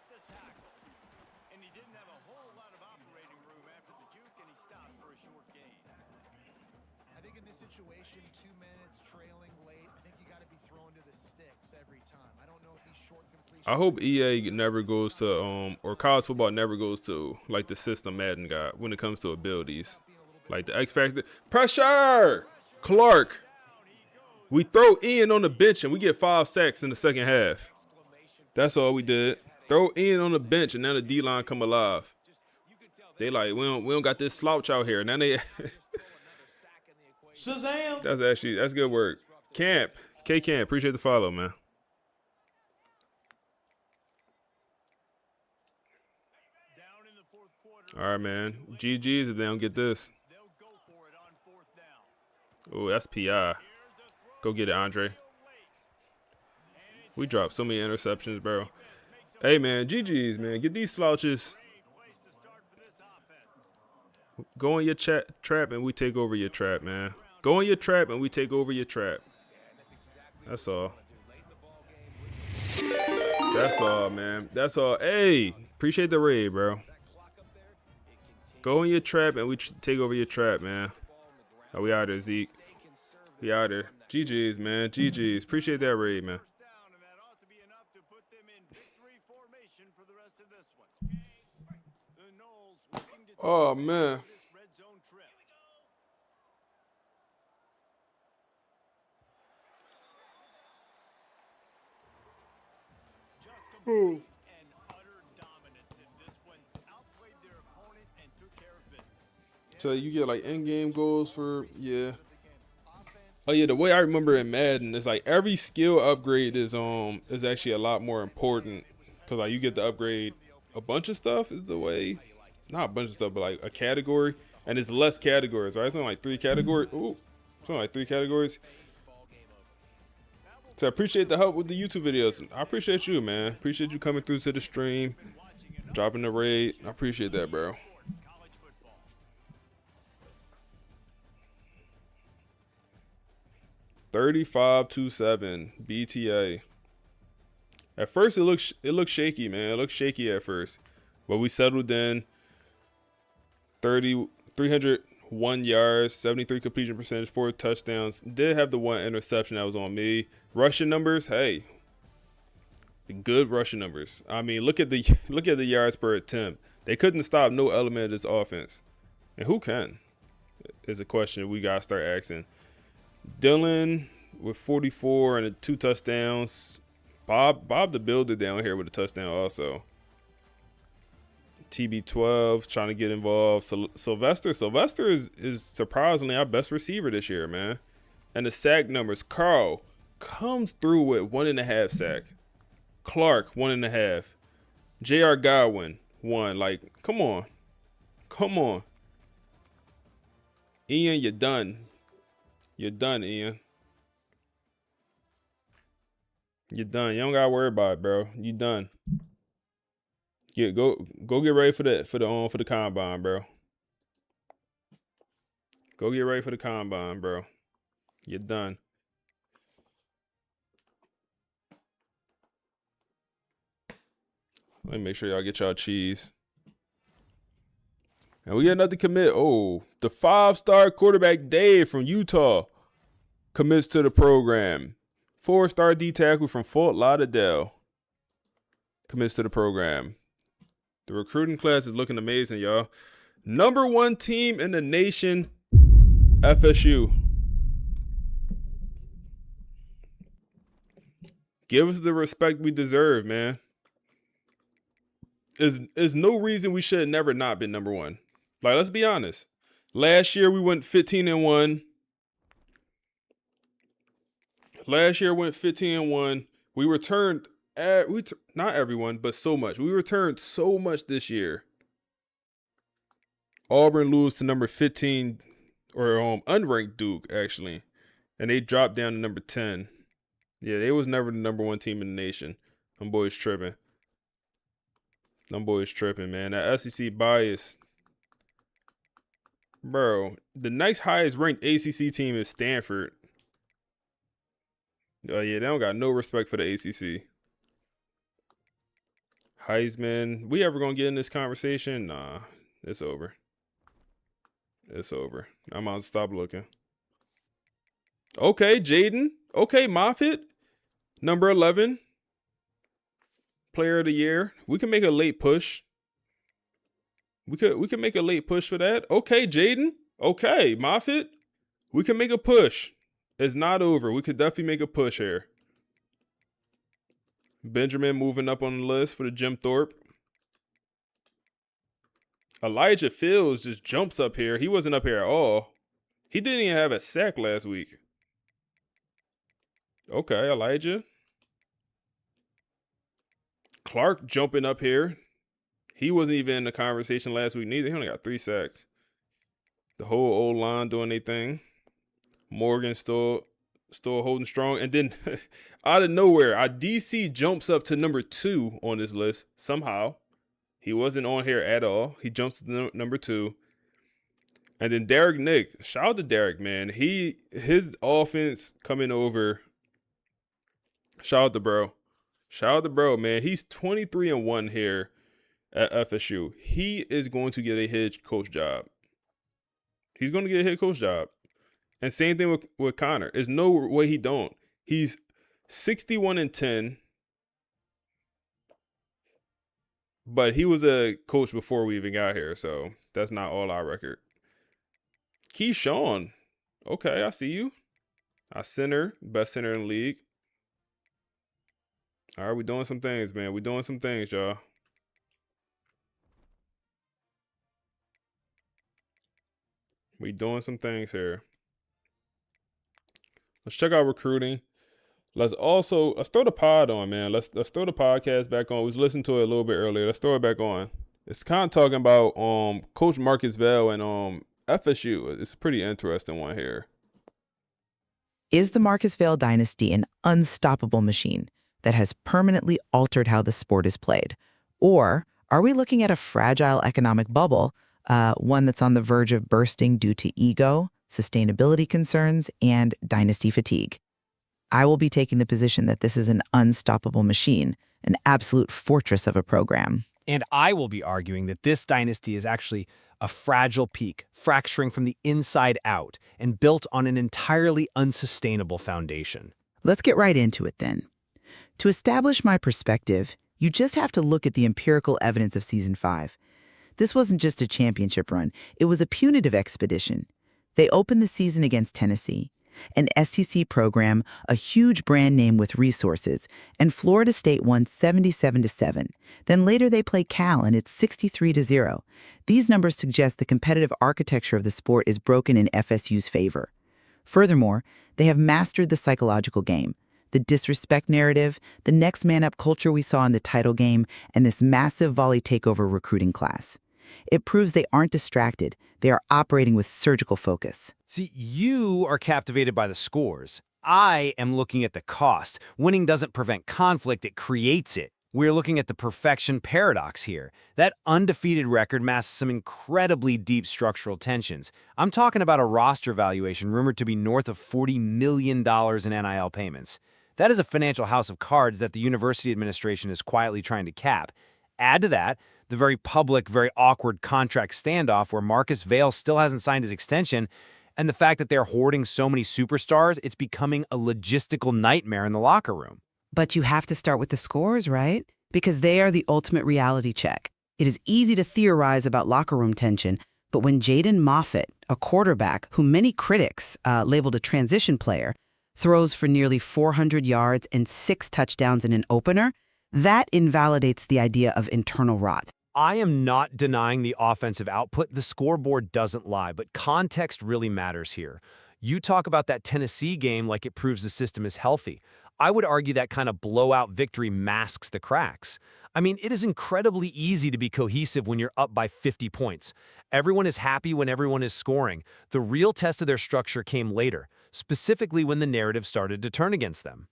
I hope EA never goes to or college football never goes to like the system Madden got when it comes to abilities, like the X Factor. Pressure, Clark. We throw Ian on the bench and we get 5 sacks in the second half. That's all we did. Throw Ian on the bench and now the D line come alive. They like we don't got this slouch out here. Now they. Shazam! That's good work. Camp, Camp, appreciate the follow, man. All right, man. GG's if they don't get this. Oh, that's PI. Go get it, Andre. We dropped so many interceptions, bro. Hey, man, GG's, man. Get these slouches. Go in your trap and we take over your trap, man. Go in your trap and we take over your trap. That's all. That's all, man. That's all. Hey, appreciate the raid, bro. Go in your trap and we take over your trap, man. Oh, we out there, Zeke. We out there. GG's, man. GG's. Appreciate that raid, man. Oh, man. Ooh. So you get like in-game goals for, yeah. Oh yeah, the way I remember in Madden is like every skill upgrade is actually a lot more important because like you get to upgrade a bunch of stuff is the way, not a bunch of stuff, but like a category, and it's less categories, right? It's only like 3 categories. Ooh, it's only like 3 categories. So I appreciate the help with the YouTube videos. I appreciate you, man. Appreciate you coming through to the stream, dropping the raid. I appreciate that, bro. $35-7 BTA. At first, it looked shaky, man. It looked shaky at first, but we settled in. 301 yards, 73 completion percentage, 4 touchdowns. Did have the 1 interception that was on me. Rushing numbers, hey, good rushing numbers. I mean, look at the yards per attempt. They couldn't stop no element of this offense, and who can? Is a question we gotta start asking. Dylan with 44 and 2 touchdowns. Bob the Builder down here with a touchdown also. TB12 trying to get involved. Sylvester is surprisingly our best receiver this year, man. And the sack numbers. Carl comes through with 1.5 sack. Clark 1.5. J.R. Godwin 1. Like, come on. Come on. Ian, you're done. You're done, Ian. You're done. You don't gotta worry about it, bro. You done. Yeah, go get ready for the combine, bro. Go get ready for the combine, bro. You're done. Let me make sure y'all get y'all cheese. And we got another commit. Oh, the 5-star quarterback Dave from Utah commits to the program. 4-star D tackle from Fort Lauderdale commits to the program. The recruiting class is looking amazing, y'all. Number 1 team in the nation, FSU. Give us the respect we deserve, man. There's no reason we should have never not been number 1. Like, let's be honest. Last year we went 15-1. Last year went 15-1. We returned not everyone, but so much. We returned so much this year. Auburn lose to number 15 or unranked Duke actually, and they dropped down to number 10. Yeah, they was never the number 1 team in the nation. Them boys tripping. Them boys tripping, man. That SEC bias. Bro, the next highest ranked ACC team is Stanford. Oh, yeah, they don't got no respect for the ACC. Heisman. We ever gonna get in this conversation? Nah, it's over. It's over. I'm gonna stop looking. Okay, Jaden. Okay, Moffitt. Number 11. Player of the year. We can make a late push. We could make a late push for that. Okay, Jaden. Okay, Moffitt. We can make a push. It's not over. We could definitely make a push here. Benjamin moving up on the list for the Jim Thorpe. Elijah Fields just jumps up here. He wasn't up here at all. He didn't even have a sack last week. Okay, Elijah. Clark jumping up here. He wasn't even in the conversation last week neither. He only got 3 sacks. The whole old line doing their thing. Morgan still holding strong. And then out of nowhere, our DC jumps up to number 2 on this list somehow. He wasn't on here at all. He jumps to number 2. And then Derek Nick, shout out to Derek, man. His offense coming over. Shout out to bro. Shout out to bro, man. He's 23-1 here at FSU. He is going to get a head coach job. He's going to get a head coach job. And same thing with Connor. There's no way he don't. He's 61-10. But he was a coach before we even got here, so that's not all our record. Keyshawn. Okay, I see you. Our center, best center in the league. All right, we doing some things, man. We doing some things, y'all. We doing some things here. Let's check out recruiting. Let's throw the pod on, man. Let's throw the podcast back on. We was listening to it a little bit earlier. Let's throw it back on. It's kind of talking about Coach Marcus Vale and FSU. It's a pretty interesting one here. Is the Marcus Vale dynasty an unstoppable machine that has permanently altered how the sport is played? Or are we looking at a fragile economic bubble, one that's on the verge of bursting due to ego, sustainability concerns, and dynasty fatigue? I will be taking the position that this is an unstoppable machine, an absolute fortress of a program. And I will be arguing that this dynasty is actually a fragile peak, fracturing from the inside out and built on an entirely unsustainable foundation. Let's get right into it then. To establish my perspective, you just have to look at the empirical evidence of Season 5. This wasn't just a championship run, it was a punitive expedition. They opened the season against Tennessee, an SEC program, a huge brand name with resources, and Florida State won 77-7. Then later they played Cal and it's 63-0. These numbers suggest the competitive architecture of the sport is broken in FSU's favor. Furthermore, they have mastered the psychological game, the disrespect narrative, the next man up culture we saw in the title game, and this massive volley takeover recruiting class. It proves they aren't distracted. They are operating with surgical focus. See, you are captivated by the scores. I am looking at the cost. Winning doesn't prevent conflict, it creates it. We're looking at the perfection paradox here. That undefeated record masks some incredibly deep structural tensions. I'm talking about a roster valuation rumored to be north of $40 million in NIL payments. That is a financial house of cards that the university administration is quietly trying to cap. Add to that the very public, very awkward contract standoff where Marcus Vale still hasn't signed his extension, and the fact that they're hoarding so many superstars, it's becoming a logistical nightmare in the locker room. But you have to start with the scores, right? Because they are the ultimate reality check. It is easy to theorize about locker room tension, but when Jaden Moffitt, a quarterback who many critics labeled a transition player, throws for nearly 400 yards and 6 touchdowns in an opener, that invalidates the idea of internal rot. I am not denying the offensive output. The scoreboard doesn't lie, but context really matters here. You talk about that Tennessee game like it proves the system is healthy. I would argue that kind of blowout victory masks the cracks. I mean, it is incredibly easy to be cohesive when you're up by 50 points. Everyone is happy when everyone is scoring. The real test of their structure came later, specifically when the narrative started to turn against them.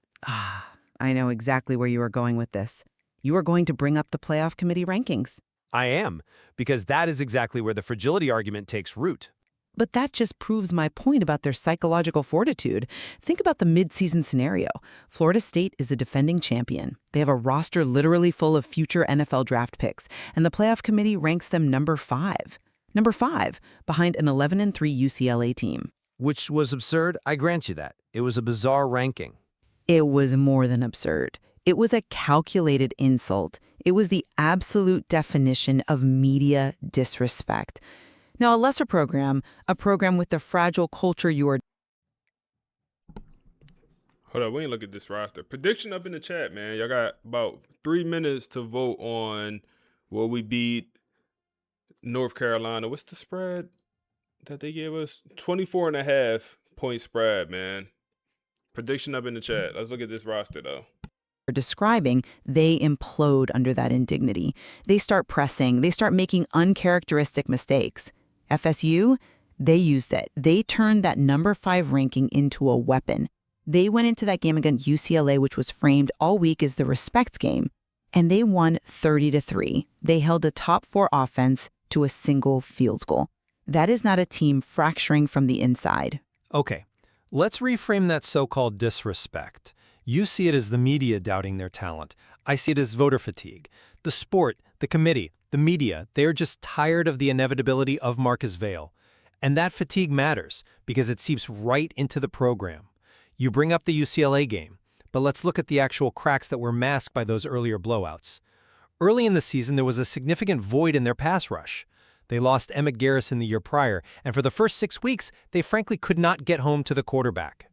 I know exactly where you are going with this. You are going to bring up the playoff committee rankings. I am, because that is exactly where the fragility argument takes root. But that just proves my point about their psychological fortitude. Think about the mid-season scenario. Florida State is the defending champion. They have a roster literally full of future NFL draft picks, and the playoff committee ranks them number 5. Number 5, behind an 11-3 UCLA team. Which was absurd, I grant you that. It was a bizarre ranking. It was more than absurd. It was a calculated insult. It was the absolute definition of media disrespect. Now, a lesser program, a program with the fragile culture you are... Hold up, we ain't look at this roster. Prediction up in the chat, man. Y'all got about 3 minutes to vote on will we beat North Carolina. What's the spread that they gave us? 24.5 point spread, man. Prediction up in the chat. Let's look at this roster, though. Describing, they implode under that indignity. They start pressing. They start making uncharacteristic mistakes. FSU They used it. They turned that number 5 ranking into a weapon. They went into that game against UCLA, which was framed all week as the respect game, and they won 30-3. They held a top 4 offense to a single field goal. That is not a team fracturing from the inside. Okay, let's reframe that so-called disrespect. You see it as the media doubting their talent. I see it as voter fatigue. The sport, the committee, the media, they are just tired of the inevitability of Marcus Vale. And that fatigue matters because it seeps right into the program. You bring up the UCLA game, but let's look at the actual cracks that were masked by those earlier blowouts. Early in the season, there was a significant void in their pass rush. They lost Emmett Garrison the year prior, and for the first 6 weeks, they frankly could not get home to the quarterback.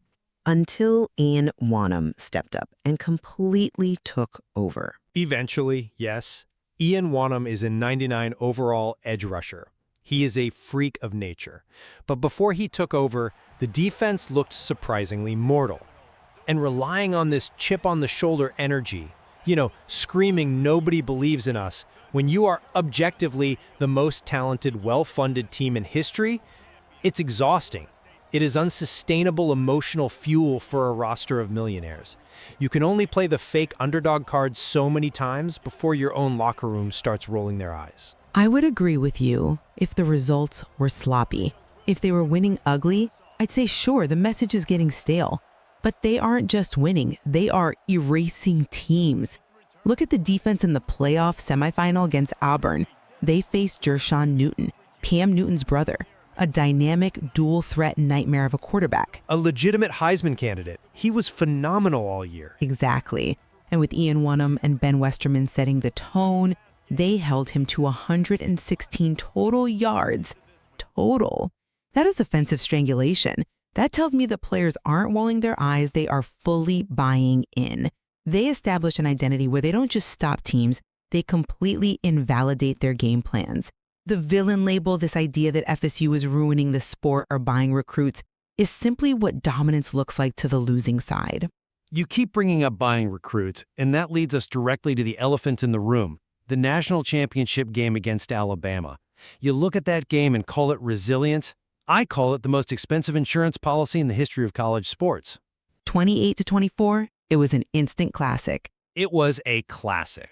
Until Ian Wanham stepped up and completely took over. Eventually, yes, Ian Wanham is a 99 overall edge rusher. He is a freak of nature. But before he took over, the defense looked surprisingly mortal. And relying on this chip-on-the-shoulder energy, screaming nobody believes in us, when you are objectively the most talented, well-funded team in history, it's exhausting. It is unsustainable emotional fuel for a roster of millionaires. You can only play the fake underdog card so many times before your own locker room starts rolling their eyes. I would agree with you if the results were sloppy. If they were winning ugly, I'd say sure, the message is getting stale. But they aren't just winning, they are erasing teams. Look at the defense in the playoff semifinal against Auburn. They faced Jershawn Newton, Cam Newton's brother, a dynamic dual-threat nightmare of a quarterback. A legitimate Heisman candidate. He was phenomenal all year. Exactly. And with Ian Wanham and Ben Westerman setting the tone, they held him to 116 total yards. Total. That is offensive strangulation. That tells me the players aren't rolling their eyes, they are fully buying in. They establish an identity where they don't just stop teams, they completely invalidate their game plans. The villain label, this idea that FSU is ruining the sport or buying recruits, is simply what dominance looks like to the losing side. You keep bringing up buying recruits, and that leads us directly to the elephant in the room, the national championship game against Alabama. You look at that game and call it resilience. I call it the most expensive insurance policy in the history of college sports. 28-24, it was an instant classic. It was a classic.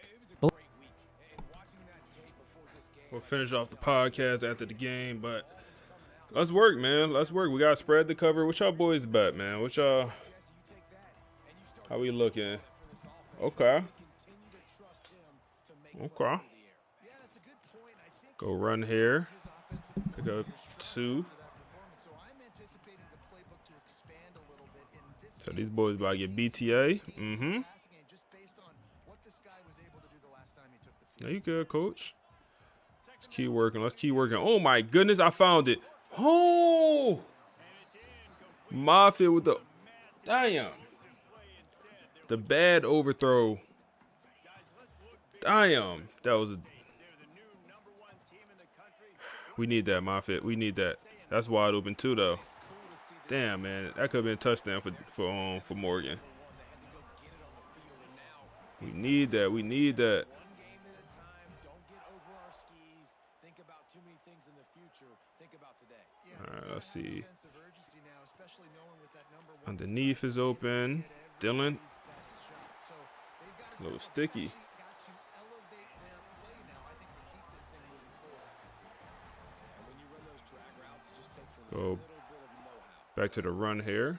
We'll finish off the podcast after the game, but let's work, man. Let's work. We got spread to cover. What y'all boys bet, man? What y'all? How we looking? Okay. Okay. Go run here. Pick up 2. So these boys about to get BTA. Mm-hmm. There you go, coach. Let's keep working. Let's keep working. Oh, my goodness. I found it. Oh! Moffitt with the... Damn. The bad overthrow. Damn. That was... We need that, Moffitt. We need that. That's wide open, too, though. Damn, man. That could have been a touchdown for Morgan. We need that. We need that. All right, let's see. Underneath is open. Dylan. A little sticky. Go back to the run here.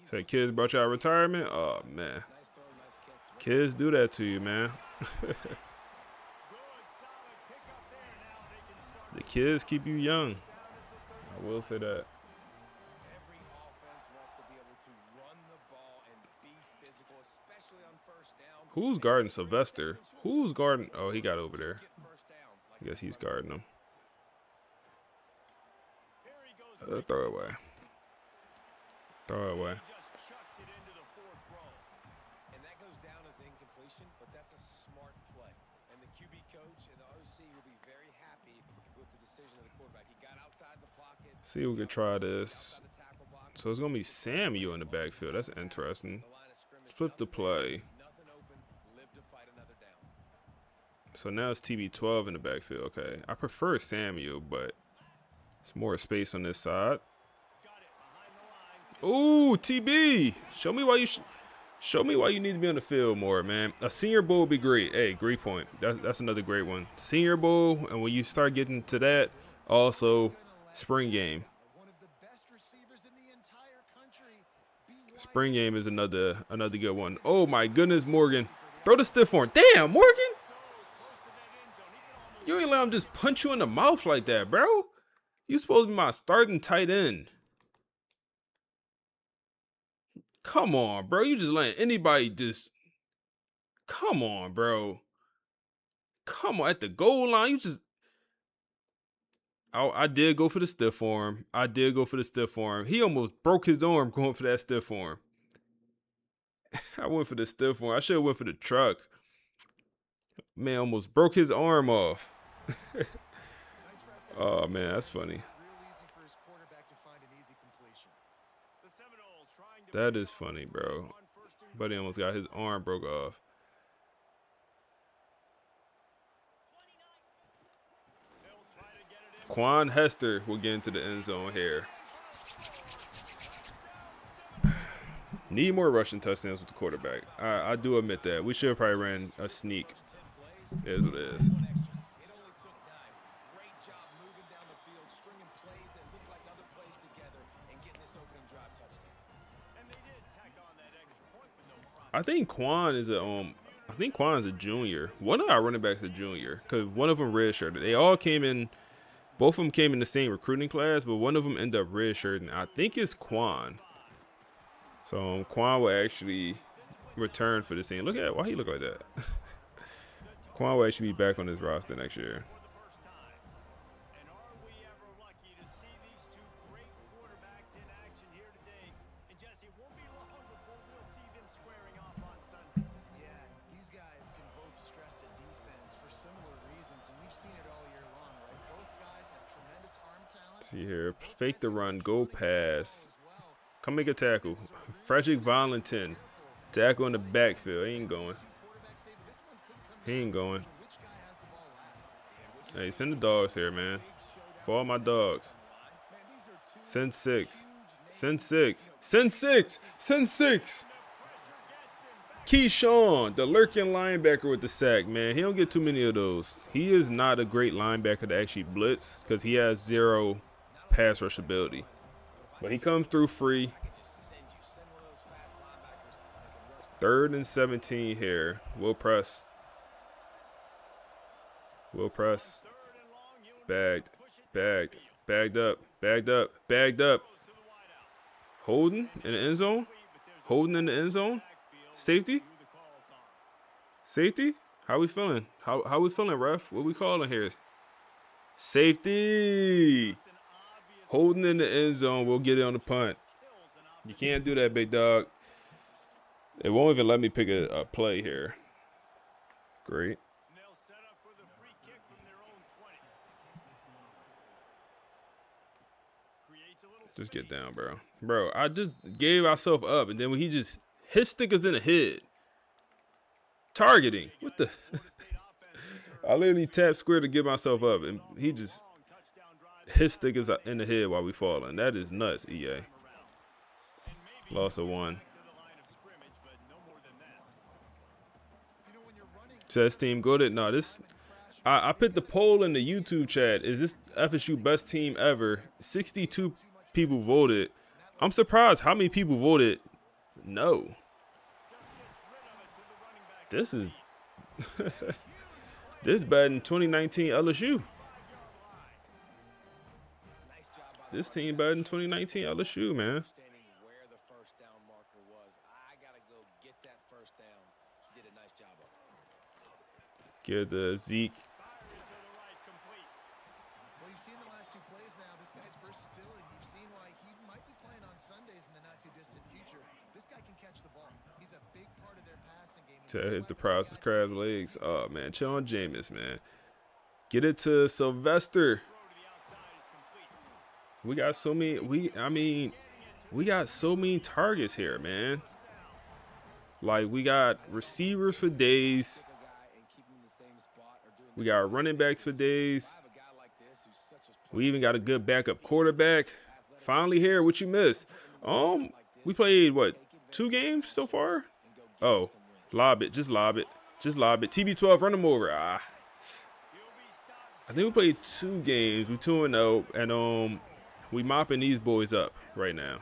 Say, kids brought you out of retirement? Oh, man. Kids do that to you, man. The kids keep you young. I will say that. Who's guarding Sylvester? Who's guarding? Oh, he got over there. I guess he's guarding him. Throw it away. Throw it away. And that goes down as incompletion, but that's a smart play. And the QB coach and the OC will be very happy with the decision of the quarterback. He got outside the pocket. See if we can try this. So it's going to be Samuel in the backfield. That's interesting. Flip the play. So now it's TB12 in the backfield. Okay, I prefer Samuel, but it's more space on this side. Ooh, TB! Show me why you need to be on the field more, man. A Senior Bowl would be great. Hey, great point. That's another great one. Senior Bowl, and when you start getting to that, also spring game. Spring game is another good one. Oh my goodness, Morgan. Throw the stiff arm. Damn, Morgan! You ain't let him just punch you in the mouth like that, bro. You supposed to be my starting tight end. Come on, bro. You just letting anybody just... Come on, bro. Come on. At the goal line, you just... I did go for the stiff arm. He almost broke his arm going for that stiff arm. I went for the stiff arm. I should have went for the truck. Man, almost broke his arm off. Oh, man, that's funny. That is funny, bro. Buddy almost got his arm broke off. Quan Hester will get into the end zone here. Need more rushing touchdowns with the quarterback. I do admit that. We should have probably ran a sneak. It is what it is. I think Quan is a junior. One of our running backs is a junior because one of them redshirted. They all came in. Both of them came in the same recruiting class, but one of them ended up redshirting. I think it's Quan. So Quan will actually return for the team. Look at why he look like that. Quan will actually be back on his roster next year. See here, fake the run, go pass. Come make a tackle. Frederick Valentin, tackle in the backfield. He ain't going. Hey, send the dogs here, man. For all my dogs. Send six. Keyshawn, the lurking linebacker with the sack, man. He don't get too many of those. He is not a great linebacker to actually blitz because he has zero pass rush ability. But he comes through free. 3rd and 17 here. We'll press. Bagged up. Holding in the end zone. Safety. How we feeling? How we feeling, ref? What we calling here? Safety. Holding in the end zone. We'll get it on the punt. You can't do that, big dog. It won't even let me pick a play here. Great. Just get down, bro. Bro, I just gave ourselves up, and then when his stick is in the head. Targeting. What the? I literally tapped square to get myself up, and his stick is in the head while we falling. That is nuts, EA. Loss of 1. Says team go to no this. I put the poll in the YouTube chat. Is this FSU best team ever? 62 people voted. I'm surprised how many people voted no. This is this better than 2019 LSU. This team better than 2019 LSU, man. Get the Zeke. Well, you've seen the last 2 plays now. This guy's versatility. You've seen why he might be playing on Sundays in the not-too-distant future. This guy can catch the ball. He's a big part of their passing game. To hit the process crab legs. Oh, man. Chill on Jameis, man. Get it to Sylvester. We got so many. We got so many targets here, man. Like, we got receivers for days. We got running backs for days. We even got a good backup quarterback. Finally here, what you missed? We played what, 2 games so far? Oh, lob it, just lob it, just lob it. TB12, run them over. I think we played 2 games. We 2-0, and we mopping these boys up right now.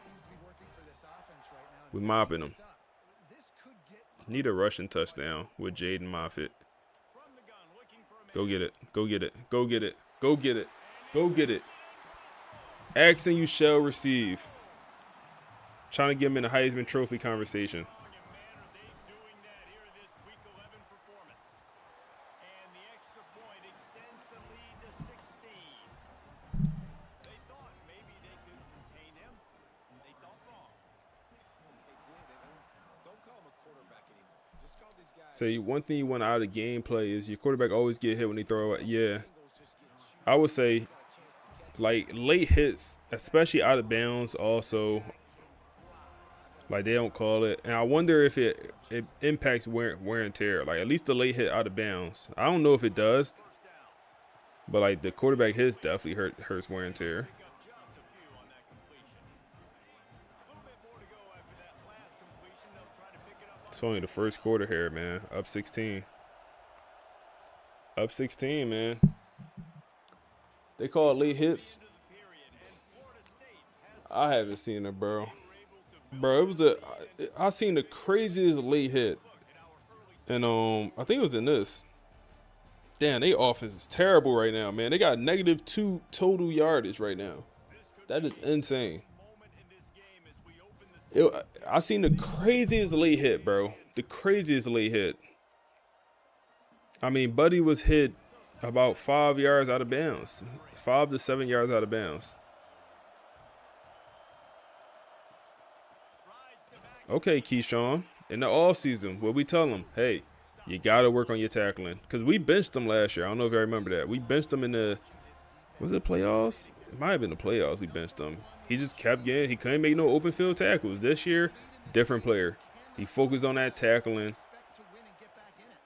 We mopping them. Need a rushing touchdown with Jaden Moffitt. Go get it. Go get it. Go get it. Go get it. Go get it. Action you shall receive. Trying to get him in the Heisman Trophy conversation. Say one thing you want out of the gameplay is your quarterback always get hit when they throw it. Yeah, I would say like late hits, especially out of bounds, also like they don't call it, and I wonder if it impacts wear and tear. Like at least the late hit out of bounds. I don't know if it does, but like the quarterback hits definitely hurts wear and tear. It's only the first quarter here, man. Up 16. Up 16, man. They call it late hits. I haven't seen it, bro. Bro, I seen the craziest late hit. And I think it was in this. Damn, they offense is terrible right now, man. They got -2 total yardage right now. That is insane. I seen the craziest late hit, bro. The craziest late hit. I mean, Buddy was hit about 5 yards out of bounds. 5 to 7 yards out of bounds. Okay, Keyshawn. In the offseason, what we tell him, hey, you got to work on your tackling. Because we benched him last year. I don't know if you remember that. We benched him in the, was it playoffs? It might have been the playoffs we benched him. He just kept getting, he couldn't make no open field tackles. This year, different player. He focused on that tackling,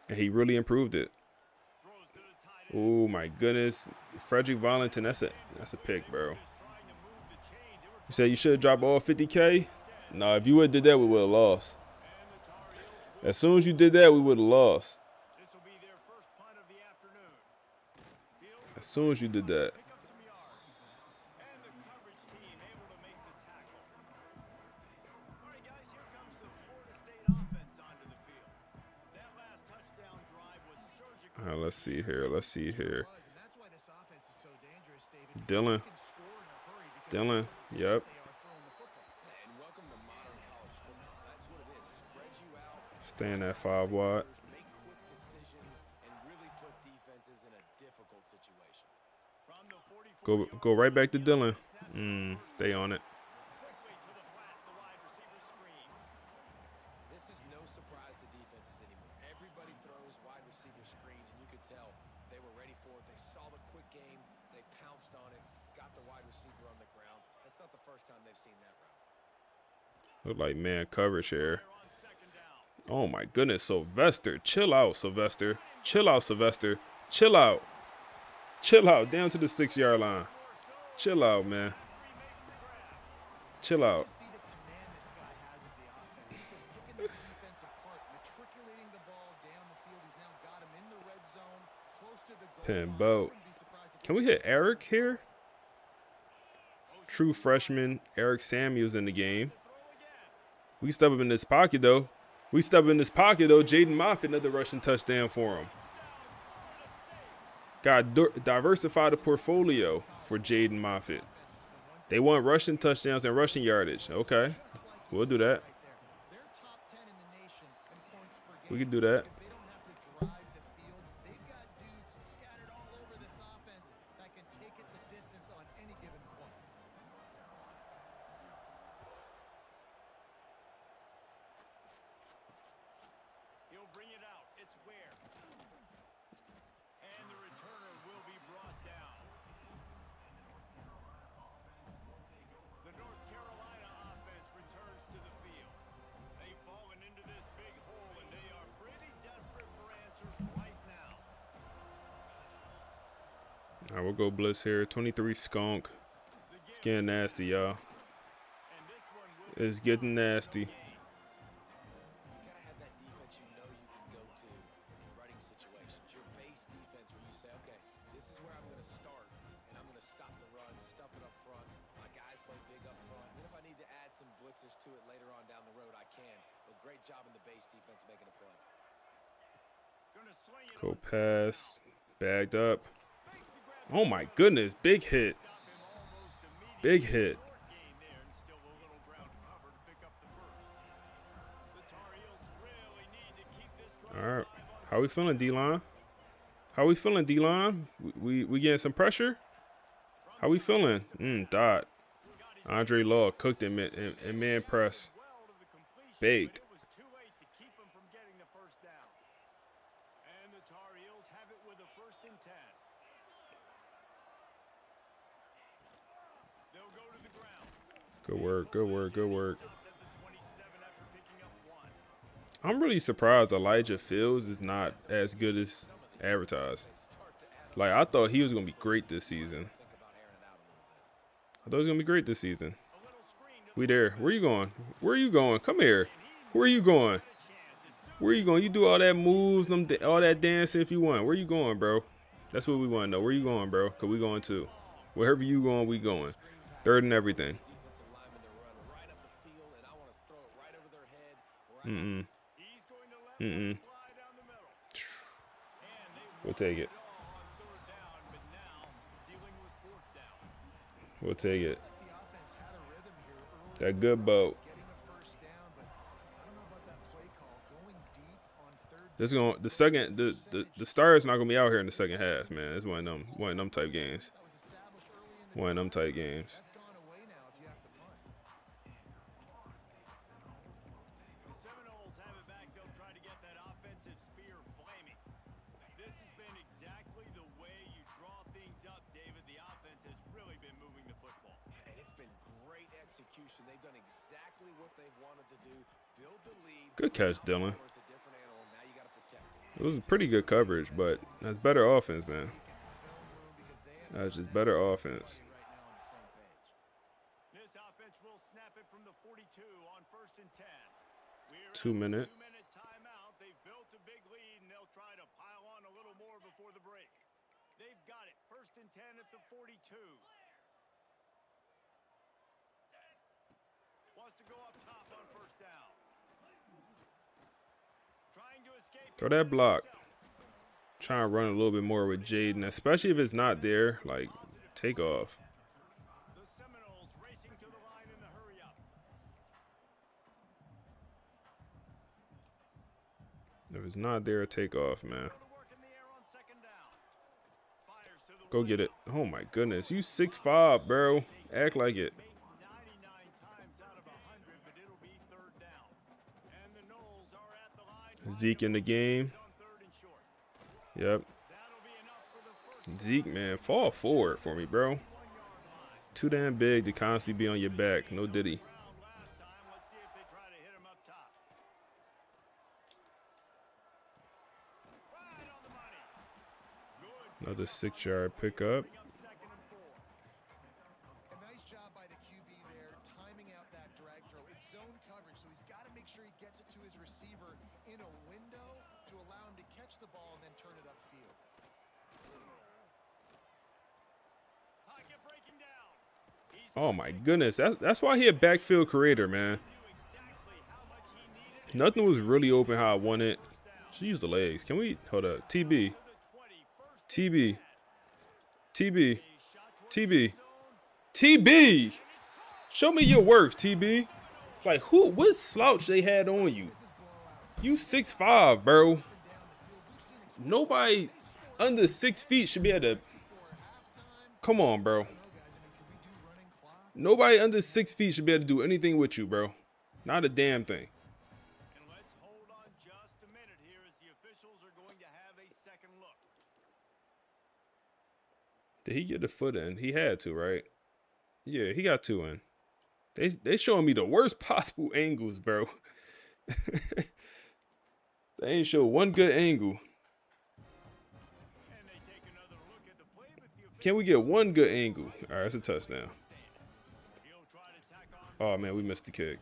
and he really improved it. Oh, my goodness. Frederick Valentin, that's a pick, bro. You said you should have dropped all 50K? No, if you would have did that, we would have lost. As soon as you did that, we would have lost. As soon as you did that. All right, let's see here. Let's see here. Dylan. Dylan. Yep. Stay in that 5 wide. Go right back to Dylan. Stay on it. This is no surprise to defenses anymore. Everybody throws wide receiver screens, and you could tell they were ready for it. They saw the quick game. They pounced on it, got the wide receiver on the ground. That's not the first time they've seen that route. Look like man coverage here. Oh my goodness, Sylvester. Chill out, Sylvester. Chill out, Sylvester. Chill out. Chill out. Down to the 6-yard line. Chill out, man. Chill out. Pin boat. Can we hit Eric here? True freshman Eric Samuels in the game. We step up in this pocket, though. Jaden Moffitt, another rushing touchdown for him. Got diversify the portfolio for Jaden Moffitt. They want rushing touchdowns and rushing yardage. Okay, we'll do that. We can do that. Bring it out. It's where. And the returner will be brought down. The North Carolina offense returns to the field. They've fallen into this big hole, and they are pretty desperate for answers right now. All right, we'll go blitz here. 23 skunk. It's getting nasty, y'all. It's getting nasty. You gotta have that defense you know you can go to in running situations. Your base defense where you say, okay, this is where I'm gonna start, and I'm gonna stop the run, stuff it up front. My guys play big up front. And then if I need to add some blitzes to it later on down the road, I can. But great job in the base defense making a play. Go pass. Bagged up. Oh my goodness. Big hit. Big hit. All right. How we feeling, D-line? How we feeling, D-line? We getting some pressure? How we feeling? Dot. Andre Law cooked him in man press. Baked. Good work, good work, good work. I'm really surprised Elijah Fields is not as good as advertised. Like, I thought he was going to be great this season. We there. Where you going? Where are you going? Come here. Where are you going? Where are you going? You do all that moves, all that dancing if you want. Where you going, bro? That's what we want to know. Where you going, bro? Because we going too. Wherever you going, we going. Third and everything. We'll take it. We'll take it. That good boat. This going the second the Stars not gonna be out here in the second half, man. It's one of them type games. One of them type games. They've done exactly what they've wanted to do. Build the lead. Good catch, Dylan. It was a pretty good coverage, but that's better offense, man. That's just better offense. This offense will snap it from the 42 on 1st and 10. 2 minute. 2-minute timeout. They've built a big lead, and they'll try to pile on a little more before the break. They've got it. 1st and 10 at the 42. Wants to go up top on 1st down. Trying to escape. Throw that block. Trying to run a little bit more with Jaden, especially if it's not there. Like, take off. The Seminoles racing to the line in the hurry up. If it's not there, take off, man. Go get it. Oh my goodness, you 6'5", bro. Act like it. Zeke in the game. Yep. Zeke, man, fall forward for me, bro. Too damn big to constantly be on your back. No diddy. Another 6-yard pickup. Oh my goodness, that's why he a backfield creator, man. Nothing was really open how I wanted. Should use the legs. Can we hold up? TB. TB. TB. TB. TB. Show me your worth, TB. Like what slouch they had on you? You 6'5", bro. Nobody under 6 feet should be able to. Come on, bro. Nobody under 6 feet should be able to do anything with you, bro. Not a damn thing. And let's hold on just a minute here as the officials are going to have a second look. Did he get the foot in? He had to, right? Yeah, he got 2 in. They showing me the worst possible angles, bro. They ain't show one good angle. Can we get one good angle? All right, that's a touchdown. Oh, man, we missed the kick.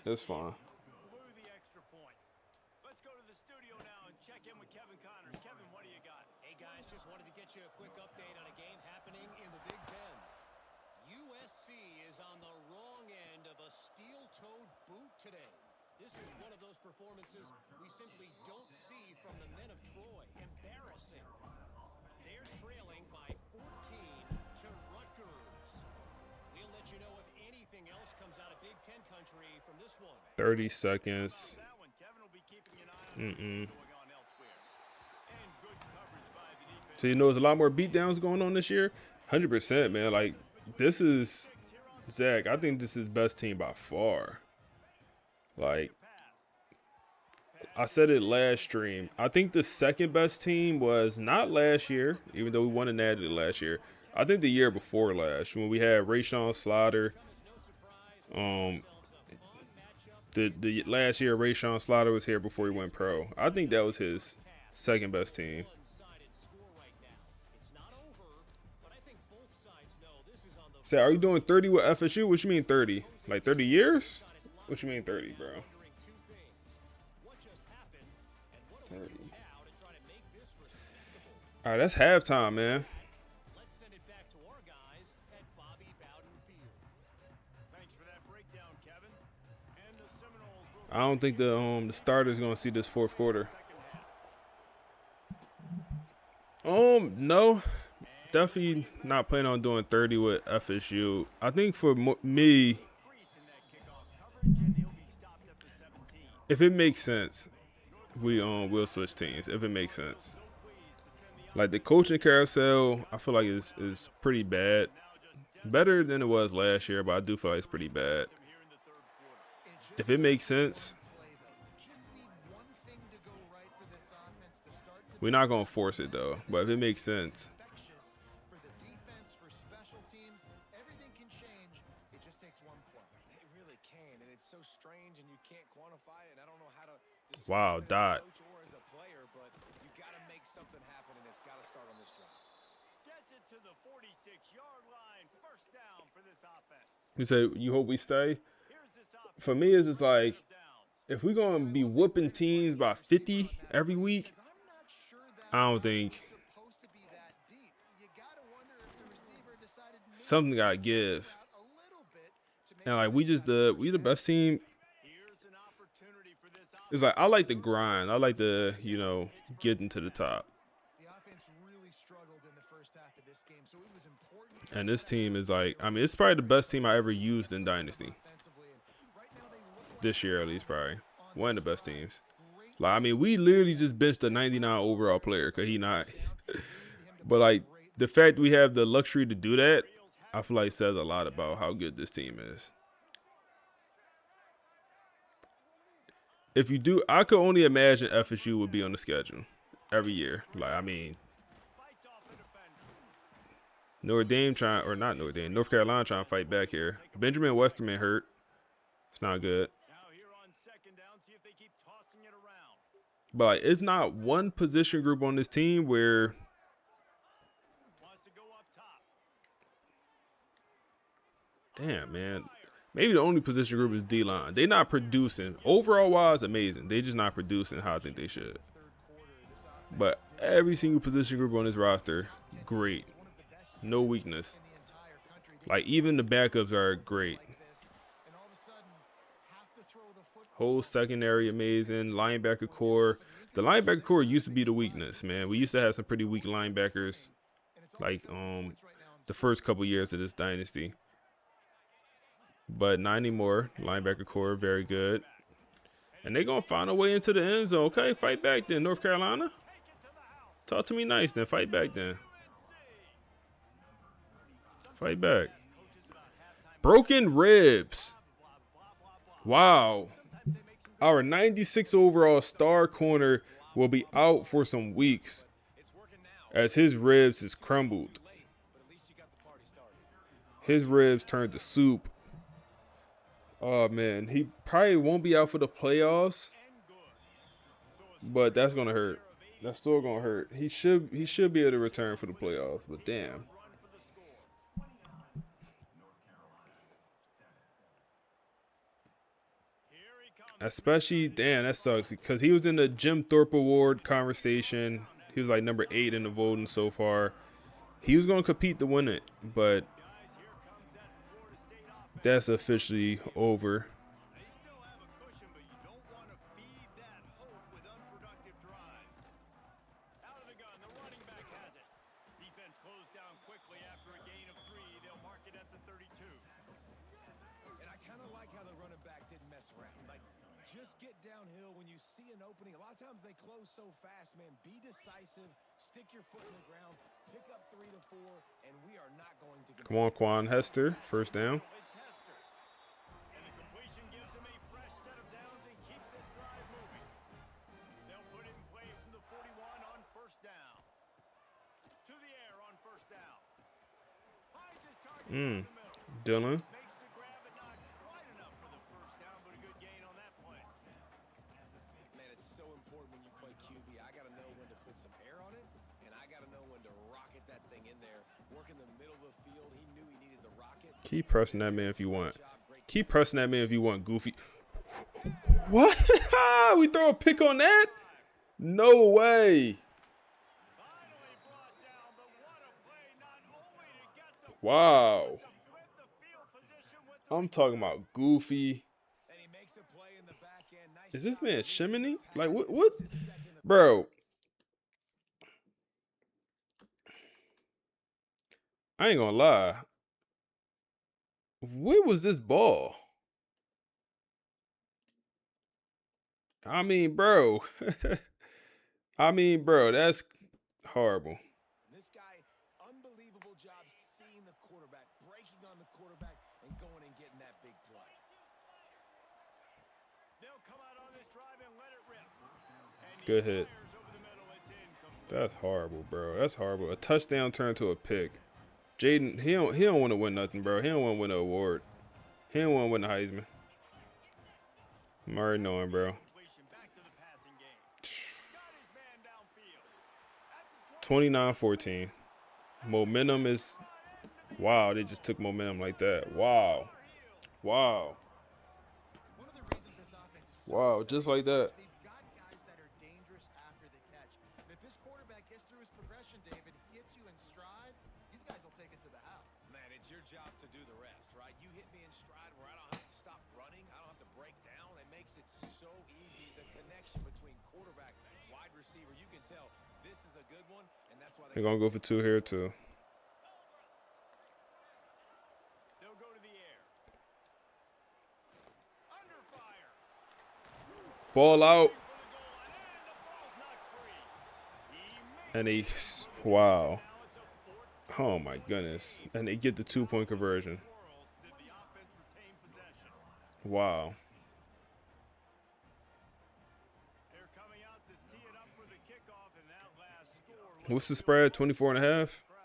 That's fine. Blew the extra point. Let's go to the studio now and check in with Kevin Connors. Kevin, what do you got? Hey guys, just wanted to get you a quick update on a game happening in the Big Ten. USC is on the wrong end of a steel-toed boot today. This is one of those performances we simply don't see from the men of Troy. Embarrassing. They're trailing by 14 to Rutgers. We'll let you know if anything else comes out of Big Ten country from this one. 30 seconds. So you know there's a lot more beatdowns going on this year? 100%, man. Like, this is, Zach, I think this is best team by far. Like, I said it last stream. I think the second best team was not last year, even though we won and added it last year. I think the year before last, when we had Rayshawn Slaughter. The last year Rayshawn Slaughter was here before he went pro. I think that was his second best team. Say, are you doing 30 with FSU? What you mean 30? Like 30 years? What you mean 30, bro? 30. All right, that's halftime, man. I don't think the starter's gonna see this fourth quarter. No, definitely not planning on doing 30 with FSU. I think for me, if it makes sense, we'll switch teams. If it makes sense, like the coaching carousel, I feel like is pretty bad. Better than it was last year, but I do feel like it's pretty bad. If it makes sense, we're not going to force it, though. But if it makes sense. Wow, dot. You say you hope we stay? For me, it's just like, if we're going to be whooping teams by 50 every week, I don't think something got to give. And like, we the best team. It's like, I like the grind. I like the, getting to the top. And this team is like, I mean, it's probably the best team I ever used in Dynasty. This year, at least, probably. One of the best teams. Like, I mean, we literally just benched a 99 overall player because he not. But, like, the fact we have the luxury to do that, I feel like says a lot about how good this team is. If you do, I could only imagine FSU would be on the schedule every year. Like, I mean, North Carolina trying to fight back here. Benjamin Westerman hurt. It's not good. But like, it's not one position group on this team where damn, man. Maybe the only position group is D-line. They're not producing. Overall wise, amazing. They just not producing how I think they should. But every single position group on this roster, great. No weakness. Like, even the backups are great. Whole secondary amazing. Linebacker core. The linebacker core used to be the weakness, man. We used to have some pretty weak linebackers, like the first couple years of this dynasty. But not anymore. Linebacker core, very good. And they're going to find a way into the end zone. Okay, fight back then, North Carolina. Talk to me nice then. Fight back then. Fight back. Broken ribs. Wow. Our 96 overall star corner will be out for some weeks as his ribs is crumbled. His ribs turned to soup. Oh, man. He probably won't be out for the playoffs, but that's going to hurt. That's still gonna hurt. He should be able to return for the playoffs, but damn. Especially, damn, that sucks because he was in the Jim Thorpe Award conversation. He was like number 8 in the voting so far. He was gonna compete to win it, but that's officially over. They still have a cushion, but you don't want to feed that hope with unproductive drives. Out of the gun, the running back has it. Defense closed down quickly after a gain of 3. They'll mark it at the 32. And I kind of like how the running back didn't mess around. Like, just get downhill when you see an opening. A lot of times they close so fast, man. Be decisive, stick your foot in the ground, pick up 3 to 4, and we are not going to. Come on, Quan Hester, first down. It's Hester. And the completion gives him a fresh set of downs and keeps this drive moving. They'll put it in play from the 41 on first down. To the air on first down. Finds his target in the middle. Dylan. Makes the grab and not quite enough for the first down, but a good gain on that play. Man, it's so important when you play QB. I got to know when to put some air on it, and I got to know when to rocket that thing in there. Work in the middle of the field. He knew he needed the rocket. Keep pressing that man if you want. Keep pressing that man if you want, Goofy. What? We throw a pick on that? No way. Finally brought down, but what a play not only to get the Wow. to flip the field position with the I'm talking about Goofy. And he makes a play in the back end. Nice Is this job man of Shimony? reading the Like, pass. what? It's his second of- Bro. I ain't gonna lie. Where was this ball? I mean, bro. That's horrible. This guy, unbelievable job seeing the quarterback, breaking on the quarterback, and going and getting that big play. They'll come out on this drive and let it rip. And he Good hit. fires over the middle. It's incomplete. That's horrible, bro. That's horrible. A touchdown turned to a pick. Jaden, he don't want to win nothing, bro. He don't want to win an award. He don't want to win the Heisman. I'm already knowing, bro. Completion back to the passing game. Got his man downfield. At the 29-14. Momentum is... Wow, they just took momentum like that. Wow. Wow. One of the reasons this offense is so Wow, just like that. they've got guys that are dangerous after the catch. And if this quarterback gets through his progression, David, hits you in stride, these guys will take it to the house. Man, it's your job to do the rest, right? You hit me in stride where I don't have to stop running. I don't have to break down. It makes it so easy. The connection between quarterback and wide receiver, you can tell this is a good one, and that's why They're going to go for 2 here, too. They'll go to the air. Under fire. Ball out. For the goal line, and the ball's knocked free. He makes And he... Wow. now it's a 14 Oh, my goodness. And they get the 2-point conversion. world. Did the offense retain possession? Wow. They're coming out to tee it up for the kickoff, and that last score What's the spread? 24 and a half? crowd.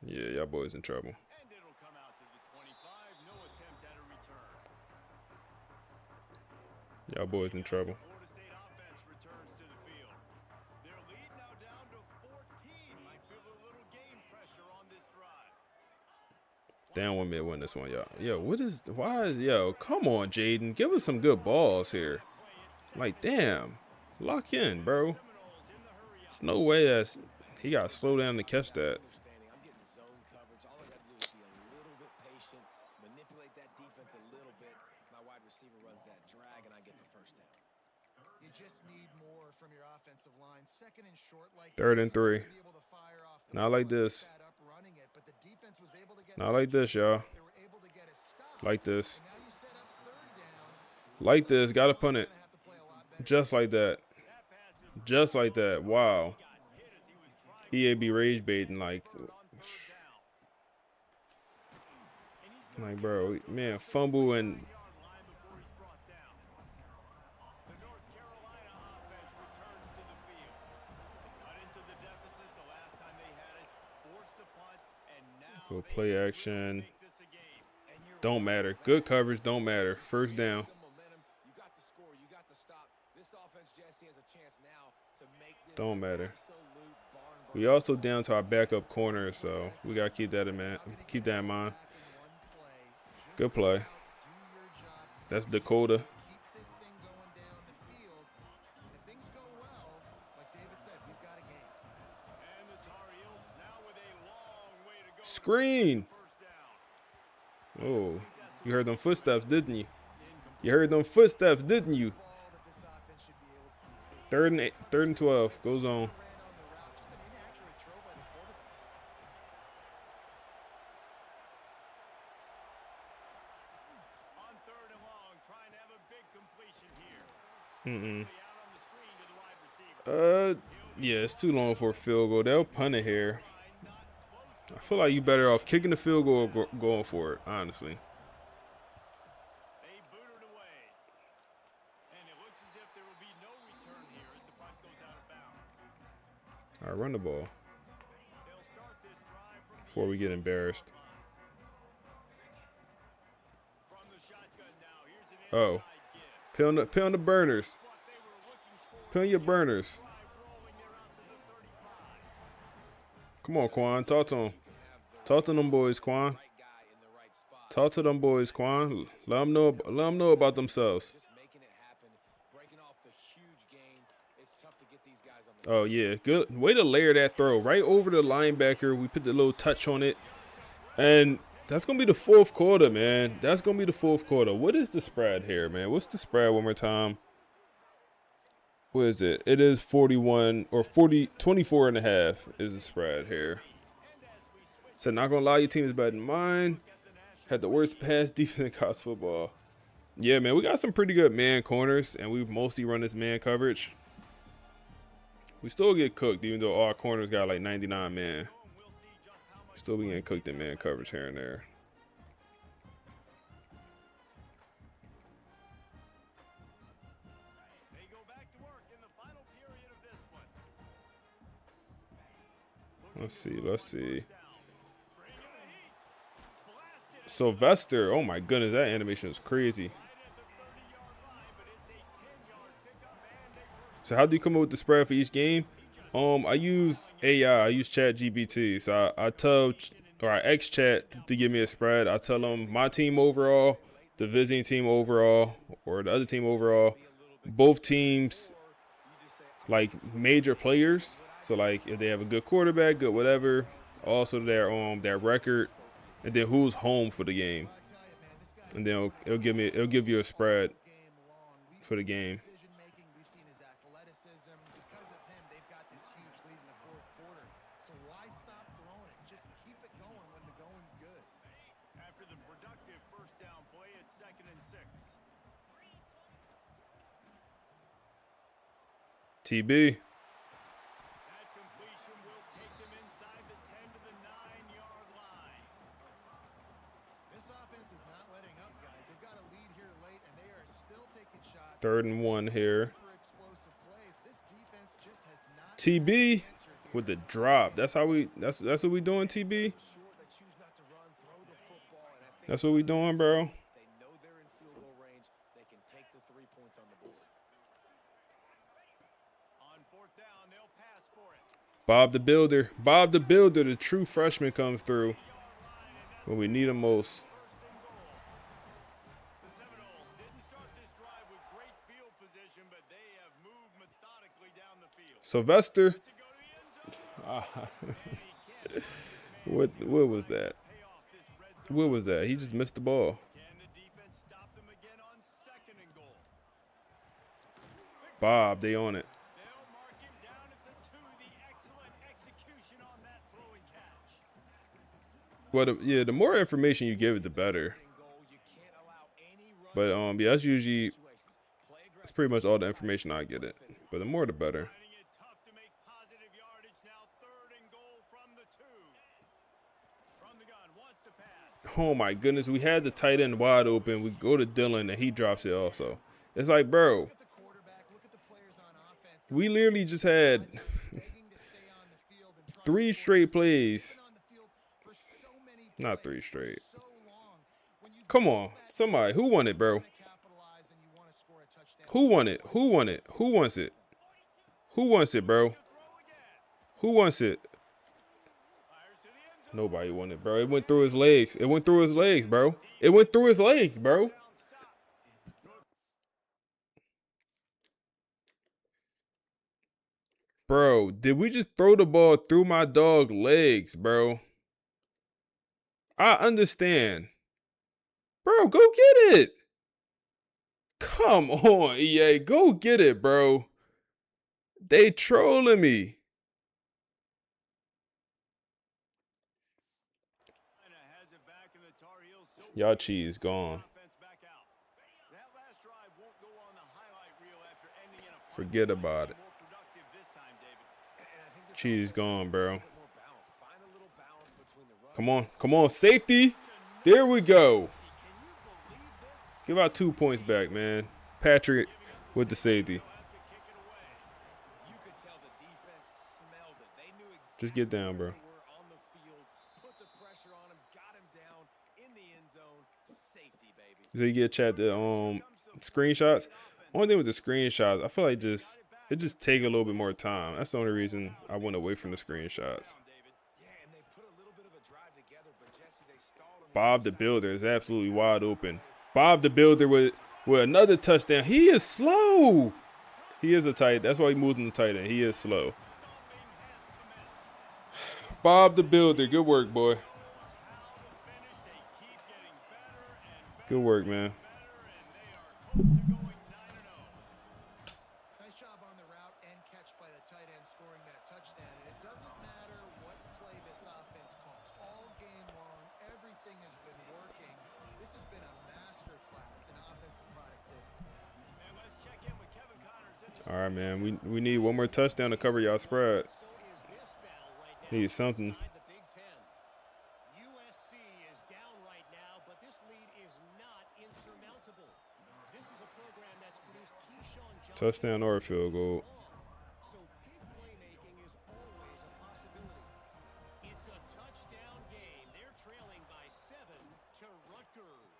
Yeah, y'all boys in trouble. And it'll come out to the 25. No attempt at a return. Y'all boys in trouble. Florida State offense returns to the field. Their lead now down to 14. Might feel a little game pressure on this drive. They don't want me to win this one, y'all. Yo, yo, come on, Jaden. Give us some good balls here. Like, damn. Lock in, bro. There's no way he got to slow down to catch that. understanding. I'm getting zone coverage. All I got to do is be a little bit patient, manipulate that defense a little bit. My wide receiver runs that drag, and I get the first down. You just need more from your offensive line. Second and short like 3rd and that, 3. you be able to fire off the Not ball like and get this. that up running it, but the defense was able to get Not like this, y'all. They were able to get a stop. Like this. And now you set up 3rd down. Like this. Got to punt it. Gonna have to play a lot better. Just like that. Just like that. Wow. EAB rage baiting, like, bro, man, fumble and Yard line before he's brought down. The North Carolina offense returns to the field. Cut into the deficit the last time they had it. Forced the punt, and now go they play can action. make this a game. And you're Don't matter. Good coverage don't matter. First down. some momentum. You got the score. You got the stop. This offense, Jesse, has a chance now to make this Don't matter. We also down to our backup corner, so we gotta keep that in mind. Keep that in mind. Good play. That's Dakota. Keep this thing going down the field. If things go well, like David said, we've got a game. And the Tar Heels now with a long way to go. Screen. First down. Oh, you heard them footsteps, didn't you? You heard them footsteps, didn't you? Ball that this offense should be able to complete. Third and 12. Goes on. Ran on the route, just an inaccurate throw by the quarterback. On third and long, trying to have a big completion here. Mm-mm. Out on the screen to the wide receiver. Yeah, it's too long for a field goal. They'll punt it here. I feel like you better off kicking the field goal or going for it, honestly. They booted away. And it looks as if there will be no return here as the punt goes out of bounds. All right, run the ball They'll start this drive from before we get embarrassed. the shotgun now. Here's an Oh, inside give. pin on the burners. What they were looking for. Pin your burners. Drive rolling there out to the 35. Come on, Quan. Talk to him. Talk to them boys, Quan. Right guy in the right spot. Talk to them boys, Quan. Let them know about themselves. Just making it happen, breaking off the huge gain. It's tough to get these guys on the Oh, yeah. Good way to layer that throw right over the linebacker. We put the little touch on it. And that's going to be the fourth quarter, man. That's going to be the fourth quarter. What is the spread here, man? What's the spread one more time? What is it? It is 41 or 24 and a half is the spread here. So not going to lie, your team is better than mine. Had the worst pass defense in college football. Yeah, man, we got some pretty good man corners, and we mostly run this man coverage. We still get cooked, even though our corners got like 99 man. Still be getting cooked in man coverage here and there. They go back to work in the final period of this one. Let's see. Bringing the heat. Blasted Sylvester, oh my goodness, that animation is crazy. right at the 30-yard line, but it's a 10-yard pickup and a first. So how do you come up with the spread for each game? I use AI, I use ChatGPT. So I tell, or I ask Chat to give me a spread. I tell them my team overall, the visiting team overall, or the other team overall, both teams, like major players. So like if they have a good quarterback, good whatever. Also their record, and then who's home for the game, and then it'll give you a spread Game long. We've for the seen game. decision making. We've seen his athleticism. Because of him, they've got this huge lead in the fourth quarter. So why stop throwing it? Just keep it going when the going's good. After the productive first down play, it's 2nd and 6. TB. That completion will take them inside the 10 to the 9-yard line. This offense is not letting up, guys. They've got a lead here late, and they are still taking shots. 3rd and 1 here. For explosive plays. This defense just has not TB answered here. with the drop. That's what we doing, TB. short. They choose not to run, throw the football, and I think That's what we doing, bro. they know they're in field goal range. They can take the 3 points on the board. On 4th down, they'll pass for it. Bob the Builder. Bob the Builder, the true freshman comes through when we need him most. The Seminoles didn't start this drive with great field position, but they have moved methodically down the field. Sylvester. To go to the end zone. And he can't What was that? pay off this red zone. What was that? He just missed the ball. Can the defense stop them again on 2nd and goal? Bob, they on it. They'll mark him down at the 2. The excellent execution on that throw and catch. Well, yeah, the more information you give it, the better. Goal, you can't allow any run But yeah, that's usually situations. Play that's pretty much all the information I get it. But the more, the better. Finding it tough to make positive yardage now. 3rd and goal from the 2. From the gun, wants to pass. Oh my goodness, we had the tight end wide open. We go to Dylan and he drops it also. It's like, bro, Look at the quarterback. Look at the players on offense. we literally just had Begging to stay on the field and try 3 to straight plays. on the field for so many Not plays 3 straight. so long. When you Come go on, back, somebody. Who won it, bro? you wanna capitalize and you wanna score a touchdown. Who won it? Who won it? Who wants it? Who wants it, bro? Who wants it? Nobody wanted it, bro. It went through his legs. It went through his legs, bro. It went through his legs, bro. Bro, did we just throw the ball through my dog legs, bro? I understand. Bro, go get it. Come on, EA. Go get it, bro. They trolling me. Y'all cheese gone. Forget about it. Cheese gone, bro. Come on. Come on. Safety. There we go. Give out 2 points back, man. Patrick with the safety. Just get down, bro. So you get chat the screenshots. Only thing with the screenshots, I feel like it just take a little bit more time. That's the only reason I went away from the screenshots. Bob the Builder is absolutely wide open. Bob the Builder with another touchdown. He is slow. He is a tight. That's why he moved in the tight end. He is slow. Bob the Builder, good work, boy. Good work, man. Nice job on the route and catch by the tight end scoring that touchdown. And it doesn't matter what play this offense calls. All game long, everything has been working. This has been a master class in offensive productivity. And let's check in with Kevin Connors. All right, man. We need one more touchdown to cover y'all spread. Need something. Touchdown or a field goal. So big playmaking is always a possibility. It's a touchdown game. They're trailing by 7 to Rutgers.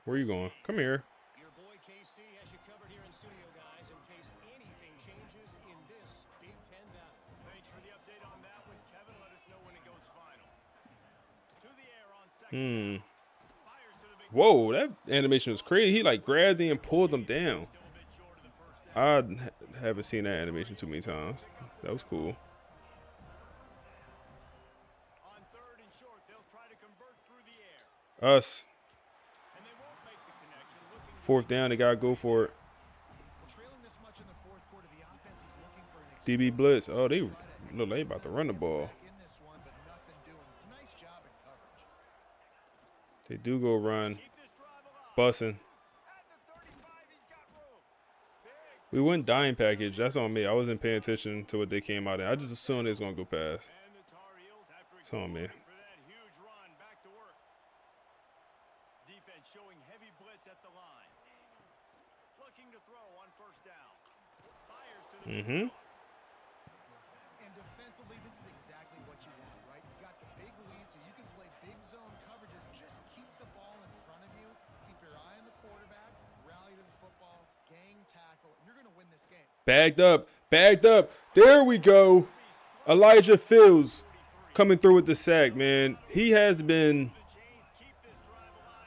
Where you going? Come here. Your boy KC has you covered here in studio, guys, in case anything changes in this Big Ten battle. Thanks for the update on that one, Kevin. Let us know when it goes final. To the air on second. Fires to the big. Whoa, that animation was crazy. He like grabbed him and pulled them down. I haven't seen that animation too many times. That was cool. On third and short, they'll try to convert through the air. Us. And they won't make the connection. Looking Fourth down, they gotta go for it. Trailing this much in the fourth quarter, the offense is looking for an DB blitz. Oh, they look like they about to run the ball. in this one, but nothing doing. Nice job in coverage. They do go run. keep this drive alive. Bussing. At the 35, he's got room. We went dime package. That's on me. I wasn't paying attention to what they came out in. I just assumed they was gonna go pass. And the Tar Heels after It's on me. for that huge run back to work. Defense showing heavy blitz at the line. Looking to throw on first down. Fires to the And defensively, this is exactly what you want, right? You got the big lead, so you can play big zone coverages. Just keep the ball in front of you. Keep your eye on the quarterback. Rally to the football. Gang tackle. And you're going to win this game. Bagged up. Bagged up. There we go. Elijah Fields coming through with the sack, man. He has been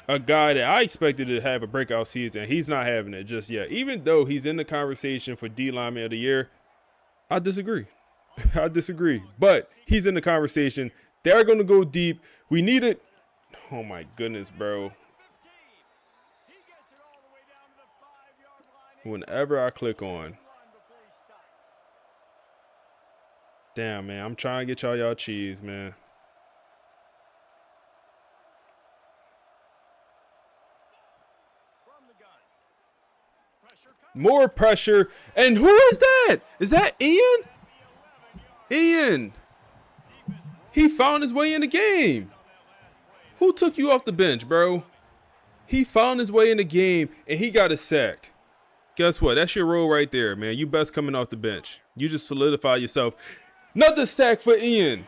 a guy that I expected to have a breakout season. He's not having it just yet. Even though he's in the conversation for D-Lineman of the Year, I disagree. I disagree. But he's in the conversation. They're going to go deep. We need it. Oh, my goodness, bro. He gets it all the way down to the 5-yard line. Whenever I click on. Run before he stopped. Damn, man. I'm trying to get y'all cheese, man. From the gun. Pressure comes. More pressure. And who is that? Is that Ian? Ian. He found his way in the game. Who took you off the bench, bro? He found his way in the game, and he got a sack. Guess what? That's your role right there, man. You best coming off the bench. You just solidify yourself. Another sack for Ian.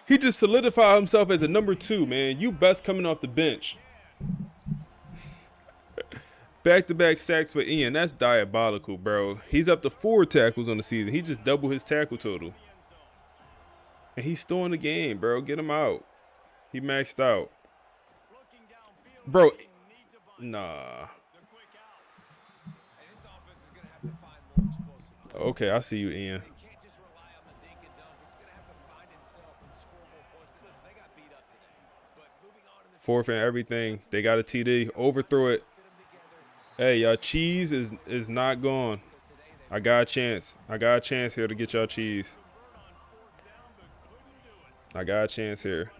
He just solidified himself as a number 2, man. You best coming off the bench. Back-to-back sacks for Ian. That's diabolical, bro. He's up to 4 tackles on the season. He just doubled his tackle total. And he's still in the game, bro. Get him out. He maxed out. Bro, nah. Okay, I see you, Ian. Fourth and everything. They got a TD. Overthrow it. Hey, y'all cheese is not gone. I got a chance. I got a chance here to get y'all cheese. I got a chance here.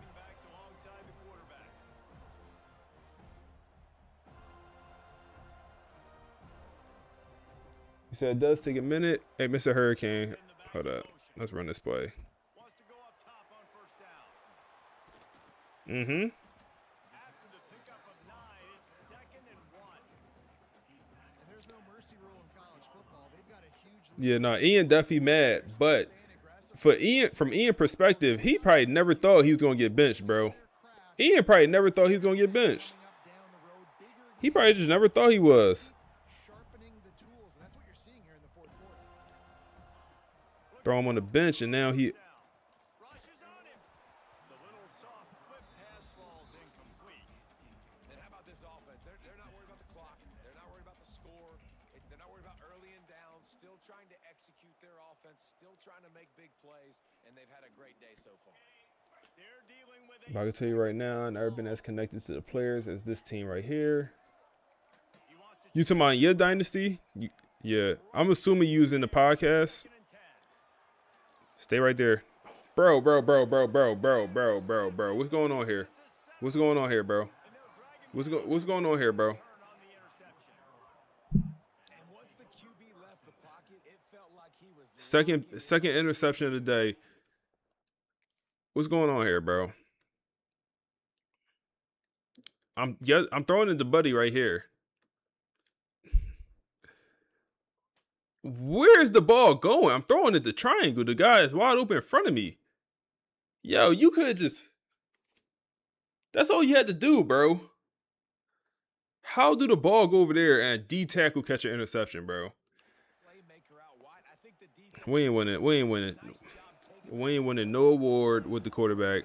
You said it does take a minute. Hey, Mr. Hurricane. Hold up. Let's run this play. Mm-hmm. Yeah, no, Ian definitely mad, but from Ian perspective, he probably never thought he was gonna get benched, bro. Ian probably never thought he was gonna get benched. He probably just never thought he was. Throw him on the bench, and now he. Trying to execute their offense, still trying to make big plays, and they've had a great day so far. I can tell you right now, I've never been as connected to the players as this team right here. You talking about your dynasty? Yeah, I'm assuming you using the podcast. Stay right there, bro. What's going on here? What's going on here, bro? What's going on here, bro? Second interception of the day. What's going on here, bro? I'm throwing it to Buddy right here. Where's the ball going? I'm throwing it to triangle. The guy is wide open in front of me. Yo, you could just. That's all you had to do, bro. How do the ball go over there and D tackle catch an interception, bro? We ain't winning. We ain't winning. We ain't winning no award with the quarterback.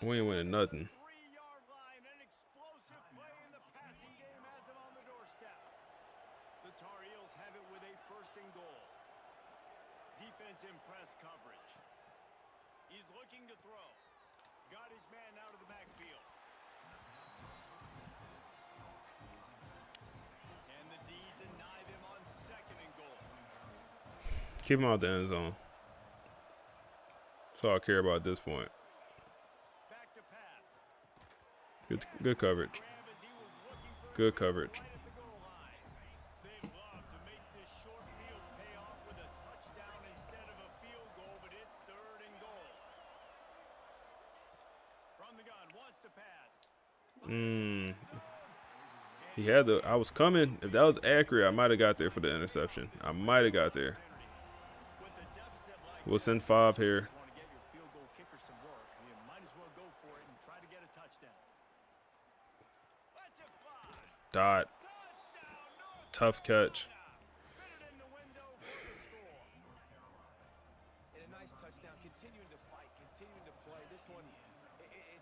We ain't winning nothing. Defense in press coverage. He's looking to throw. Got his man out of the backfield. Can the D deny them on second and goal? Keep him out the end zone. That's all I care about at this point. Back to pass. Good coverage. Good coverage. He had the. I was coming. If that was accurate, I might have got there for the interception. I might have got there. We'll send 5 here. Dot. Tough catch.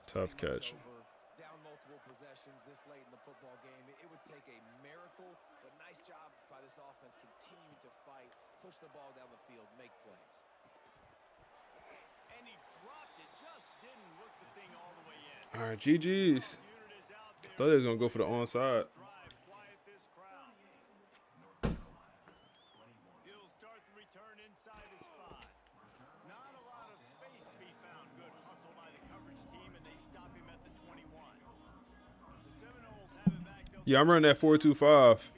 Tough catch. Down multiple possessions this late in the football game. It would take a miracle, but nice job by this offense continuing to fight, push the ball down the field, make plays. And he dropped it, just didn't work the thing all the way in. All right, GG's. Thought they was gonna go for the onside. He'll start the return inside his 5. Not a lot of space to be found. Good hustle by the coverage team, and they stop him at the 21. The Seminoles have it back. Yeah, I'm running that 4-2-5.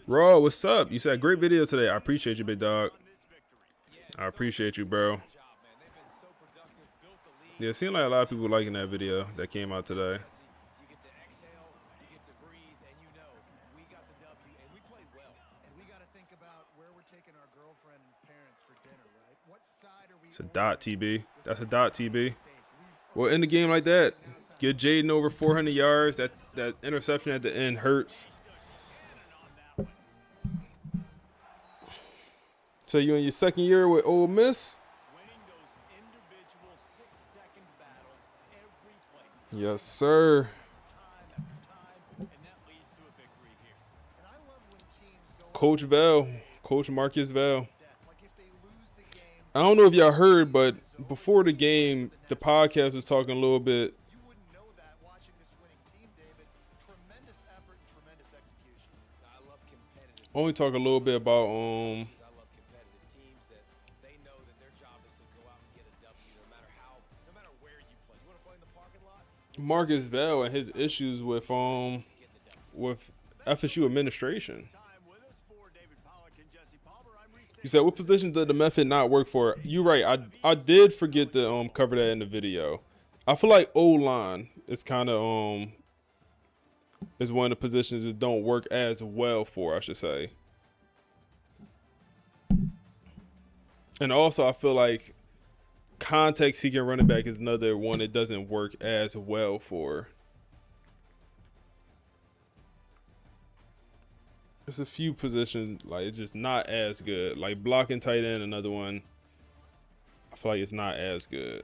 Raw, what's up? You said great video today. I appreciate you, big dog. I appreciate you, bro. Yeah, it seemed like a lot of people liking that video that came out today. You get to exhale, you get to breathe, and you know we got the W, and we played well. And we got to think about where we're taking our girlfriend and parents for dinner, right? It's a dot, TB. That's a dot, TB. Well, in the game like that, get Jaden over 400 yards. That interception at the end hurts. So you in your second year with Ole Miss? Yes, sir. Coach Vale, Coach Marcus Vale. I don't know if y'all heard, but before the game, the podcast was talking a little bit. You wouldn't know that watching this winning team, David. Tremendous effort, tremendous execution. I love competitive. Only talk a little bit about I love competitive teams that they know that their job is to go out and get a W no matter where you play. You want to play in the parking lot? Marcus Vale and his issues with FSU administration. You said, what position did the method not work for? You're right. I did forget to cover that in the video. I feel like O-line is kind of is one of the positions that don't work as well for, I should say. And also, I feel like contact-seeking running back is another one that doesn't work as well for. There's a few positions, like, it's just not as good. Like, blocking tight end, another one. I feel like it's not as good.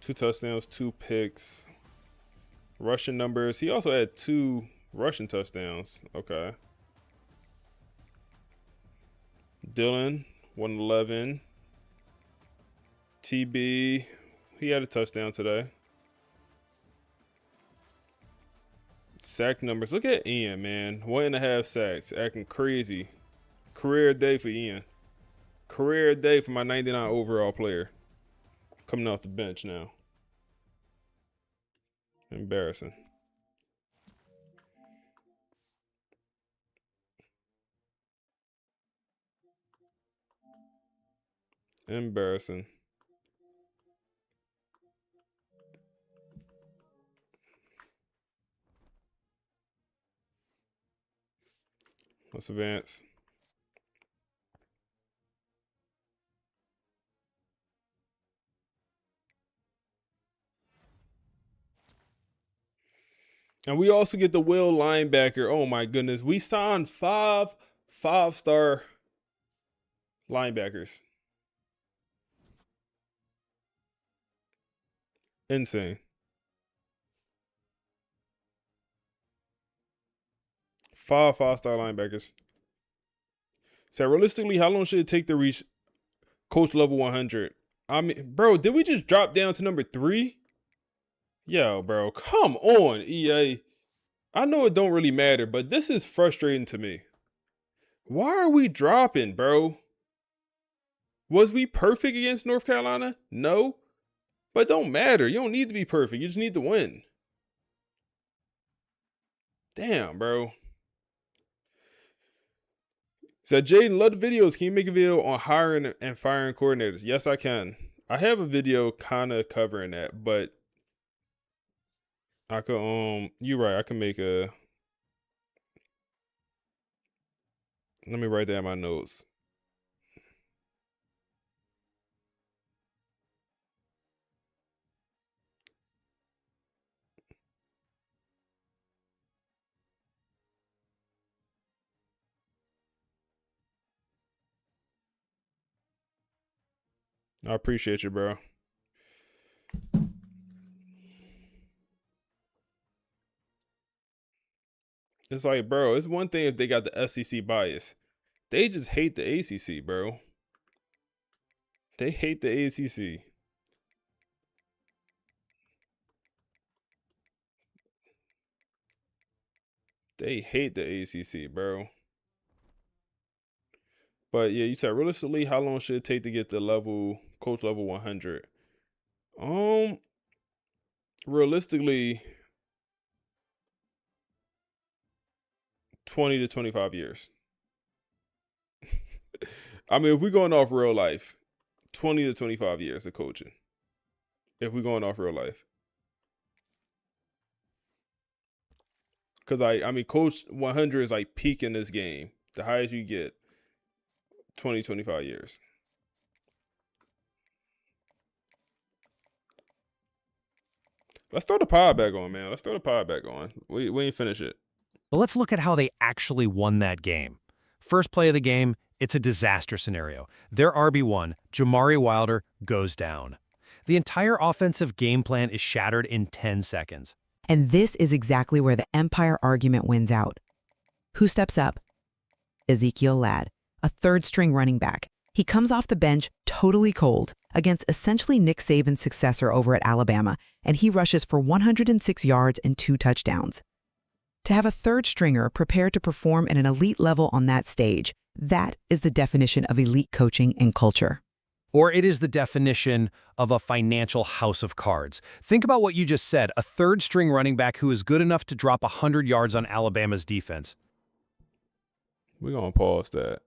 Two touchdowns, 2 picks. Rushing numbers. He also had 2 rushing touchdowns. Okay. Dylan, 111. TB. He had a touchdown today. Sack numbers. Look at Ian, man. 1.5 sacks. Acting crazy. Career day for Ian. Career day for my 99 overall player. Coming off the bench now. Embarrassing. Embarrassing. Let's advance. And we also get the Will linebacker. Oh my goodness. We signed 5 5-star linebackers. Insane. 5 5-star linebackers. So realistically, how long should it take to reach coach level 100? I mean, bro, did we just drop down to number 3? Yo, bro, come on, EA. I know it don't really matter, but this is frustrating to me. Why are we dropping, bro? Was we perfect against North Carolina? No. But it don't matter. You don't need to be perfect. You just need to win. Damn, bro. So Jaden, love the videos. Can you make a video on hiring and firing coordinators? Yes, I can. I have a video kind of covering that, but I could you're right. I can make a. Let me write that in my notes. I appreciate you, bro. It's like, bro, it's one thing if they got the SEC bias. They just hate the ACC, bro. They hate the ACC. They hate the ACC, bro. But yeah, you said realistically, how long should it take to get the coach level 100? Realistically, 20 to 25 years. I mean, if we're going off real life, 20 to 25 years of coaching. If we're going off real life. Because I mean, Coach 100 is like peak in this game. The highest you get, 20, 25 years. Let's throw the pod back on, man. Let's throw the pod back on. We ain't finish it. But let's look at how they actually won that game. First play of the game, it's a disaster scenario. Their RB1, Jamari Wilder, goes down. The entire offensive game plan is shattered in 10 seconds. And this is exactly where the Empire argument wins out. Who steps up? Ezekiel Ladd, a third-string running back. He comes off the bench totally cold against essentially Nick Saban's successor over at Alabama, and he rushes for 106 yards and 2 touchdowns. To have a third stringer prepared to perform at an elite level on that stage, that is the definition of elite coaching and culture. Or it is the definition of a financial house of cards. Think about what you just said, a third-string running back who is good enough to drop 100 yards on Alabama's defense. We're going to pause that.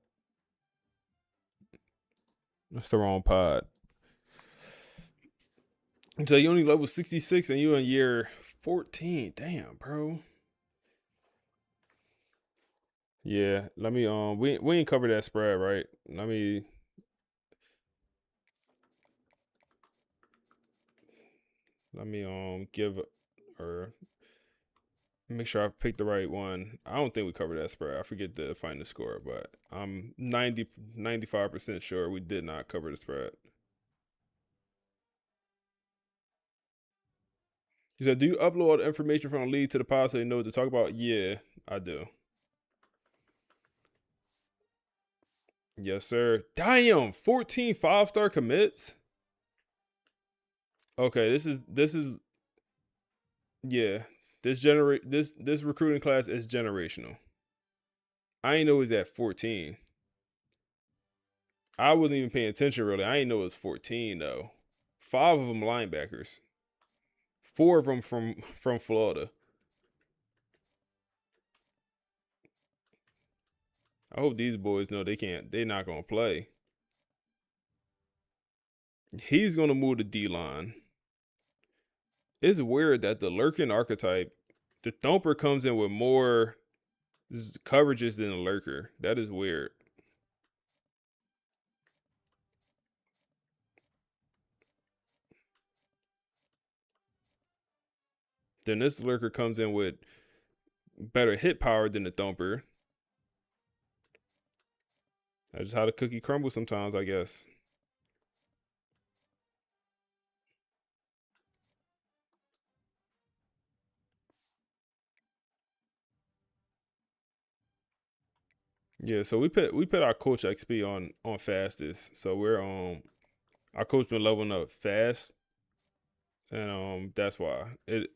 That's the wrong pod. So you only level 66 and you in year 14. Damn, bro. Yeah, let me we ain't covered that spread, right? Let me give or make sure I picked the right one. I don't think we covered that spread. I forget to find the score, but I'm 95% sure we did not cover the spread. He said, do you upload information from the league to the pod so they know what to talk about? Yeah, I do. Yes, sir. Damn, 14 5-star commits. Okay, this is yeah. This recruiting class is generational. I ain't know it was at 14. I wasn't even paying attention really. I ain't know it was 14 though. 5 of them linebackers. 4 of them from Florida. I hope these boys know they're not gonna play. He's gonna move to D-line. It's weird that the lurking archetype, the thumper comes in with more coverages than the lurker. That is weird. Then this lurker comes in with better hit power than the thumper. That's just how the cookie crumbles sometimes, I guess. Yeah, so we put our coach XP on fastest. So we're our coach been leveling up fast. And that's why. It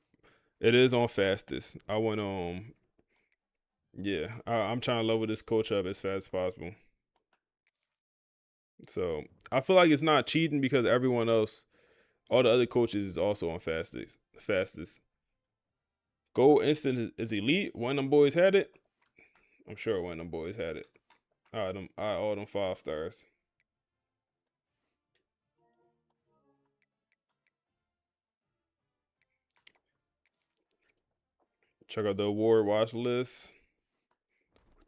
is on fastest. I went yeah, I'm trying to level this coach up as fast as possible. So I feel like it's not cheating because everyone else, all the other coaches is also on fastest. Gold instant is elite. One of them boys had it. I'm sure one of them boys had it. All them 5 stars. Check out the award watch list.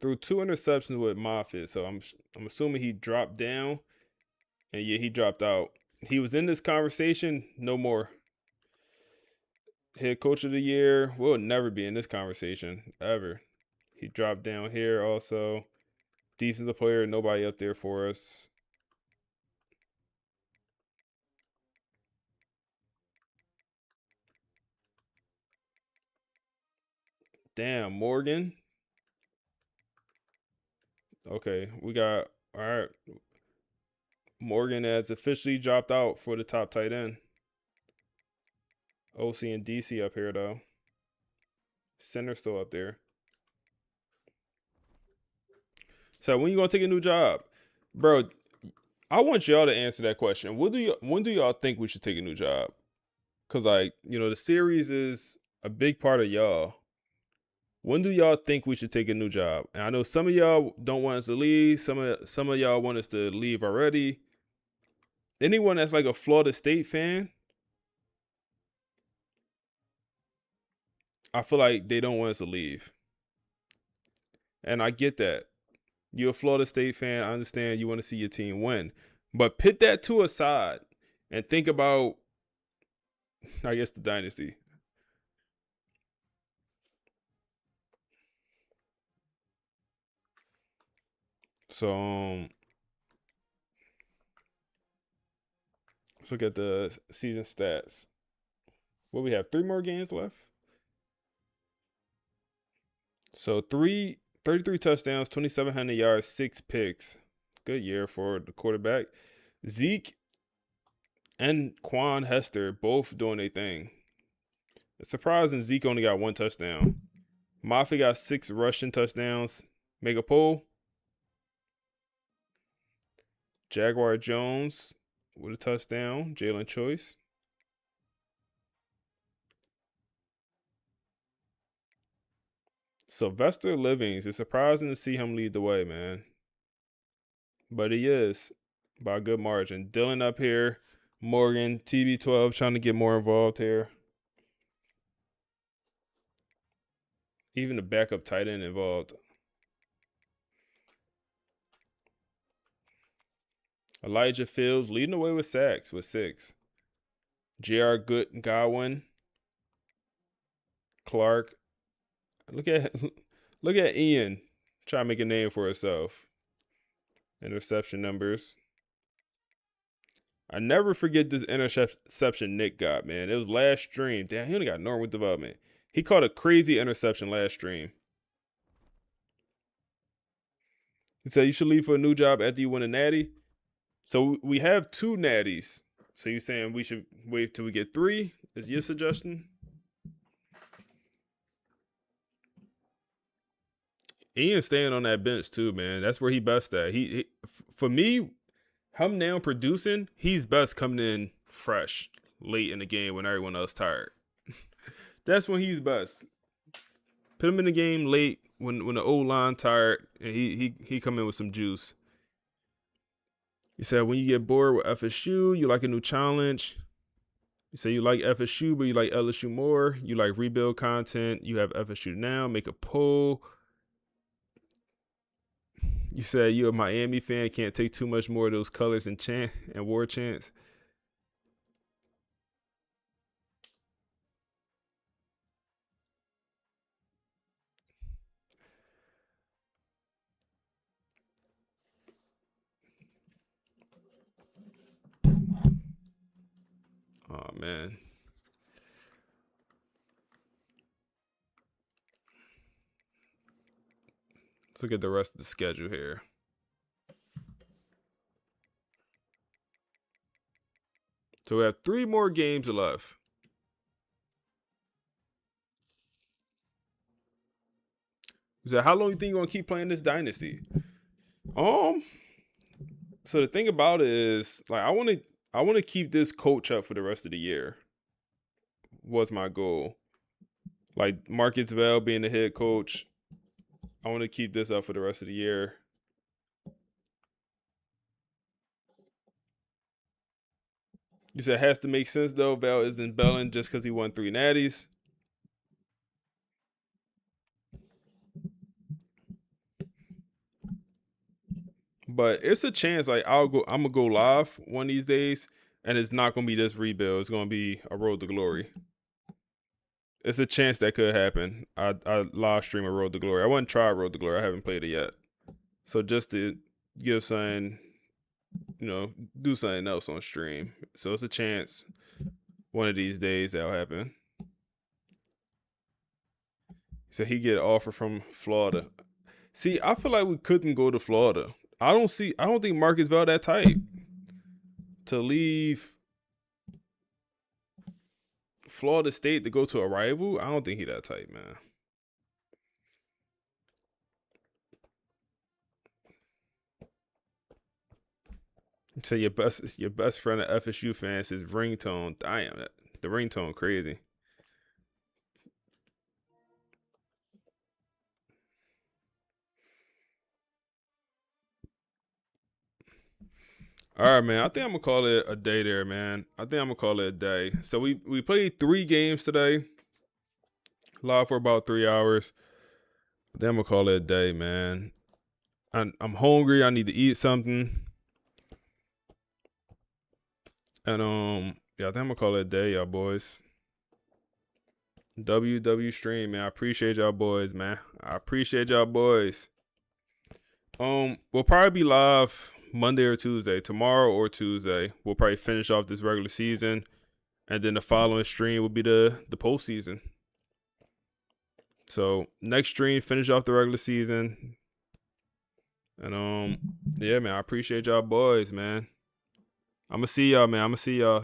Threw 2 interceptions with Moffitt, so I'm assuming he dropped down, and yeah, he dropped out. He was in this conversation, no more. Head coach of the year will never be in this conversation ever. He dropped down here also. Defensive player, nobody up there for us. Damn, Morgan. Okay, we got, all right. Morgan has officially dropped out for the top tight end. OC and DC up here, though. Center still up there. So when you gonna take a new job? Bro, I want y'all to answer that question. When do y'all think we should take a new job? Because, like, you know, the series is a big part of y'all. When do y'all think we should take a new job? And I know some of y'all don't want us to leave. Some of y'all want us to leave already. Anyone that's like a Florida State fan, I feel like they don't want us to leave. And I get that. You're a Florida State fan. I understand you want to see your team win. But put that to a side and think about, I guess, the dynasty. So, let's look at the season stats. What we have? 3 more games left. So 33 touchdowns, 2,700 yards, 6 picks. Good year for the quarterback. Zeke and Quan Hester both doing their thing. It's surprising Zeke only got 1 touchdown. Mafia got 6 rushing touchdowns. Make a poll. Jaguar Jones with a touchdown. Jalen Choice. Sylvester Livings. It's surprising to see him lead the way, man. But he is by a good margin. Dylan up here. Morgan, TB12 trying to get more involved here. Even the backup tight end involved. Elijah Fields leading the way with sacks with 6. J.R. Godwin. Clark. Look at Ian trying to make a name for herself. Interception numbers. I never forget this interception Nick got, man. It was last stream. Damn, he only got Norwood development. He caught a crazy interception last stream. He said you should leave for a new job after you win a natty. So we have 2 natties. So you're saying we should wait till we get 3? Is your suggestion? Ian's staying on that bench too, man. That's where he best at. He for me, him now producing, he's best coming in fresh late in the game when everyone else tired. That's when he's best. Put him in the game late when the old line tired and he come in with some juice. You said when you get bored with FSU, you like a new challenge. You say you like FSU, but you like LSU more. You like rebuild content. You have FSU now. Make a poll. You said you're a Miami fan. Can't take too much more of those colors and chant and war chants. Oh, man. Let's look at the rest of the schedule here. So we have 3 more games left. So how long do you think you're gonna keep playing this dynasty? So the thing about it is, like, I want to keep this coach up for the rest of the year. Was my goal. Like Marcus Vale being the head coach, I want to keep this up for the rest of the year. You said it has to make sense though. Vale isn't belling just because he won 3 natties. But it's a chance, like I'm gonna go live one of these days, and it's not gonna be this rebuild. It's gonna be a road to glory. It's a chance that could happen. I live stream a road to glory. I wouldn't try road to glory. I haven't played it yet. So just to give something, do something else on stream. So it's a chance one of these days that'll happen. So he get an offer from Florida. See, I feel like we couldn't go to Florida. I don't think Marcus Vale that type to leave Florida State to go to a rival. I don't think he that type, man. So your best friend of FSU fans is ringtone. Damn, the ringtone crazy. All right, man. I think I'm gonna call it a day there, man. I think I'm gonna call it a day. So we played 3 games today. Live for about 3 hours. Then I'm gonna call it a day, man. I'm hungry. I need to eat something. And yeah, I think I'm gonna call it a day, y'all boys. WW stream, man. I appreciate y'all boys, man. I appreciate y'all boys. We'll probably be live Monday or Tuesday. Tomorrow or Tuesday. We'll probably finish off this regular season. And then the following stream will be the postseason. So next stream, finish off the regular season. And yeah, man, I appreciate y'all boys, man. I'ma see y'all, man. I'ma see y'all.